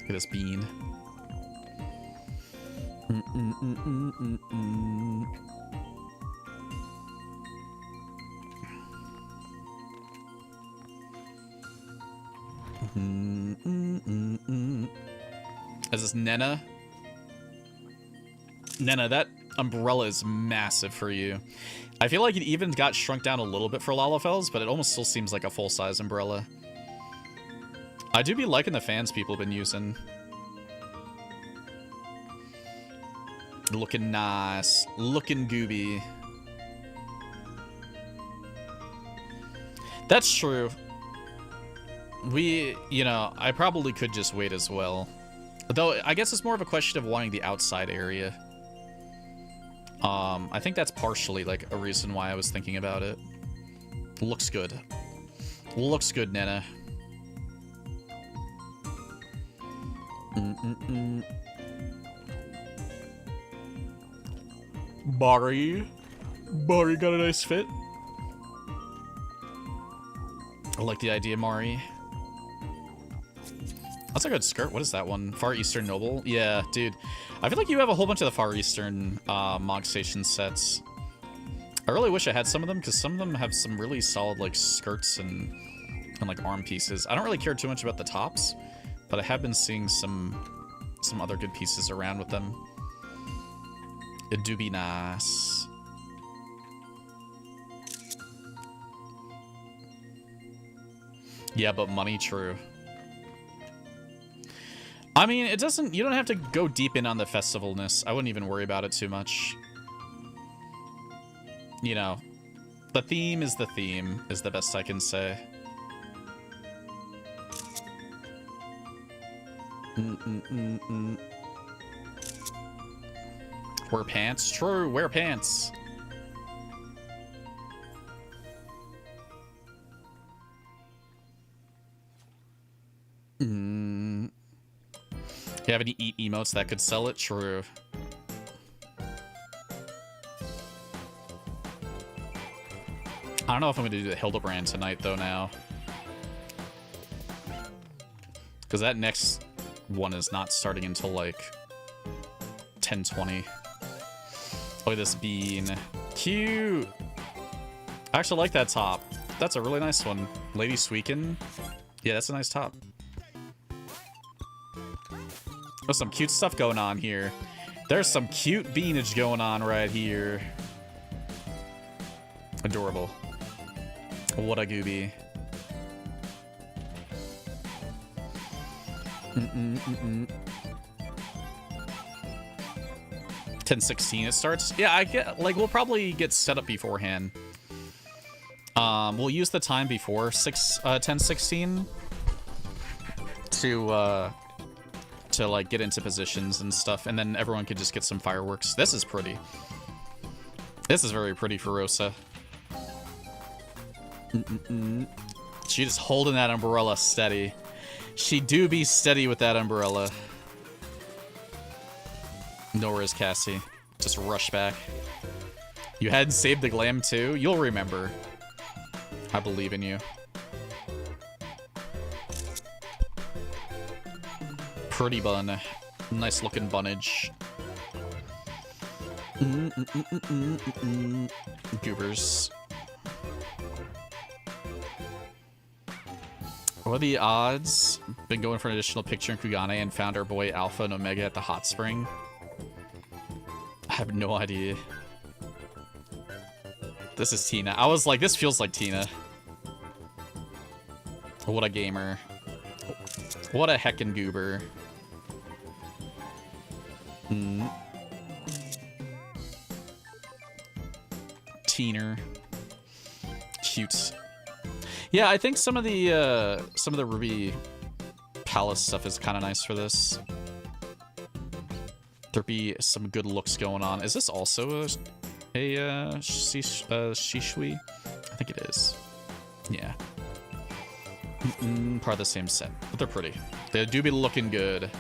Look at this bean. Is this Nena? Nena, that umbrella is massive for you. I feel like it even got shrunk down a little bit for Lalafels, but it almost still seems like a full-size umbrella. I do be liking the fans people have been using. Looking nice. Looking gooby. That's true. You know, I probably could just wait as well. Though, I guess it's more of a question of wanting the outside area. I think that's partially, like, a reason why I was thinking about it. Looks good. Looks good, Nena. Bari got a nice fit. I like the idea, Mari. That's a good skirt. What is that one? Far Eastern Noble? Yeah, dude. I feel like you have a whole bunch of the Far Eastern Mog Station sets. I really wish I had some of them, because some of them have some really solid, like, skirts and like, arm pieces. I don't really care too much about the tops, but I have been seeing some other good pieces around with them. It do be nice. Yeah, but money, true. I mean, it doesn't... You don't have to go deep in on the festivalness. I wouldn't even worry about it too much. You know, the theme, is the best I can say. Wear pants? True, wear pants. You have any emotes that could sell it? True. I don't know if I'm going to do the Hildebrand tonight, though, now. Because that next one is not starting until, like, 10:20. Look at this bean. Cute! I actually like that top. That's a really nice one. Lady Sweekin. Yeah, that's a nice top. There's some cute stuff going on here. There's some cute beanage going on right here. Adorable. What a gooby. 10:16 it starts. Yeah, I get, like, we'll probably get set up beforehand. We'll use the time before 10:16 to like get into positions and stuff, and then everyone could just get some fireworks. This is pretty. This is very pretty for Rosa. She just holding that umbrella steady. She do be steady with that umbrella. Nor is Cassie. Just rush back. You hadn't saved the glam too? You'll remember. I believe in you. Pretty bun. Nice looking bunnage. Goobers. What are the odds? Been going for an additional picture in Kugane and found our boy Alpha and Omega at the hot spring. I have no idea. This is Tina. I was like, this feels like Tina. What a gamer. What a heckin' goober. Teener. Cute. Yeah, I think some of the Ruby Palace stuff is kind of nice for this. There'd be some good looks going on. Is this also a Shishui? I think it is. Yeah. Part of the same set, but they're pretty. They do be looking good.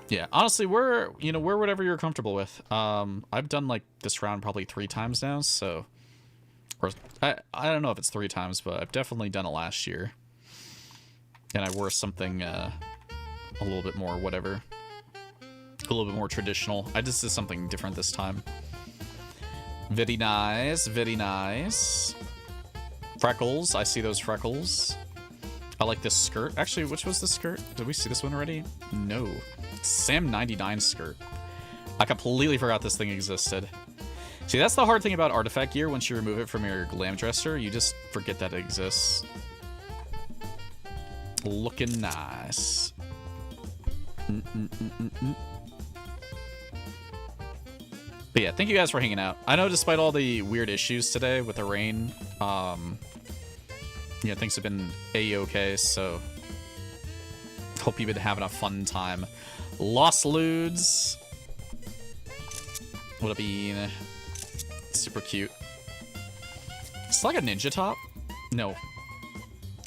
Yeah, honestly, we're whatever you're comfortable with. I've done like this round probably 3 times now, so. Or, I don't know if it's 3 times, but I've definitely done it last year. And I wore something a little bit more whatever. A little bit more traditional. I just did something different this time. Very nice, very nice. Freckles, I see those freckles. I like this skirt. Actually, which was the skirt? Did we see this one already? No. Sam 99 skirt. I completely forgot this thing existed. See, that's the hard thing about artifact gear. Once you remove it from your glam dresser, you just forget that it exists. Looking nice. But yeah, thank you guys for hanging out. I know despite all the weird issues today with the rain, yeah, things have been a-okay, so hope you've been having a fun time. Lost Ludes. What a bean. Super cute. It's like a ninja top. No.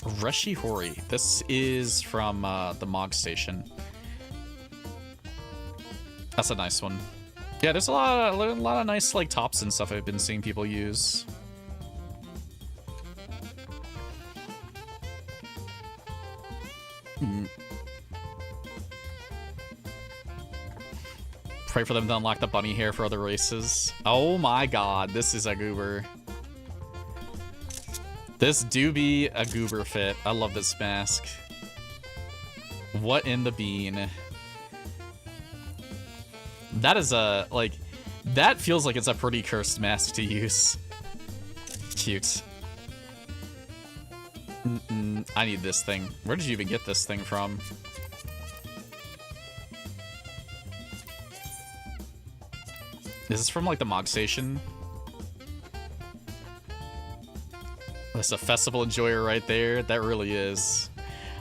Reshi Hori. This is from the Mog Station. That's a nice one. Yeah, there's a lot of nice like tops and stuff I've been seeing people use. Pray for them to unlock the bunny hair for other races. Oh my god, this is a goober. This do be a goober fit. I love this mask. What in the bean? That is a, like, that feels like it's a pretty cursed mask to use. Cute. I need this thing. Where did you even get this thing from? Is this from, like, the Mog Station? That's a festival enjoyer right there. That really is.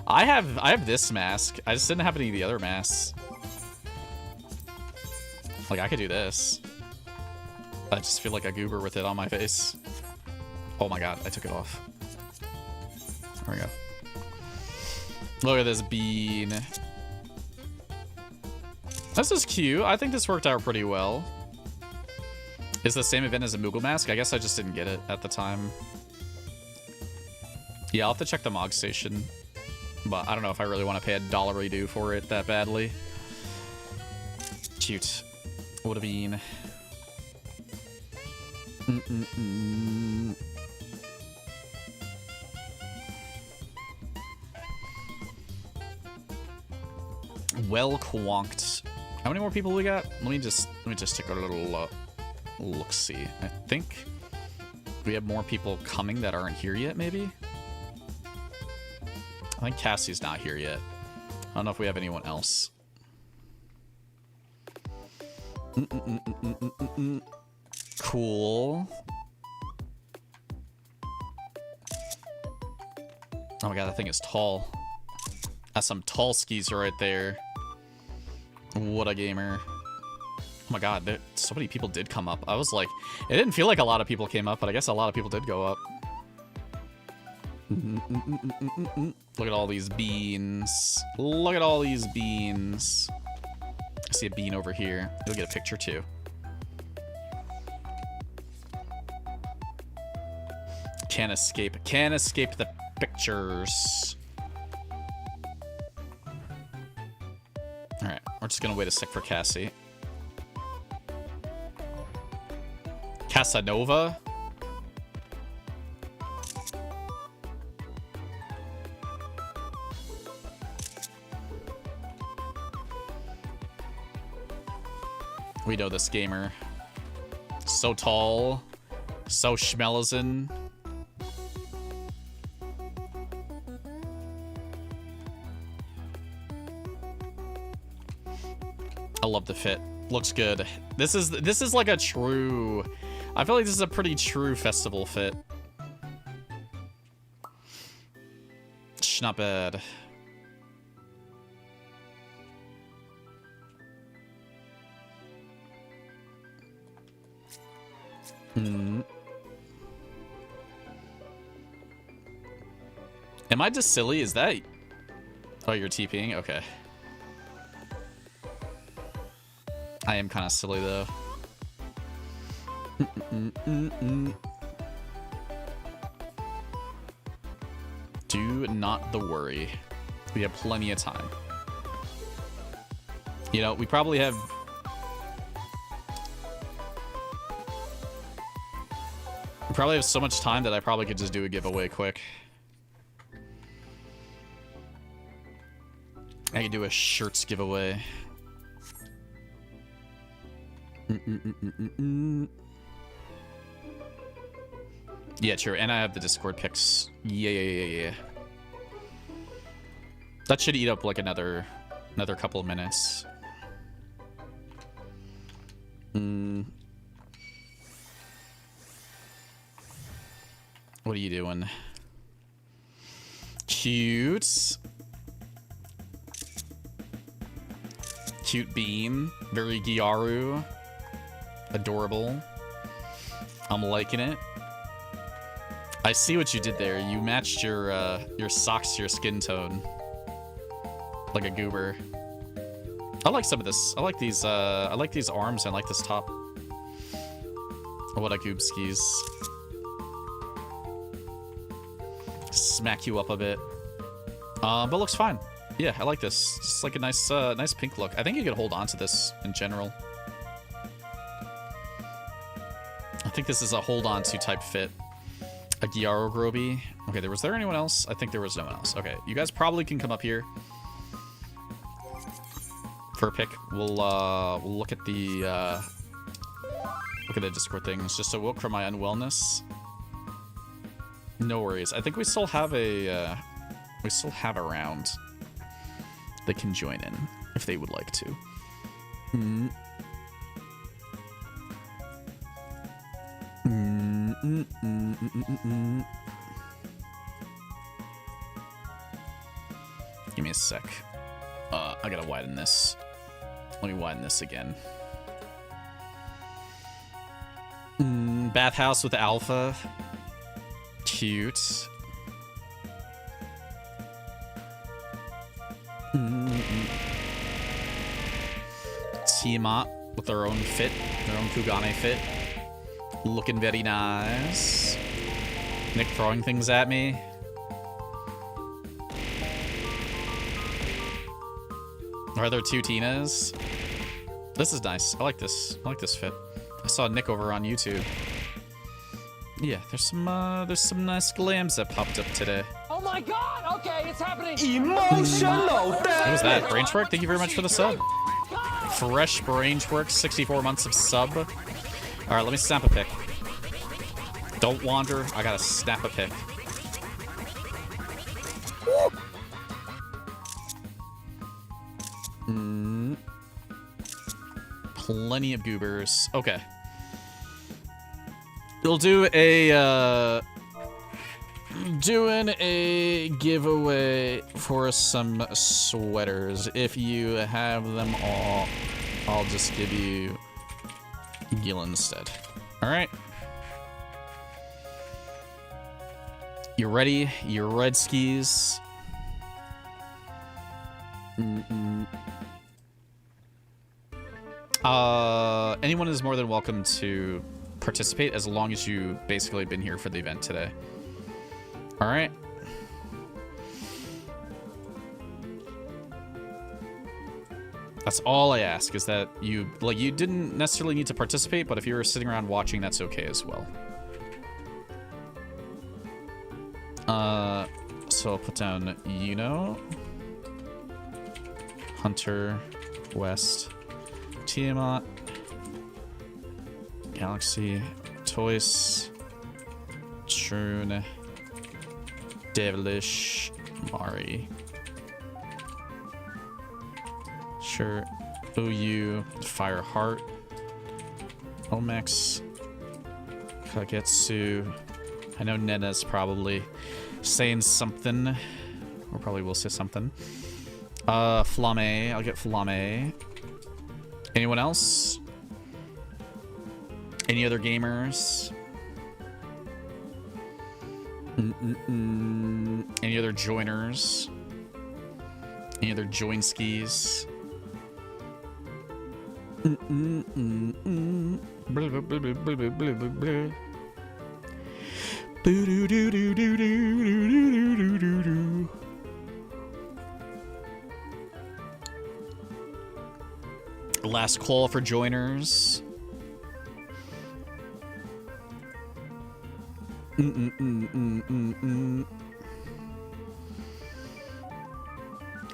I have this mask. I just didn't have any of the other masks. Like, I could do this. I just feel like a goober with it on my face. Oh my god, I took it off. There we go. Look at this bean. This is cute. I think this worked out pretty well. Is the same event as a Moogle mask? I guess I just didn't get it at the time. Yeah, I'll have to check the Mog Station. But I don't know if I really want to pay a $1 for it that badly. Cute. What a bean. Well quonked. How many more people we got? Let me just take a little look-see. I think we have more people coming that aren't here yet, maybe? I think Cassie's not here yet. I don't know if we have anyone else. Cool. Oh my god, that thing is tall. That's some tall skis right there. What a gamer. Oh my god, so many people did come up. I was like, it didn't feel like a lot of people came up, but I guess a lot of people did go up. Look at all these beans. Look at all these beans. I see a bean over here. You'll get a picture too. Can't escape the pictures. Alright, we're just gonna wait a sec for Cassie. Casanova? We know this gamer. So tall. So schmelzen. I love the fit. Looks good. This is like a true... I feel like this is a pretty true festival fit. Not bad. Am I just silly? Is that... Oh, you're TPing? Okay. I am kind of silly, though. Do not the worry. We have plenty of time. You know, we probably have... We probably have so much time that I probably could just do a giveaway quick. I could do a shirts giveaway. Yeah, true. And I have the Discord picks. Yeah. That should eat up like another couple of minutes. What are you doing? Cute. Cute bean. Very Gyaru. Adorable. I'm liking it. I see what you did there. You matched your socks to your skin tone. Like a goober. I like some of this. I like these arms and I like this top. What a goob skis. Smack you up a bit. But looks fine. Yeah, I like this. It's like a nice nice pink look. I think you could hold on to this in general. I think this is a hold on to type fit. A Gyaro Groby. Okay, was there anyone else? I think there was no one else. Okay, you guys probably can come up here for a pick. We'll look at the Discord things just to work for my unwellness. No worries. I think we still have a round they can join in if they would like to. Give me a sec. I gotta widen this. Let me widen this again. Bathhouse with alpha. Cute. Tiamat with their own fit, their own Kugane fit. Looking very nice. Nick throwing things at me. Are there two Tinas? This is nice. I like this. I like this fit. I saw Nick over on YouTube. Yeah, there's some nice glams that popped up today. Oh my god! Okay, it's happening! Emotional! What was that? Branchwork, thank you very much for the sub. Fresh Branchwork, 64 months of sub. Alright, let me snap a pic. Don't wander, I gotta snap a pic. Plenty of goobers. Okay. We'll do a doing a giveaway for some sweaters. If you have them all, I'll just give you Gil instead. All right. You ready? You red skis? Anyone is more than welcome to participate as long as you basically been here for the event today. All right. That's all I ask, is that you didn't necessarily need to participate, but if you were sitting around watching, that's okay as well. So I'll put down Hunter, West, Tiamat, Galaxy, Toys, Troon, Devilish, Mari. Sure. OU, Fireheart, Omex, Kagetsu. I know Nena's probably saying something. Or probably will say something. Flame. I'll get Flame. Anyone else? Any other gamers? Any other joiners? Any other join skis? Last call for joiners.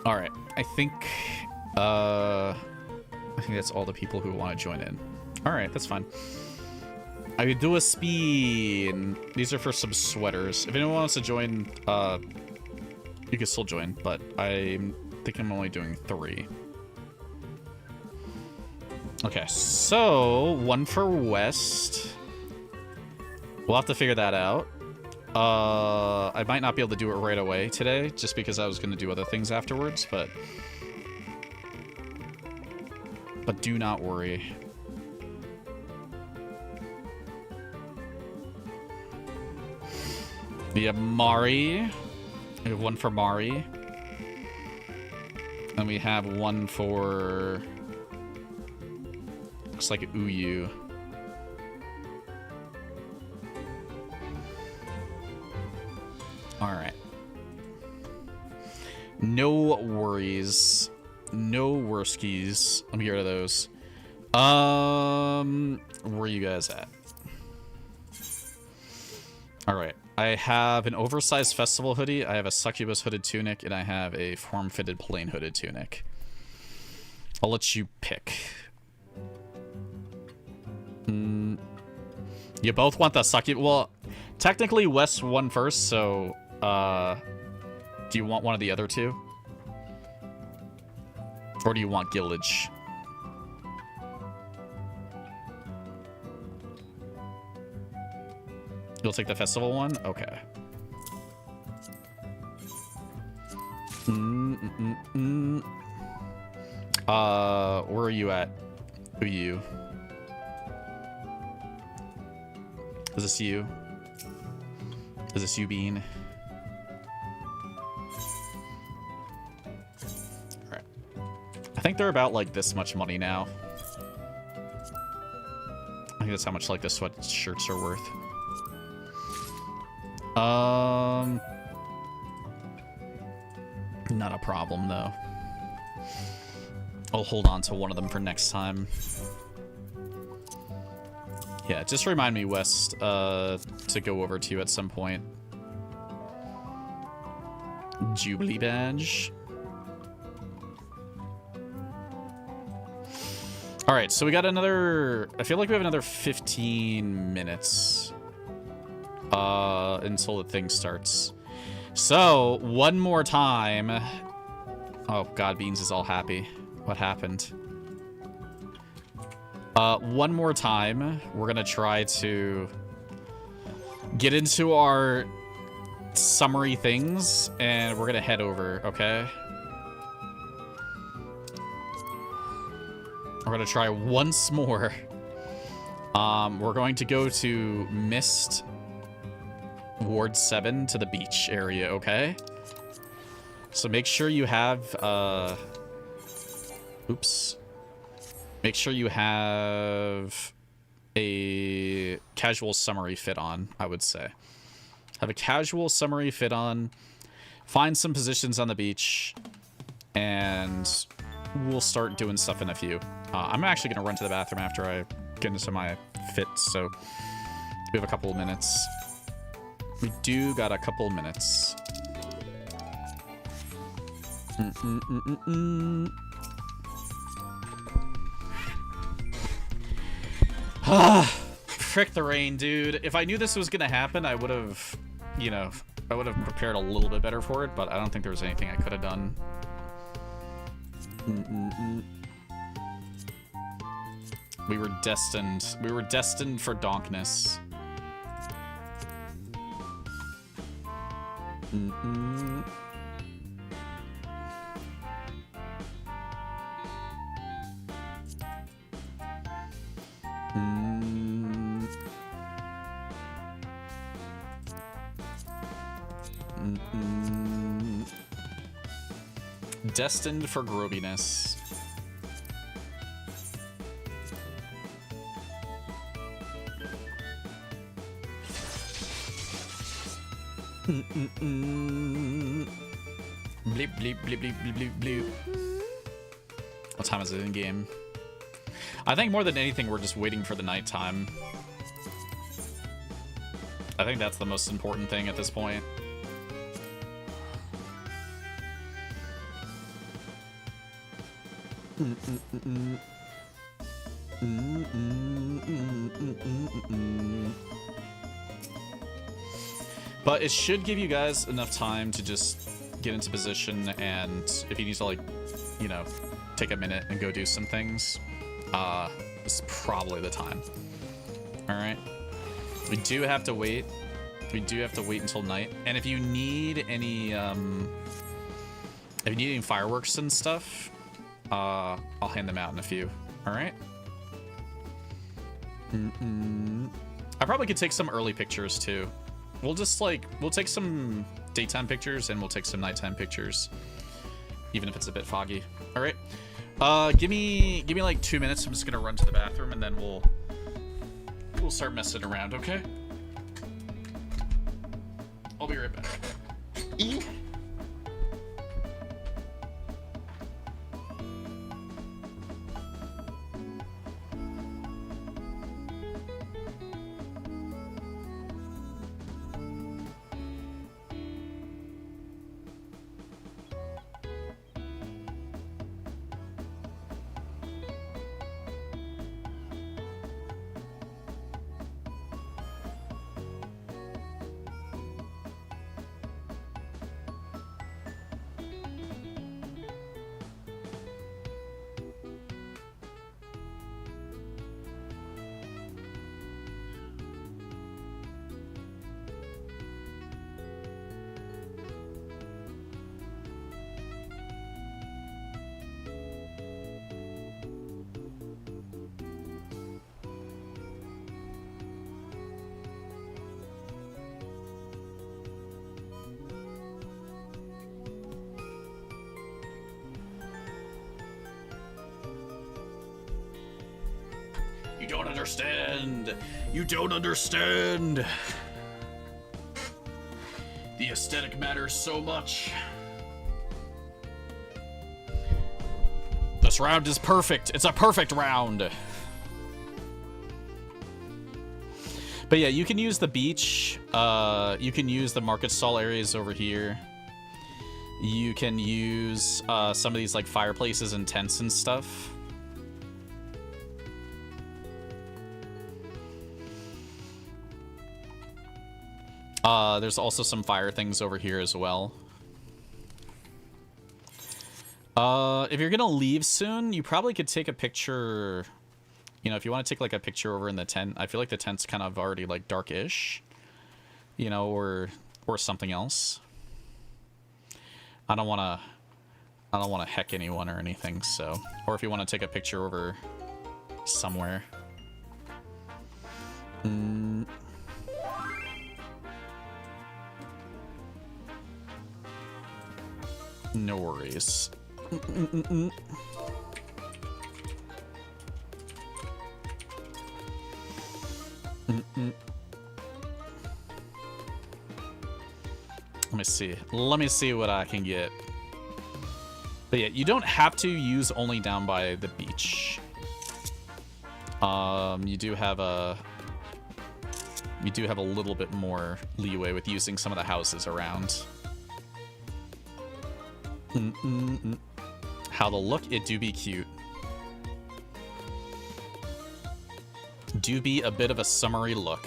All right, I think that's all the people who want to join in. All right, that's fine. I would do a spin. These are for some sweaters. If anyone wants to join, you can still join, but I think I'm only doing 3. Okay, so 1 for West. We'll have to figure that out. I might not be able to do it right away today, just because I was going to do other things afterwards, but do not worry. We have Mari. We have 1 for Mari. And we have 1 for... looks like Uyu. Alright. No worries. No worskies. Let me get rid of those. Where are you guys at? Alright. I have an oversized festival hoodie, I have a succubus hooded tunic, and I have a form-fitted plain hooded tunic. I'll let you pick. You both want the succubus? Well, technically Wes won first, so do you want one of the other two? Or do you want Gillage? You'll take the festival one? Okay. Where are you at? Who are you? Is this you? Is this you, Bean? Alright. I think they're about, like, this much money now. I think that's how much, like, the sweatshirts are worth. Not a problem, though. I'll hold on to one of them for next time. Yeah, just remind me, West, to go over to you at some point. Jubilee badge. Alright, so we got another... I feel like we have another 15 minutes. Until the thing starts. So, one more time. Oh, God, Beans is all happy. What happened? One more time. We're gonna try to get into our summary things, and we're gonna head over, okay? We're gonna try once more. We're going to go to Mist Ward 7 to the beach area, okay? So make sure you have, oops. Make sure you have a casual summery fit on, I would say. Have a casual summery fit on, find some positions on the beach, and we'll start doing stuff in a few. I'm actually going to run to the bathroom after I get into my fit, so we have a couple of minutes. We do got a couple of minutes. Frick the rain, dude. If I knew this was gonna happen, I would have, you know, I would have prepared a little bit better for it, but I don't think there was anything I could have done. We were destined. We were destined for donkness. Destined for grobiness. Bleep, bleep, bleep, bleep, bleep, bleep, bleep. What time is it in game? I think more than anything, we're just waiting for the nighttime. I think that's the most important thing at this point. But it should give you guys enough time to just get into position, and if you need to, like, you know, take a minute and go do some things, this is probably the time. Alright. We do have to wait. We do have to wait until night. And if you need any, fireworks and stuff, I'll hand them out in a few. Alright? I probably could take some early pictures, too. We'll just, like, we'll take some daytime pictures and we'll take some nighttime pictures, even if it's a bit foggy. All right. Give me like 2 minutes. I'm just gonna run to the bathroom and then we'll start messing around. Okay. I'll be right back. You don't understand. You don't understand. The aesthetic matters so much. This round is perfect. It's a perfect round. But yeah, you can use the beach. You can use the market stall areas over here. You can use some of these like fireplaces and tents and stuff. There's also some fire things over here as well. If you're gonna leave soon, you probably could take a picture. You know, if you want to take like a picture over in the tent, I feel like the tent's kind of already like dark-ish. You know, or or something else. I don't want to heck anyone or anything, so... Or if you want to take a picture over somewhere. No worries. Let me see. Let me see what I can get. But yeah, you don't have to use only down by the beach. You do have a little bit more leeway with using some of the houses around. How the look, it do be cute. Do be a bit of a summery look.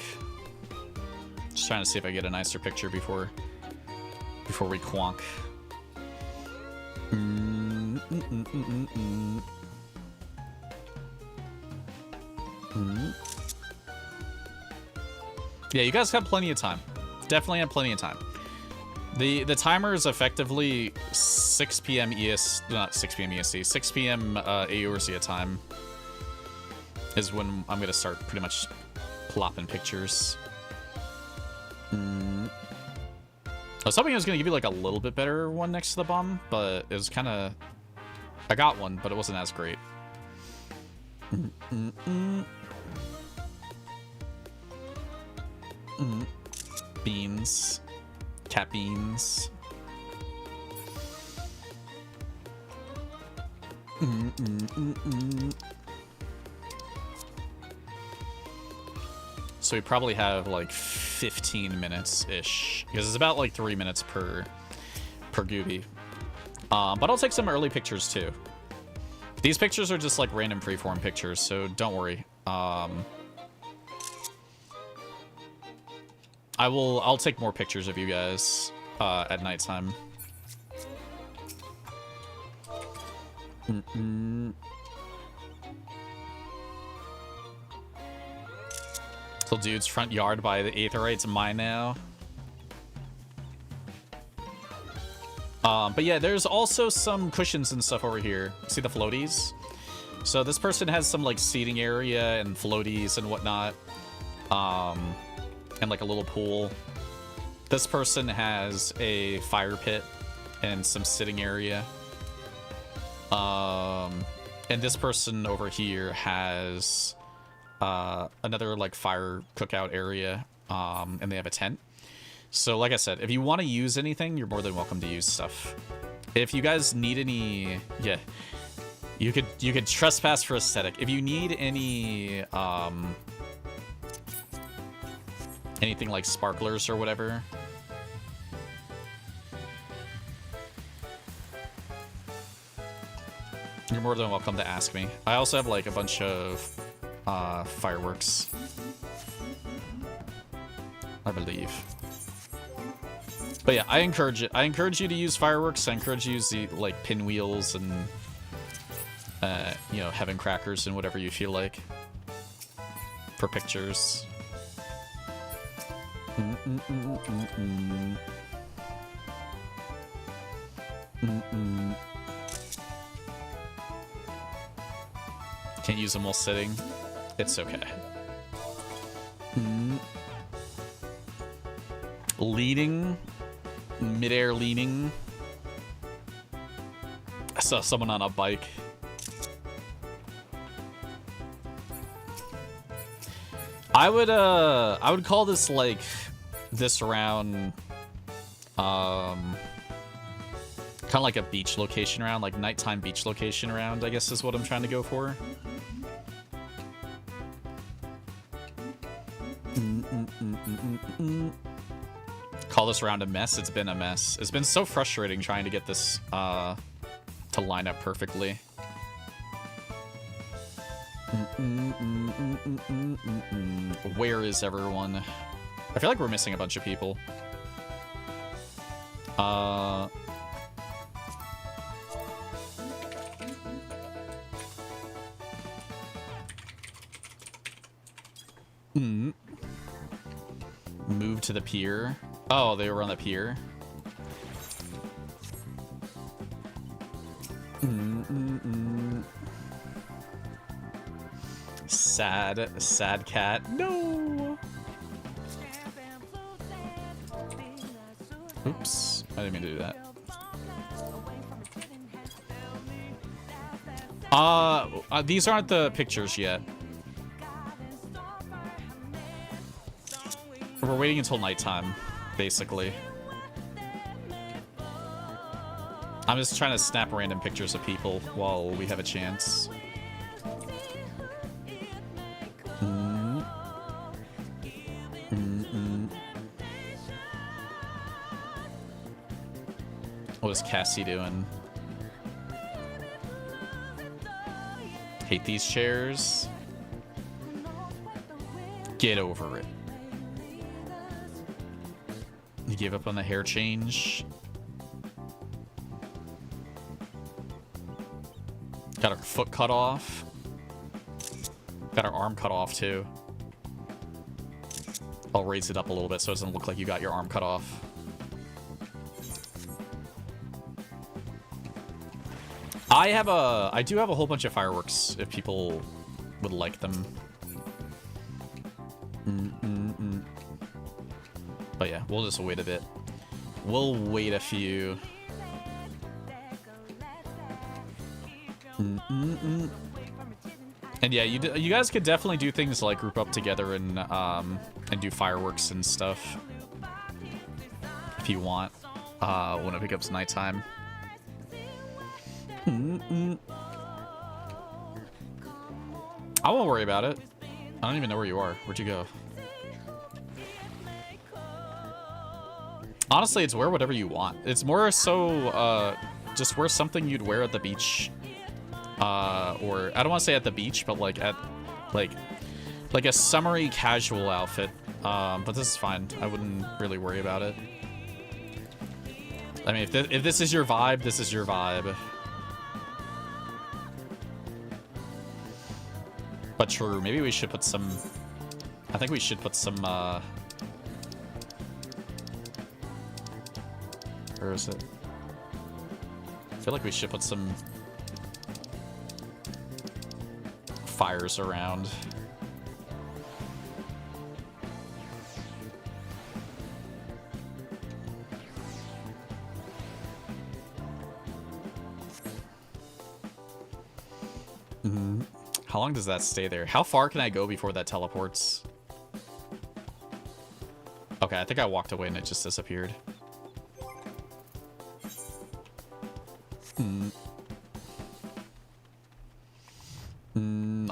Just trying to see if I get a nicer picture before we quonk. Yeah, you guys have plenty of time. Definitely have plenty of time. The timer is effectively 6 p.m. not 6 p.m. EST, 6 p.m. Eorzea time is when I'm gonna start pretty much plopping pictures. I was hoping I was gonna give you like a little bit better one next to the bomb, but it was kind of... I got one, but it wasn't as great. Beans. Cat beans. So we probably have like 15 minutes-ish. Because it's about like 3 minutes per Gooby. But I'll take some early pictures too. These pictures are just like random freeform pictures, so don't worry. I'll take more pictures of you guys at nighttime. So dude's front yard by the Aetheryte's mine now. But yeah, there's also some cushions and stuff over here. See the floaties? So this person has some like seating area and floaties and whatnot. And like a little pool. This person has a fire pit and some sitting area. And this person over here has another like fire cookout area. And they have a tent. So like I said, if you want to use anything, you're more than welcome to use stuff. If you guys need any, yeah, you could trespass for aesthetic. If you need any anything like sparklers or whatever, you're more than welcome to ask me. I also have like a bunch of fireworks, I believe. But yeah, I encourage it. I encourage you to use fireworks. I encourage you to use the like pinwheels and you know, heaven crackers and whatever you feel like for pictures. Can't use them while sitting. It's okay. Leaning. Mid-air leaning. I saw someone on a bike. I would call this like this round kind of like a beach location round, like nighttime beach location round, I guess is what I'm trying to go for. Call this round a mess. It's been a mess. It's been so frustrating trying to get this to line up perfectly. Where is everyone? I feel like we're missing a bunch of people. Move to the pier. Oh, they were on the pier. Sad cat. No. Oops, I didn't mean to do that. These aren't the pictures yet. We're waiting until nighttime, basically. I'm just trying to snap random pictures of people while we have a chance. What is Cassie doing? Hate these chairs. Get over it. You gave up on the hair change. Got her foot cut off. Got her arm cut off too. I'll raise it up a little bit so it doesn't look like you got your arm cut off. I do have a whole bunch of fireworks if people would like them. But yeah, we'll just wait a bit. We'll wait a few. And yeah, you guys could definitely do things like group up together and do fireworks and stuff if you want when it becomes nighttime. I won't worry about it. I don't even know where you are. Where'd you go? Honestly, it's wear whatever you want. It's more so just wear something you'd wear at the beach. Or I don't want to say at the beach, but like at like a summery casual outfit. But this is fine. I wouldn't really worry about it. I mean, if this is your vibe, this is your vibe. But true, maybe we should put some... I think we should put some, where is it? I feel like we should put some fires around. How long does that stay there? How far can I go before that teleports? Okay, I think I walked away and it just disappeared.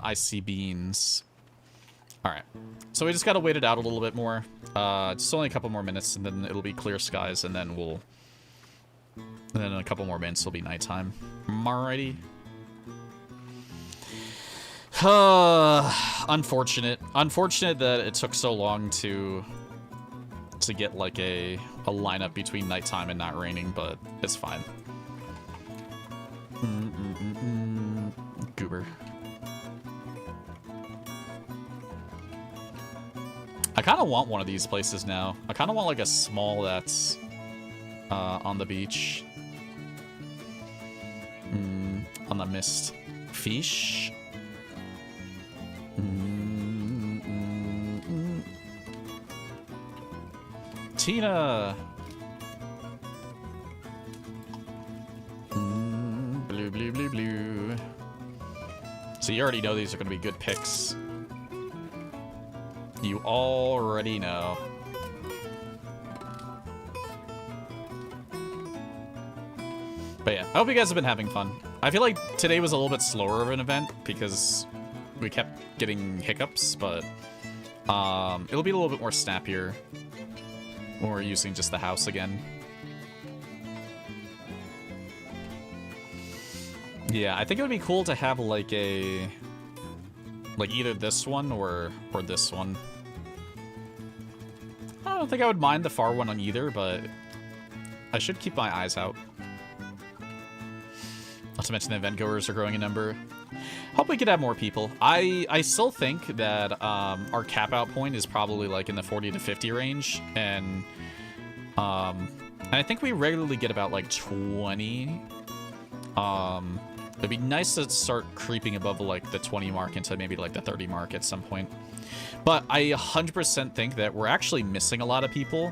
I see beans. Alright. So we just gotta wait it out a little bit more. Just only a couple more minutes and then it'll be clear skies and then we'll... And then in a couple more minutes it'll be nighttime. Alrighty. Unfortunate. Unfortunate that it took so long to get like a lineup between nighttime and not raining, but it's fine. Goober. I kind of want one of these places now. I kind of want like a small that's on the beach. On the mist. Fish. Tina! Blue, blue, blue, blue. So you already know these are going to be good picks. You already know. But yeah, I hope you guys have been having fun. I feel like today was a little bit slower of an event because we kept getting hiccups, but it'll be a little bit more snappier when we're using just the house again. Yeah, I think it would be cool to have like a... like either this one or this one. I don't think I would mind the far one on either, but I should keep my eyes out. Not to mention the event goers are growing in number. Hope we could have more people. I still think that our cap out point is probably like in the 40 to 50 range, and And I think we regularly get about like 20. It'd be nice to start creeping above like the 20 mark into maybe like the 30 mark at some point. But I 100% think that we're actually missing a lot of people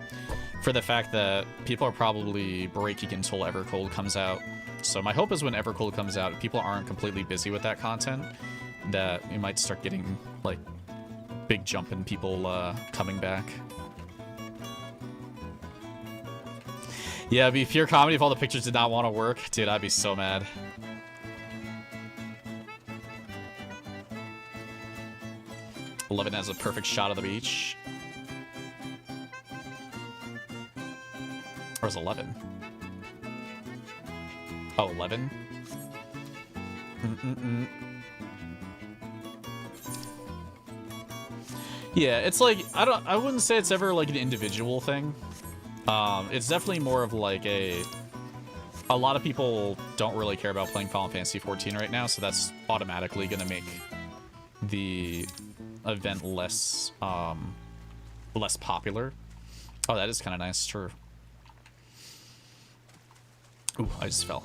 for the fact that people are probably breaking until Evercold comes out. So my hope is when Evercold comes out, if people aren't completely busy with that content, that we might start getting like big jump in people coming back. Yeah, it'd be pure comedy if all the pictures did not want to work. Dude, I'd be so mad. Eleven has a perfect shot of the beach. Or is 11? Oh, 11? Yeah, it's like, I wouldn't say it's ever like an individual thing. It's definitely more of like a lot of people don't really care about playing Final Fantasy XIV right now, so that's automatically gonna make the event less popular. Oh, that is kind of nice, true. Ooh, I just fell.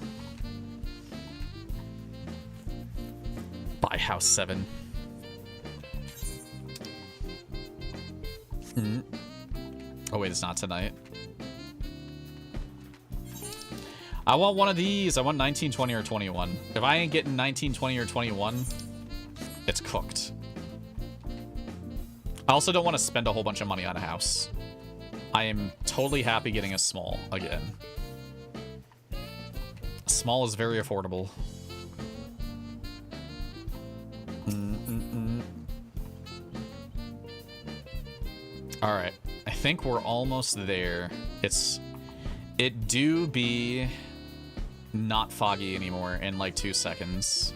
Buy House 7. Oh wait, it's not tonight. I want one of these. I want 19, 20, or 21. If I ain't getting 19, 20, or 21, it's cooked. I also don't want to spend a whole bunch of money on a house. I am totally happy getting a small again. A small is very affordable. All right, I think we're almost there. It do be not foggy anymore in like 2 seconds.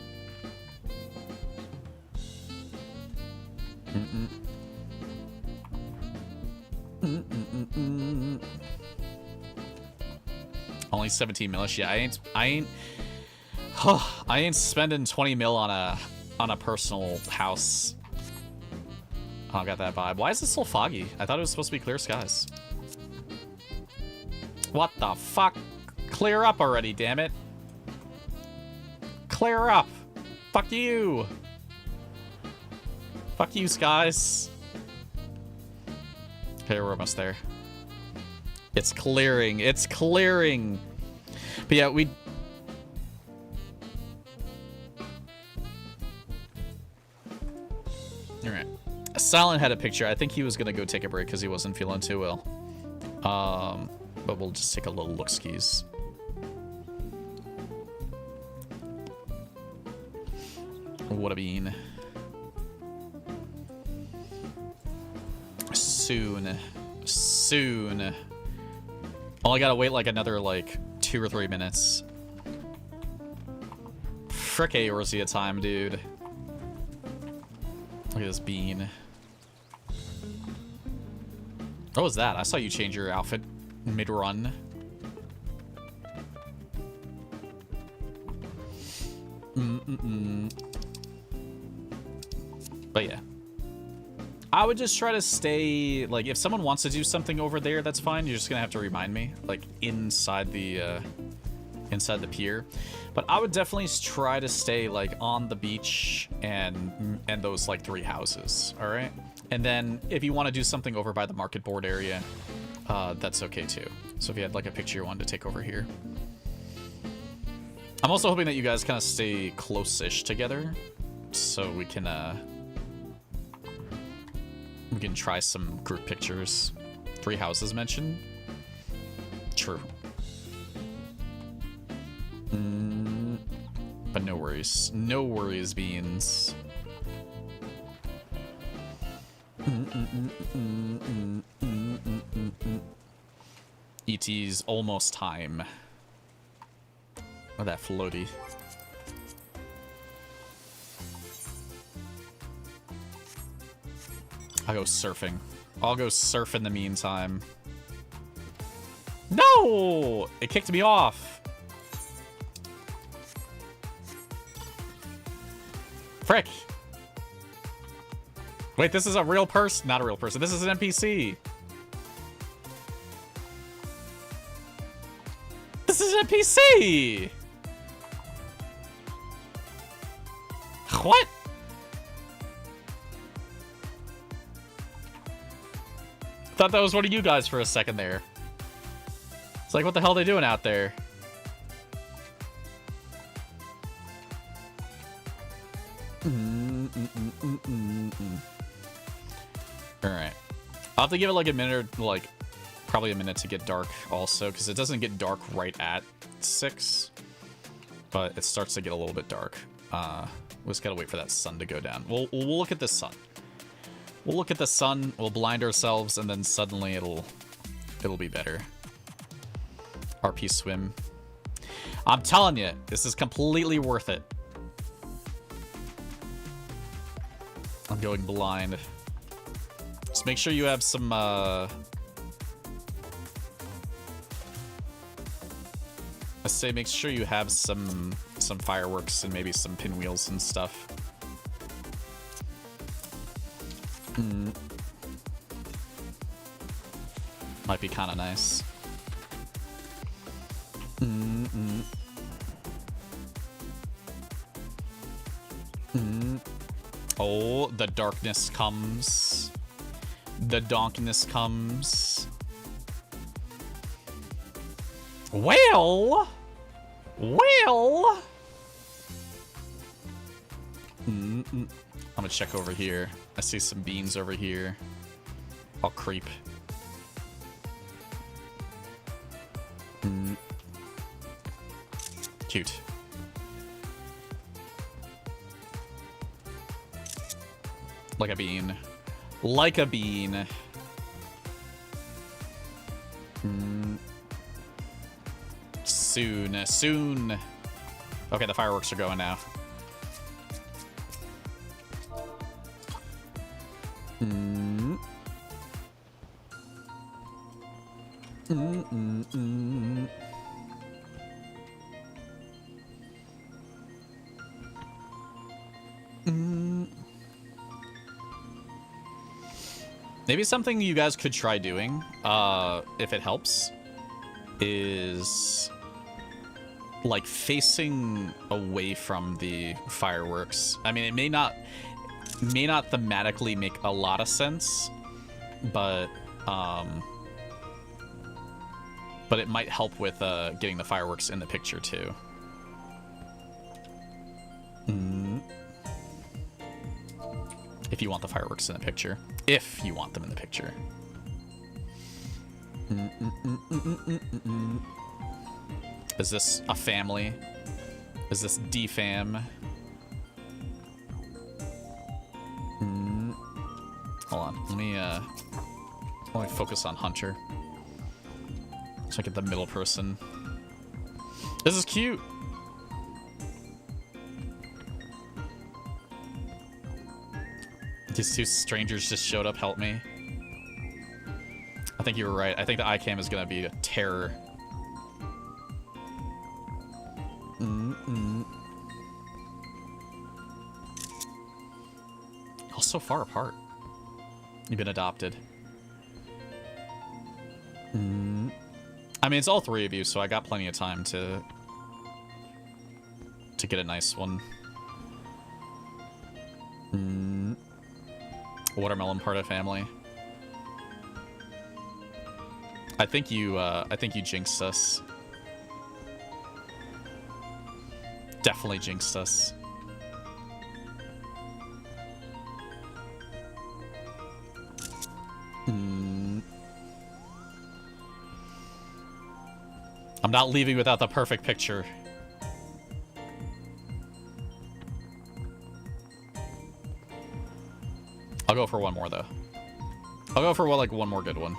Only 17 millish. Yeah, I ain't spending 20 mil on a personal house. Oh, I got that vibe. Why is it so foggy? I thought it was supposed to be clear skies. What the fuck? Clear up already, damn it. Clear up. Fuck you. Fuck you, skies. Okay, we're almost there. It's clearing. It's clearing. But yeah, we... Alright. Silent had a picture. I think he was gonna go take a break because he wasn't feeling too well. But we'll just take a little look-skis. What a bean. Soon. Soon. Only gotta wait like another like 2 or 3 minutes. Frick Eorzea time, dude. Look at this bean. What was that? I saw you change your outfit mid-run. But yeah. I would just try to stay, like, if someone wants to do something over there, that's fine. You're just gonna have to remind me, like, inside the pier. But I would definitely try to stay, like, on the beach and those, like, 3 houses, all right? And then if you want to do something over by the market board area, that's okay too. So if you had, like, a picture you wanted to take over here. I'm also hoping that you guys kind of stay close-ish together so we can try some group pictures. 3 houses mentioned. True. But no worries. No worries, beans. ET's almost time. Oh, that floaty. I'll go surfing. I'll go surf in the meantime. No! It kicked me off. Frick. Wait, this is a real person? Not a real person. This is an NPC. This is a PC! What? Thought that was one of you guys for a second there. It's like, what the hell are they doing out there? Alright. I'll have to give it like a minute, or like probably a minute to get dark also, because it doesn't get dark right at 6, but it starts to get a little bit dark. We just gotta wait for that sun to go down. We'll look at the sun. We'll look at the sun, we'll blind ourselves, and then suddenly it'll be better. RP swim. I'm telling you, this is completely worth it. I'm going blind. Just make sure you have some, I say make sure you have some fireworks and maybe some pinwheels and stuff. Might be kind of nice. Oh, the darkness comes. The donkness comes. Well. I'm gonna check over here. I see some beans over here. I'll creep. Cute. Like a bean. Like a bean. Soon. Okay, the fireworks are going now. Maybe something you guys could try doing, if it helps, is like facing away from the fireworks. I mean, it may not thematically make a lot of sense, but it might help with getting the fireworks in the picture too. If you want the fireworks in the picture. If you want them in the picture. Is this a family? Is this defam? Hold on. Let me focus on Hunter. So I get the middle person. This is cute. These two strangers just showed up, help me. I think you were right. I think the iCam is gonna be a terror. Oh, so far apart. You've been adopted. I mean, it's all three of you, so I got plenty of time to get a nice one. Watermelon part of family. I think you jinxed us. Definitely jinxed us. I'm not leaving without the perfect picture. I'll go for one more, though. I'll go for, well, like, one more good one.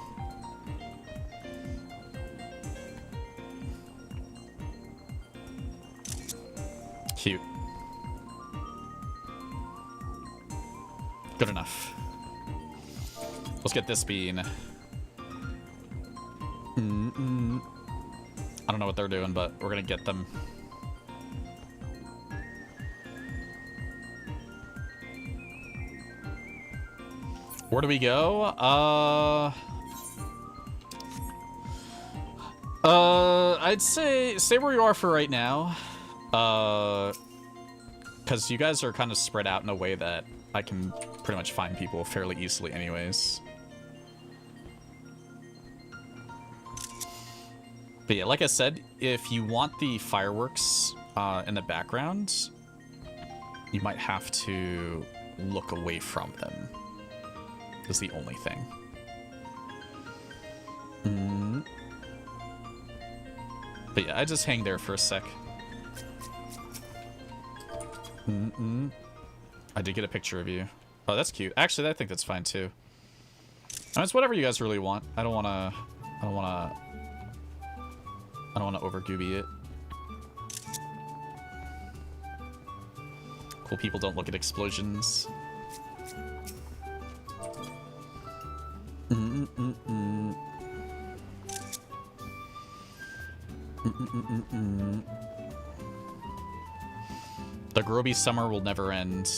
Cute. Good enough. Let's get this bean. I don't know what they're doing, but we're gonna get them. Where do we go? I'd say stay where you are for right now. Because you guys are kind of spread out in a way that I can pretty much find people fairly easily anyways. But yeah, like I said, if you want the fireworks in the background, you might have to look away from them. Is the only thing. But yeah, I just hang there for a sec. I did get a picture of you. Oh, that's cute. Actually, I think that's fine too. It's whatever you guys really want. I don't wanna over gooby it. Cool people don't look at explosions. The Groby summer will never end.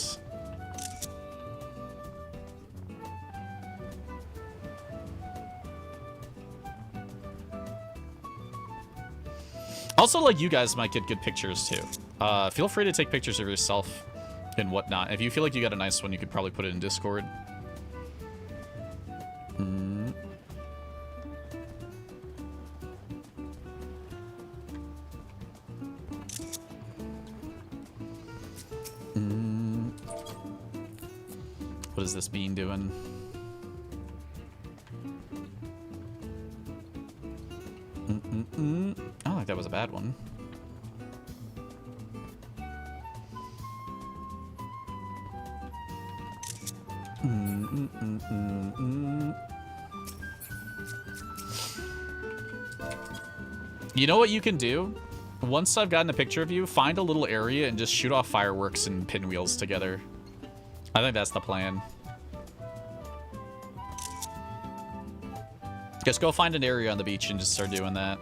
Also, like, you guys might get good pictures too. Feel free to take pictures of yourself and whatnot. If you feel like you got a nice one, you could probably put it in Discord. What is this bean doing? I don't think that was a bad one. You know what you can do? Once I've gotten a picture of you, find a little area and just shoot off fireworks and pinwheels together. I think that's the plan. Just go find an area on the beach and just start doing that.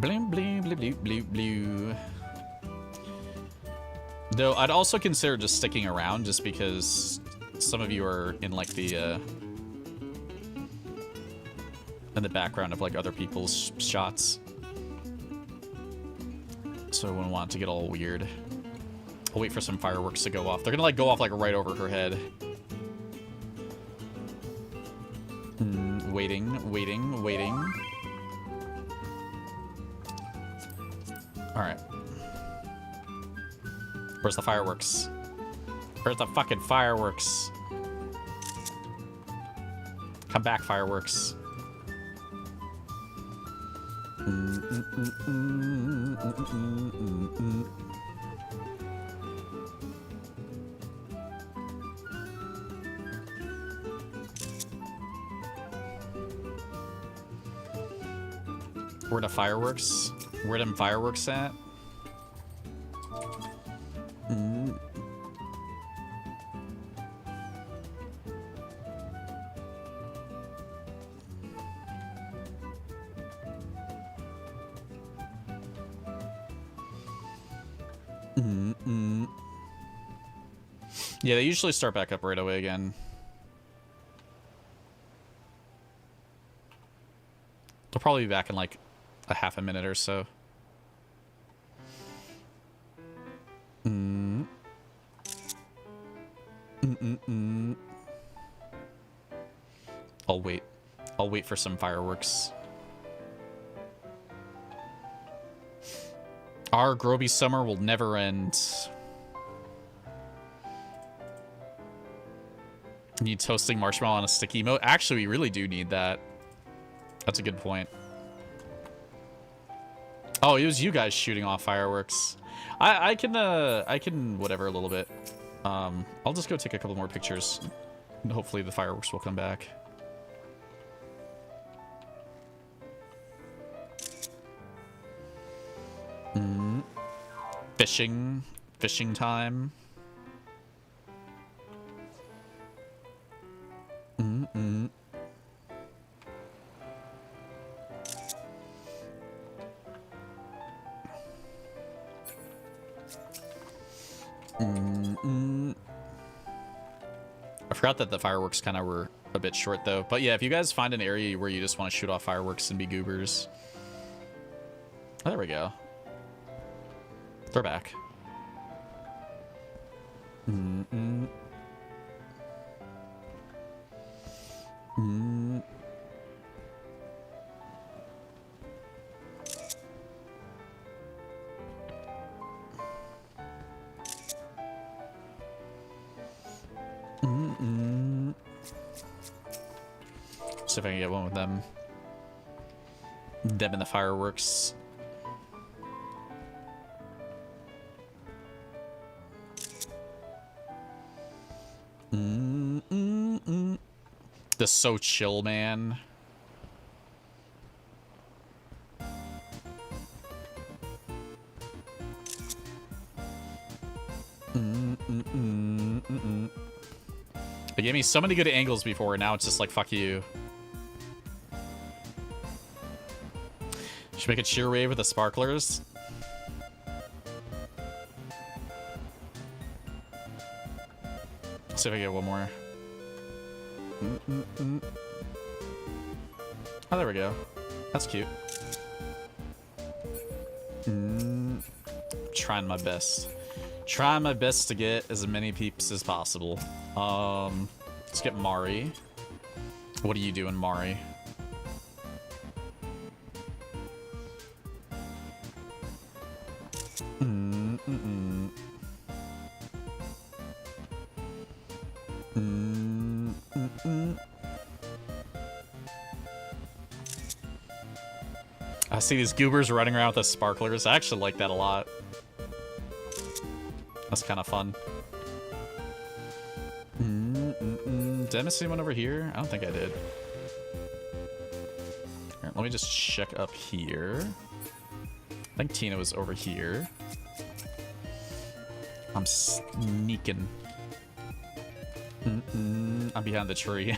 Blim, blim, blim, blim, blim, blim. Though I'd also consider just sticking around just because some of you are in like the in the background of like other people's shots. So I wouldn't want it to get all weird. I'll wait for some fireworks to go off. They're gonna like go off like right over her head. Waiting, waiting, waiting. Alright. Where's the fireworks? Where's the fucking fireworks? Come back, fireworks. Where the fireworks? Where them fireworks at? Yeah, they usually start back up right away again. They'll probably be back in like a half a minute or so. I'll wait. I'll wait for some fireworks. Our Groby summer will never end. Need toasting marshmallow on a sticky emote. Actually, we really do need that. That's a good point. Oh, it was you guys shooting off fireworks. I can whatever a little bit. I'll just go take a couple more pictures. And hopefully the fireworks will come back. Fishing time. I forgot that the fireworks kind of were a bit short, though. But yeah, if you guys find an area where you just want to shoot off fireworks and be goobers. Oh, there we go. They're back. See if I can get one with them. Them and the fireworks. This is so chill, man. They gave me so many good angles before, and now it's just like, fuck you. Should make a cheer wave with the sparklers. Let's see if I get one more. Oh, there we go. That's cute. Trying my best. Trying my best to get as many peeps as possible. Let's get Mari. What are you doing, Mari? I see these goobers running around with the sparklers. I actually like that a lot. That's kind of fun. Did I miss anyone over here? I don't think I did. Here, let me just check up here. I think Tina was over here. I'm sneaking. I'm behind the tree.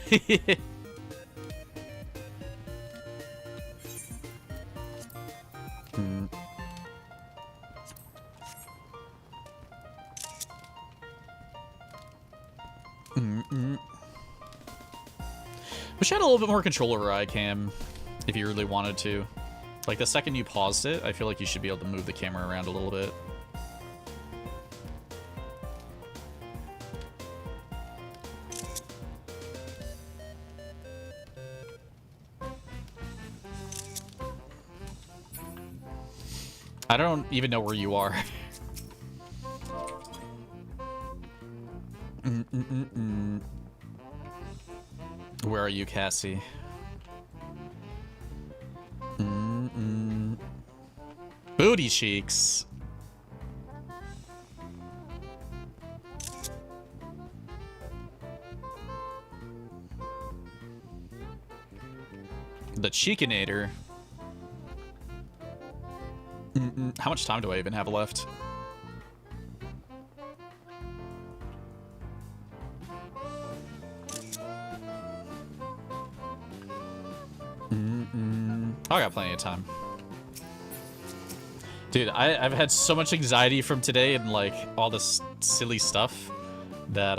Wish I had a little bit more control over iCam if you really wanted to. Like, the second you paused it, I feel like you should be able to move the camera around a little bit. I don't even know where you are. Where are you, Cassie? Booty cheeks. The Cheekinator. How much time do I even have left? Oh, I got plenty of time. Dude, I've had so much anxiety from today and, like, all this silly stuff that,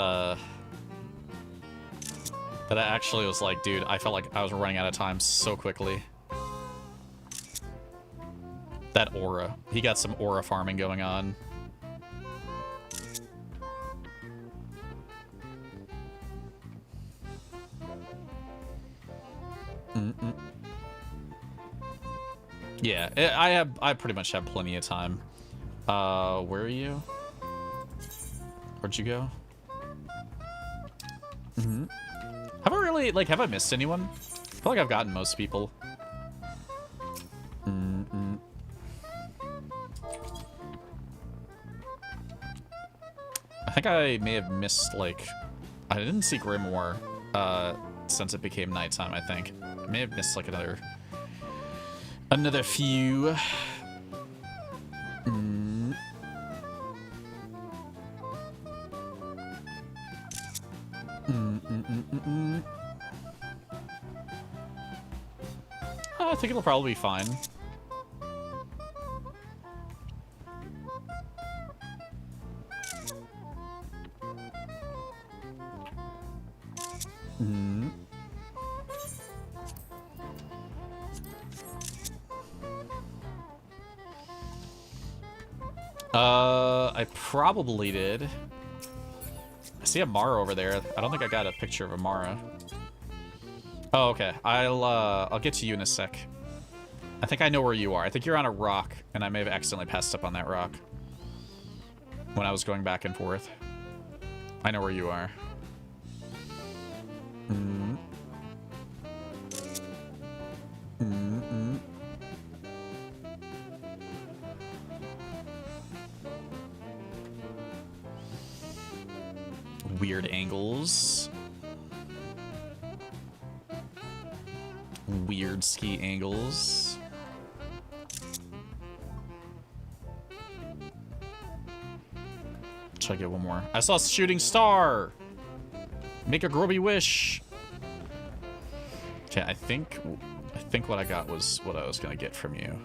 that I actually was like, dude, I felt like I was running out of time so quickly. That aura. He got some aura farming going on. Yeah, I pretty much have plenty of time. Where are you? Where'd you go? Have I really, like, have I missed anyone? I feel like I've gotten most people. I think I may have missed, like, I didn't see Grimoire, since it became nighttime, I think. I may have missed, like, another few. I think it'll probably be fine. I probably did. I see Amara over there. I don't think I got a picture of Amara. Oh, okay. I'll get to you in a sec. I think I know where you are. I think you're on a rock, and I may have accidentally passed up on that rock when I was going back and forth. I know where you are. Weird angles. Weird ski angles. Try to get one more. I saw a shooting star. Make a grubby wish. Okay, I think what I got was what I was gonna get from you.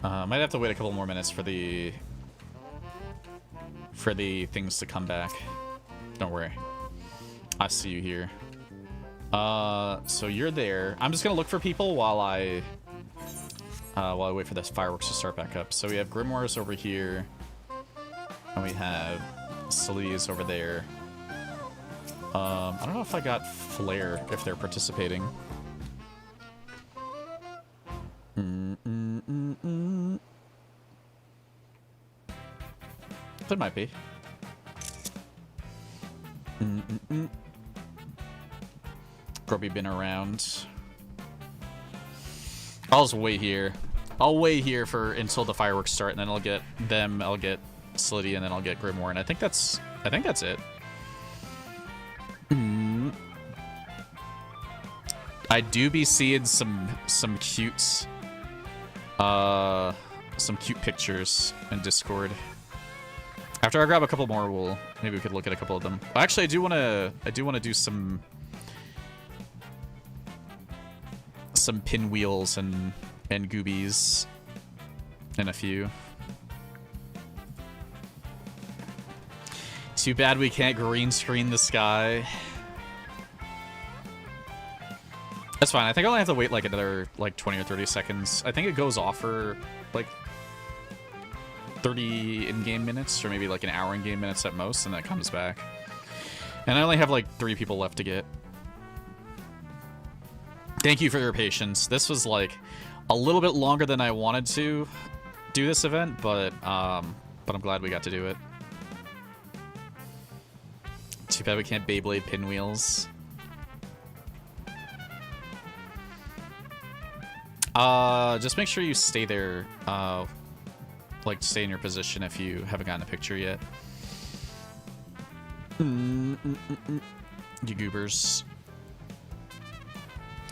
Might have to wait a couple more minutes for the things to come back. Don't worry. I see you here. So you're there. I'm just gonna look for people while I wait for this fireworks to start back up. So we have Grimoires over here, and we have Sleaze over there. I don't know if I got Flare if they're participating. There might be. Probably been around. I'll just wait here. I'll wait here until the fireworks start, and then I'll get them. I'll get Slitty, and then I'll get Grimoire, and I think that's it. I do be seeing some cute pictures in Discord. After I grab a couple more, maybe we could look at a couple of them. Actually, I do want to do some pinwheels and goobies in a few. Too bad we can't green screen the sky. That's fine. I think I only have to wait like another 20 or 30 seconds. I think it goes off for like 30 in-game minutes, or maybe like an hour in-game minutes at most, and then it comes back. And I only have like 3 people left to get. Thank you for your patience. This was like a little bit longer than I wanted to do this event, but I'm glad we got to do it. Too bad we can't Beyblade pinwheels. Just make sure you stay there, like stay in your position if you haven't gotten a picture yet. You goobers.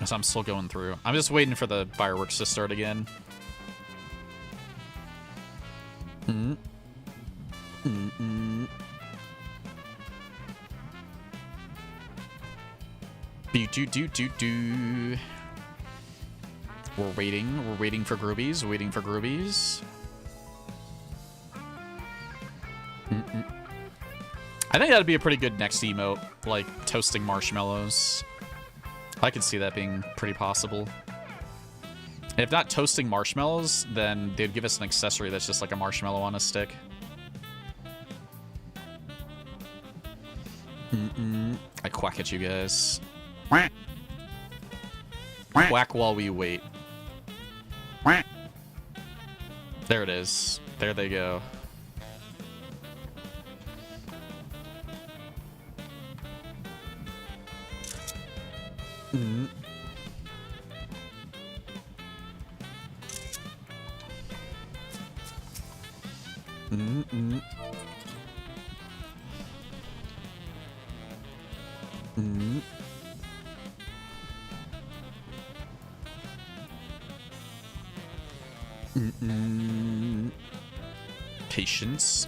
So I'm still going through. I'm just waiting for the fireworks to start again. Do. We're waiting for groupies. I think that'd be a pretty good next emote, like toasting marshmallows. I could see that being pretty possible. If not toasting marshmallows, then they'd give us an accessory that's just like a marshmallow on a stick. I quack at you guys. Quack while we wait. There it is. There they go.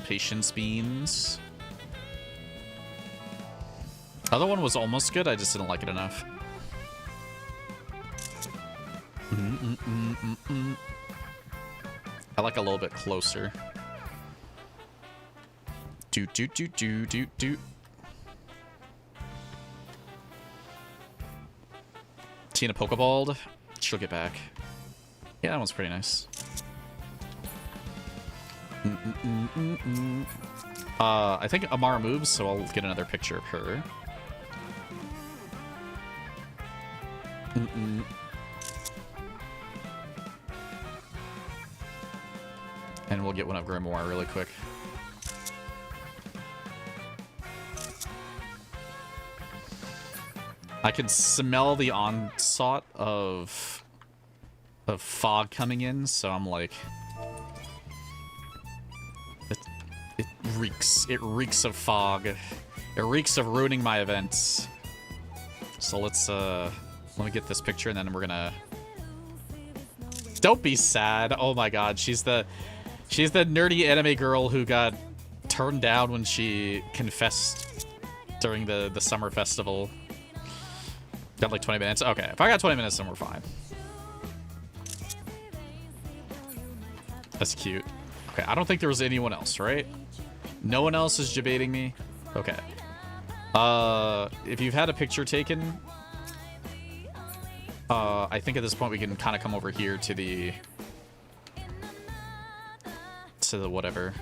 Patience beans. Other one was almost good, I just didn't like it enough. I like a little bit closer. Do. Tina Pokeballed. She'll get back. Yeah, that one's pretty nice. I think Amara moves, so I'll get another picture of her. And we'll get one of Grimoire really quick. I can smell the onslaught of fog coming in, so I'm like, it reeks of fog. It reeks of ruining my events. So let's let me get this picture, and then we're gonna. Don't be sad. Oh my God, she's the nerdy anime girl who got turned down when she confessed during the summer festival. Got like 20 minutes. Okay, if I got 20 minutes, then we're fine. That's cute. Okay, I don't think there was anyone else, right? No one else is debating me. Okay. If you've had a picture taken, I think at this point we can kind of come over here to the whatever.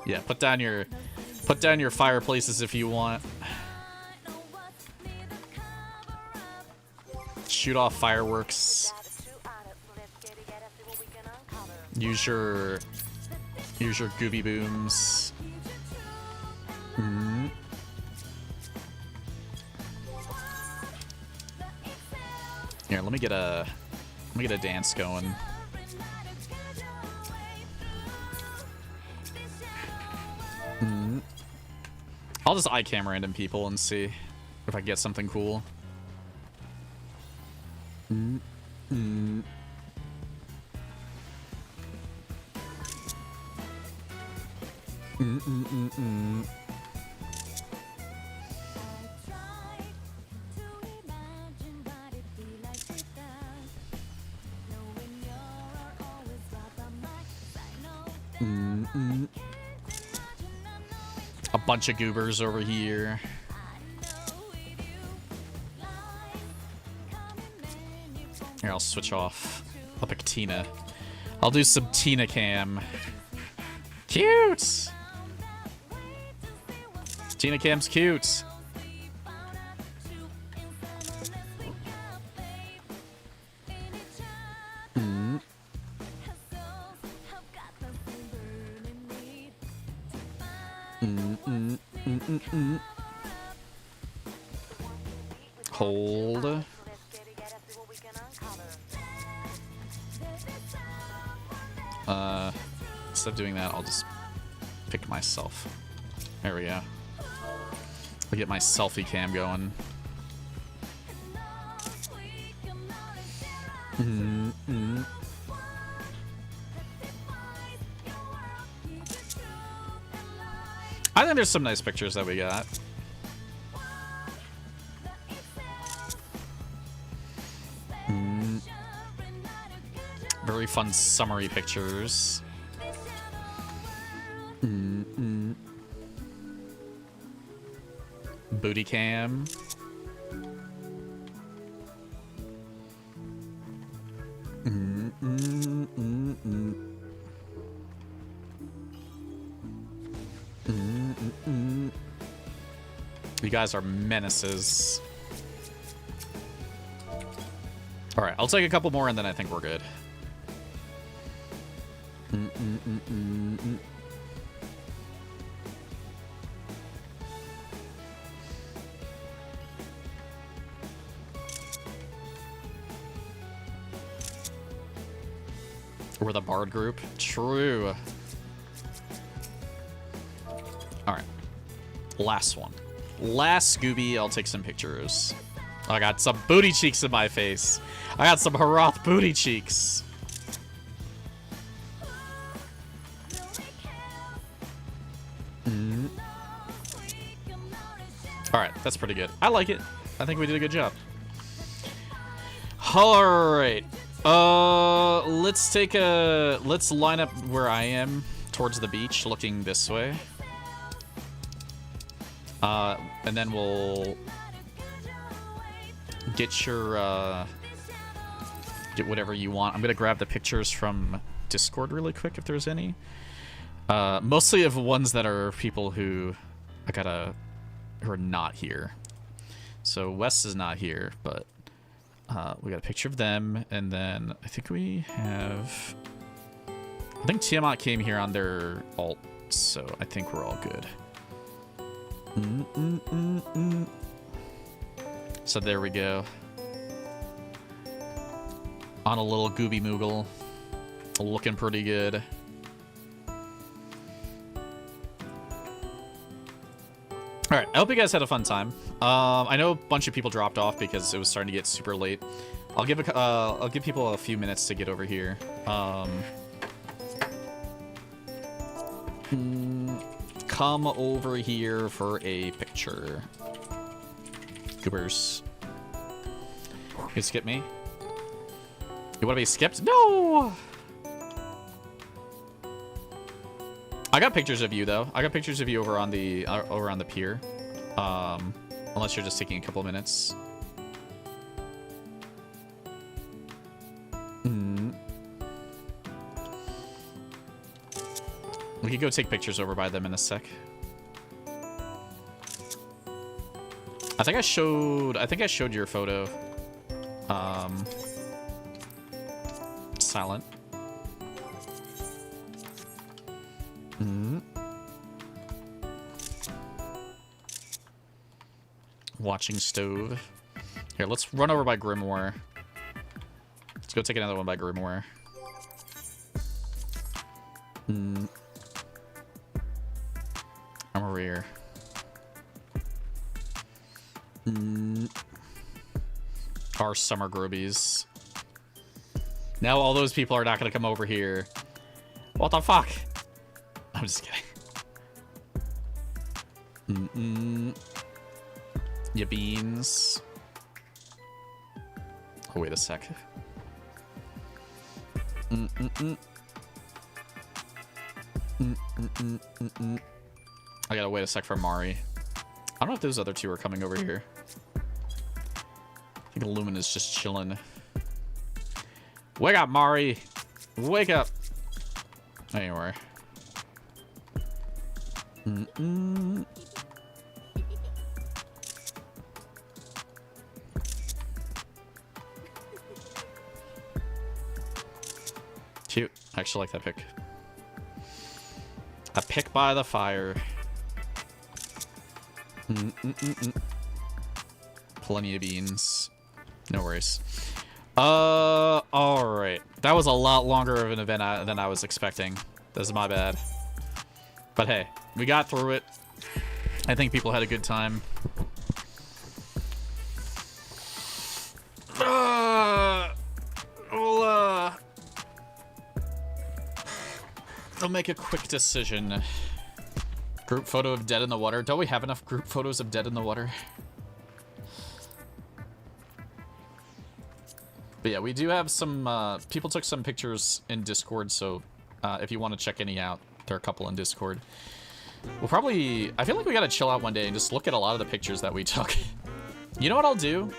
Yeah, put down your fireplaces if you want. Shoot off fireworks. Use your gooby booms. Here, let me get a dance going. I'll just eye cam random people and see if I get something cool. A bunch of goobers over here. Here, I'll switch off. I'll pick Tina. I'll do some Tina cam. Cute! Tina cam's cute. Hold. Instead of doing that, I'll just pick myself. There we go. I'll get my selfie cam going. I think there's some nice pictures that we got. Very fun summery pictures. Booty cam. You guys are menaces. All right, I'll take a couple more and then I think we're good. We're the Bard group. True. All right. Last one. Last Scooby. I'll take some pictures. I got some booty cheeks in my face. I got some Haroth booty cheeks. All right, that's pretty good. I like it. I think we did a good job. All right. Let's line up where I am towards the beach, looking this way. And then we'll get your, get whatever you want. I'm gonna grab the pictures from Discord really quick if there's any. Mostly of ones that are people who who are not here. So Wes is not here, but we got a picture of them, and then I think we have... I think Tiamat came here on their alt, so I think we're all good. So there we go. On a little Gooby Moogle. Looking pretty good. Alright, I hope you guys had a fun time. I know a bunch of people dropped off because it was starting to get super late. I'll give people a few minutes to get over here. Come over here for a picture. Goobers. You skip me? You want to be skipped? No! I got pictures of you though. I got pictures of you over on the pier. Unless you're just taking a couple of minutes. We could go take pictures over by them in a sec. I think I showed your photo. Silent. Watching stove. Here, let's run over by Grimoire. Let's go take another one by Grimoire. I'm over here. Our summer grobies. Now all those people are not gonna come over here. What the fuck? I'm just kidding. Ya beans. Oh, wait a sec. I gotta wait a sec for Mari. I don't know if those other two are coming over here. I think Lumina's just chilling. Wake up, Mari! Wake up! Anyway. Cute. I actually like that pick. A pick by the fire. Plenty of beans. No worries. Alright. That was a lot longer of an event than I was expecting. This is my bad. But hey, we got through it. I think people had a good time. I'll make a quick decision. Group photo of dead in the water. Don't we have enough group photos of dead in the water? But yeah, we do have some, people took some pictures in Discord, so if you want to check any out, there are a couple in Discord. We'll probably, I feel like we gotta chill out one day and just look at a lot of the pictures that we took. You know what I'll do?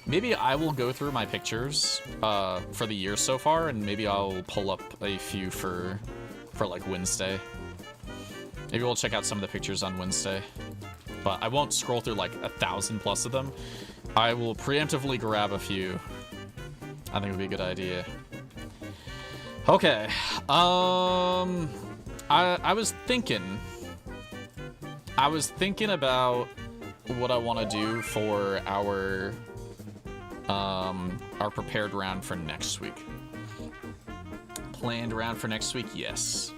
Maybe I will go through my pictures for the year so far, and maybe I'll pull up a few for like Wednesday. Maybe we'll check out some of the pictures on Wednesday. But I won't scroll through like 1,000+ of them. I will preemptively grab a few. I think it would be a good idea. Okay. I was thinking about what I want to do for our prepared round for next week. Planned round for next week, yes.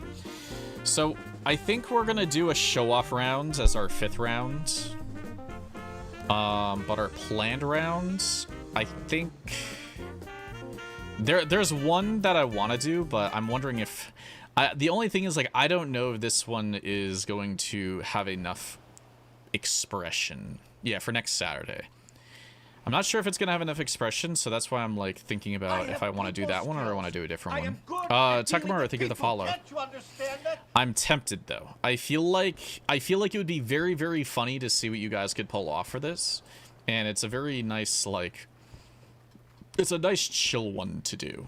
So I think we're gonna do a show-off round as our 5th round. But our planned rounds, I think there's one that I want to do, but I'm wondering if the only thing is, like, I don't know if this one is going to have enough expression. Yeah, for next Saturday. I'm not sure if it's gonna have enough expression, so that's why I'm like thinking about if I want to do that one or I want to do a different one. Takamura, thank you for the follow. I'm tempted though. I feel like it would be very, very funny to see what you guys could pull off for this, and it's a very nice, like, it's a nice chill one to do.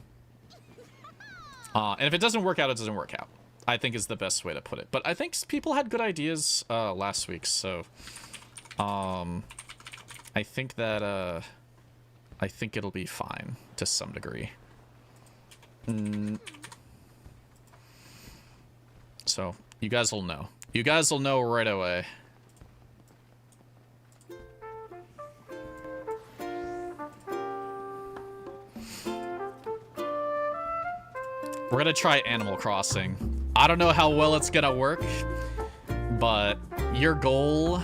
And if it doesn't work out, it doesn't work out. I think is the best way to put it. But I think people had good ideas last week, so I think that I think it'll be fine to some degree. So you guys will know. You guys will know right away. We're gonna try Animal Crossing. I don't know how well it's gonna work, but your goal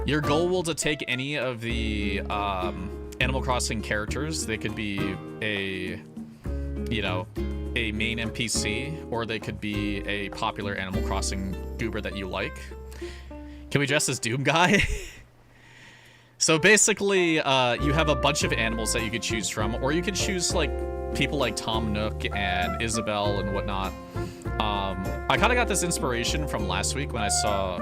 will to take any of the Animal Crossing characters. They could be a, you know, a main NPC, or they could be a popular Animal Crossing goober that you like. Can we dress as Doom Guy? So basically, you have a bunch of animals that you could choose from, or you could choose like people like Tom Nook and Isabelle and whatnot. I kind of got this inspiration from last week when I saw,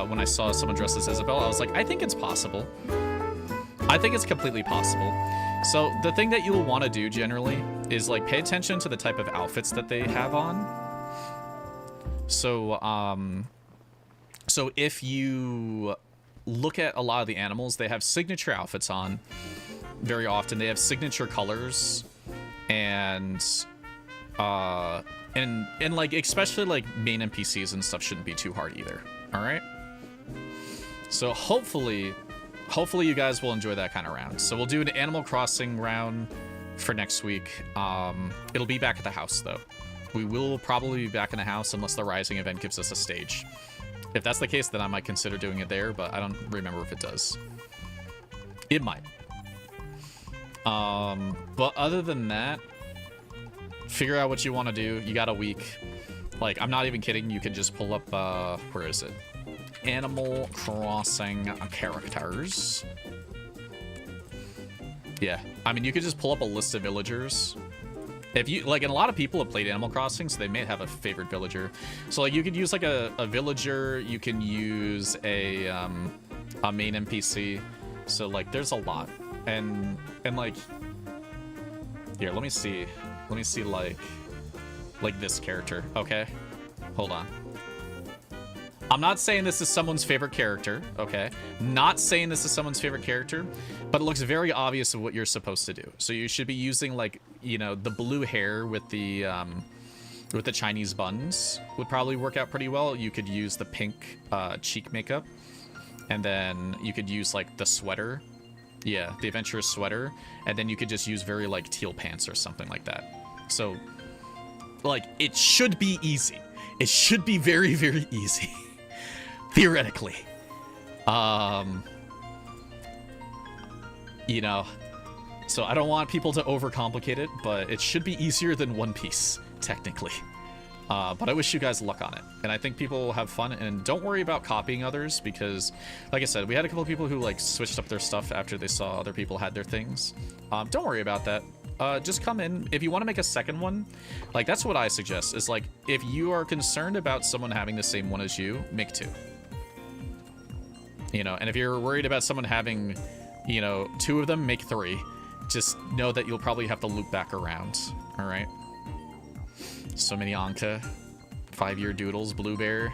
when I saw someone dressed as Isabelle. I was like, I think it's possible. I think it's completely possible. So the thing that you'll want to do generally is like pay attention to the type of outfits that they have on. So, so if you look at a lot of the animals, they have signature outfits on very often. They have signature colors, and like especially like main NPCs and stuff shouldn't be too hard either. All right. So hopefully you guys will enjoy that kind of round. So we'll do an Animal Crossing round for next week. It'll be back at the house though. We will probably be back in the house unless the Rising event gives us a stage. If that's the case, then I might consider doing it there, but I don't remember if it does. It might. But other than that, figure out what you want to do. You got a week. Like, I'm not even kidding. You can just pull up, where is it? Animal Crossing characters. Yeah. I mean, you could just pull up a list of villagers. If you, like, and a lot of people have played Animal Crossing, so they may have a favorite villager. So, like, you could use, like, a villager. You can use a main NPC. So, like, there's a lot. And like, here, let me see, like this character, okay? Hold on. I'm not saying this is someone's favorite character, okay? Not saying this is someone's favorite character, but it looks very obvious of what you're supposed to do. So you should be using, like, you know, the blue hair with the Chinese buns would probably work out pretty well. You could use the pink cheek makeup, and then you could use, like, the sweater. Yeah, the adventurous sweater, and then you could just use very, like, teal pants or something like that. So, like, it should be easy. It should be very, very easy. Theoretically. You know, so I don't want people to overcomplicate it, but it should be easier than One Piece, technically. But I wish you guys luck on it, and I think people will have fun, and don't worry about copying others, because, like I said, we had a couple of people who, like, switched up their stuff after they saw other people had their things. Don't worry about that. Just come in. If you want to make a second one, like, that's what I suggest, is, like, if you are concerned about someone having the same one as you, make two. You know, and if you're worried about someone having, you know, two of them, make three. Just know that you'll probably have to loop back around, all right? So many Anka, 5-year doodles, Blue Bear.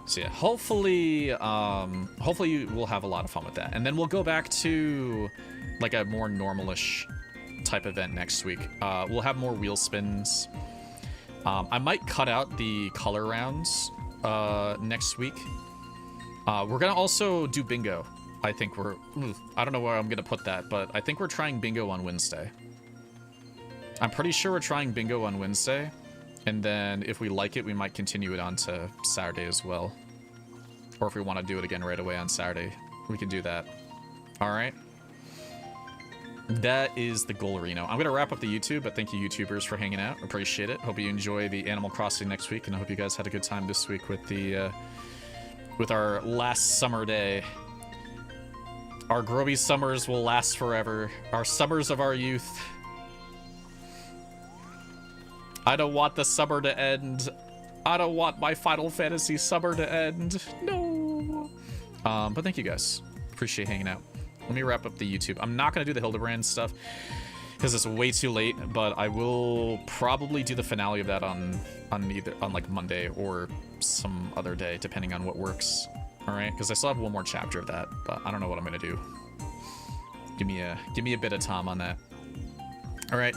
So yeah, hopefully we'll have a lot of fun with that. And then we'll go back to like a more normalish type event next week. We'll have more wheel spins. I might cut out the color rounds next week. We're gonna also do bingo. I think I don't know where I'm gonna put that, but I think we're trying bingo on Wednesday. I'm pretty sure we're trying bingo on Wednesday, and then if we like it, we might continue it on to Saturday as well. Or if we want to do it again right away on Saturday, we can do that. All right. That is the goal, Reno. I'm going to wrap up the YouTube, but thank you, YouTubers, for hanging out. Appreciate it. Hope you enjoy the Animal Crossing next week, and I hope you guys had a good time this week with the with our last summer day. Our Groby summers will last forever. Our summers of our youth. I don't want the summer to end. I don't want my Final Fantasy summer to end. No. But thank you guys. Appreciate hanging out. Let me wrap up the YouTube. I'm not going to do the Hildebrand stuff because it's way too late. But I will probably do the finale of that on like Monday or some other day, depending on what works. All right, because I still have one more chapter of that, but I don't know what I'm gonna do. Give me a bit of time on that. All right,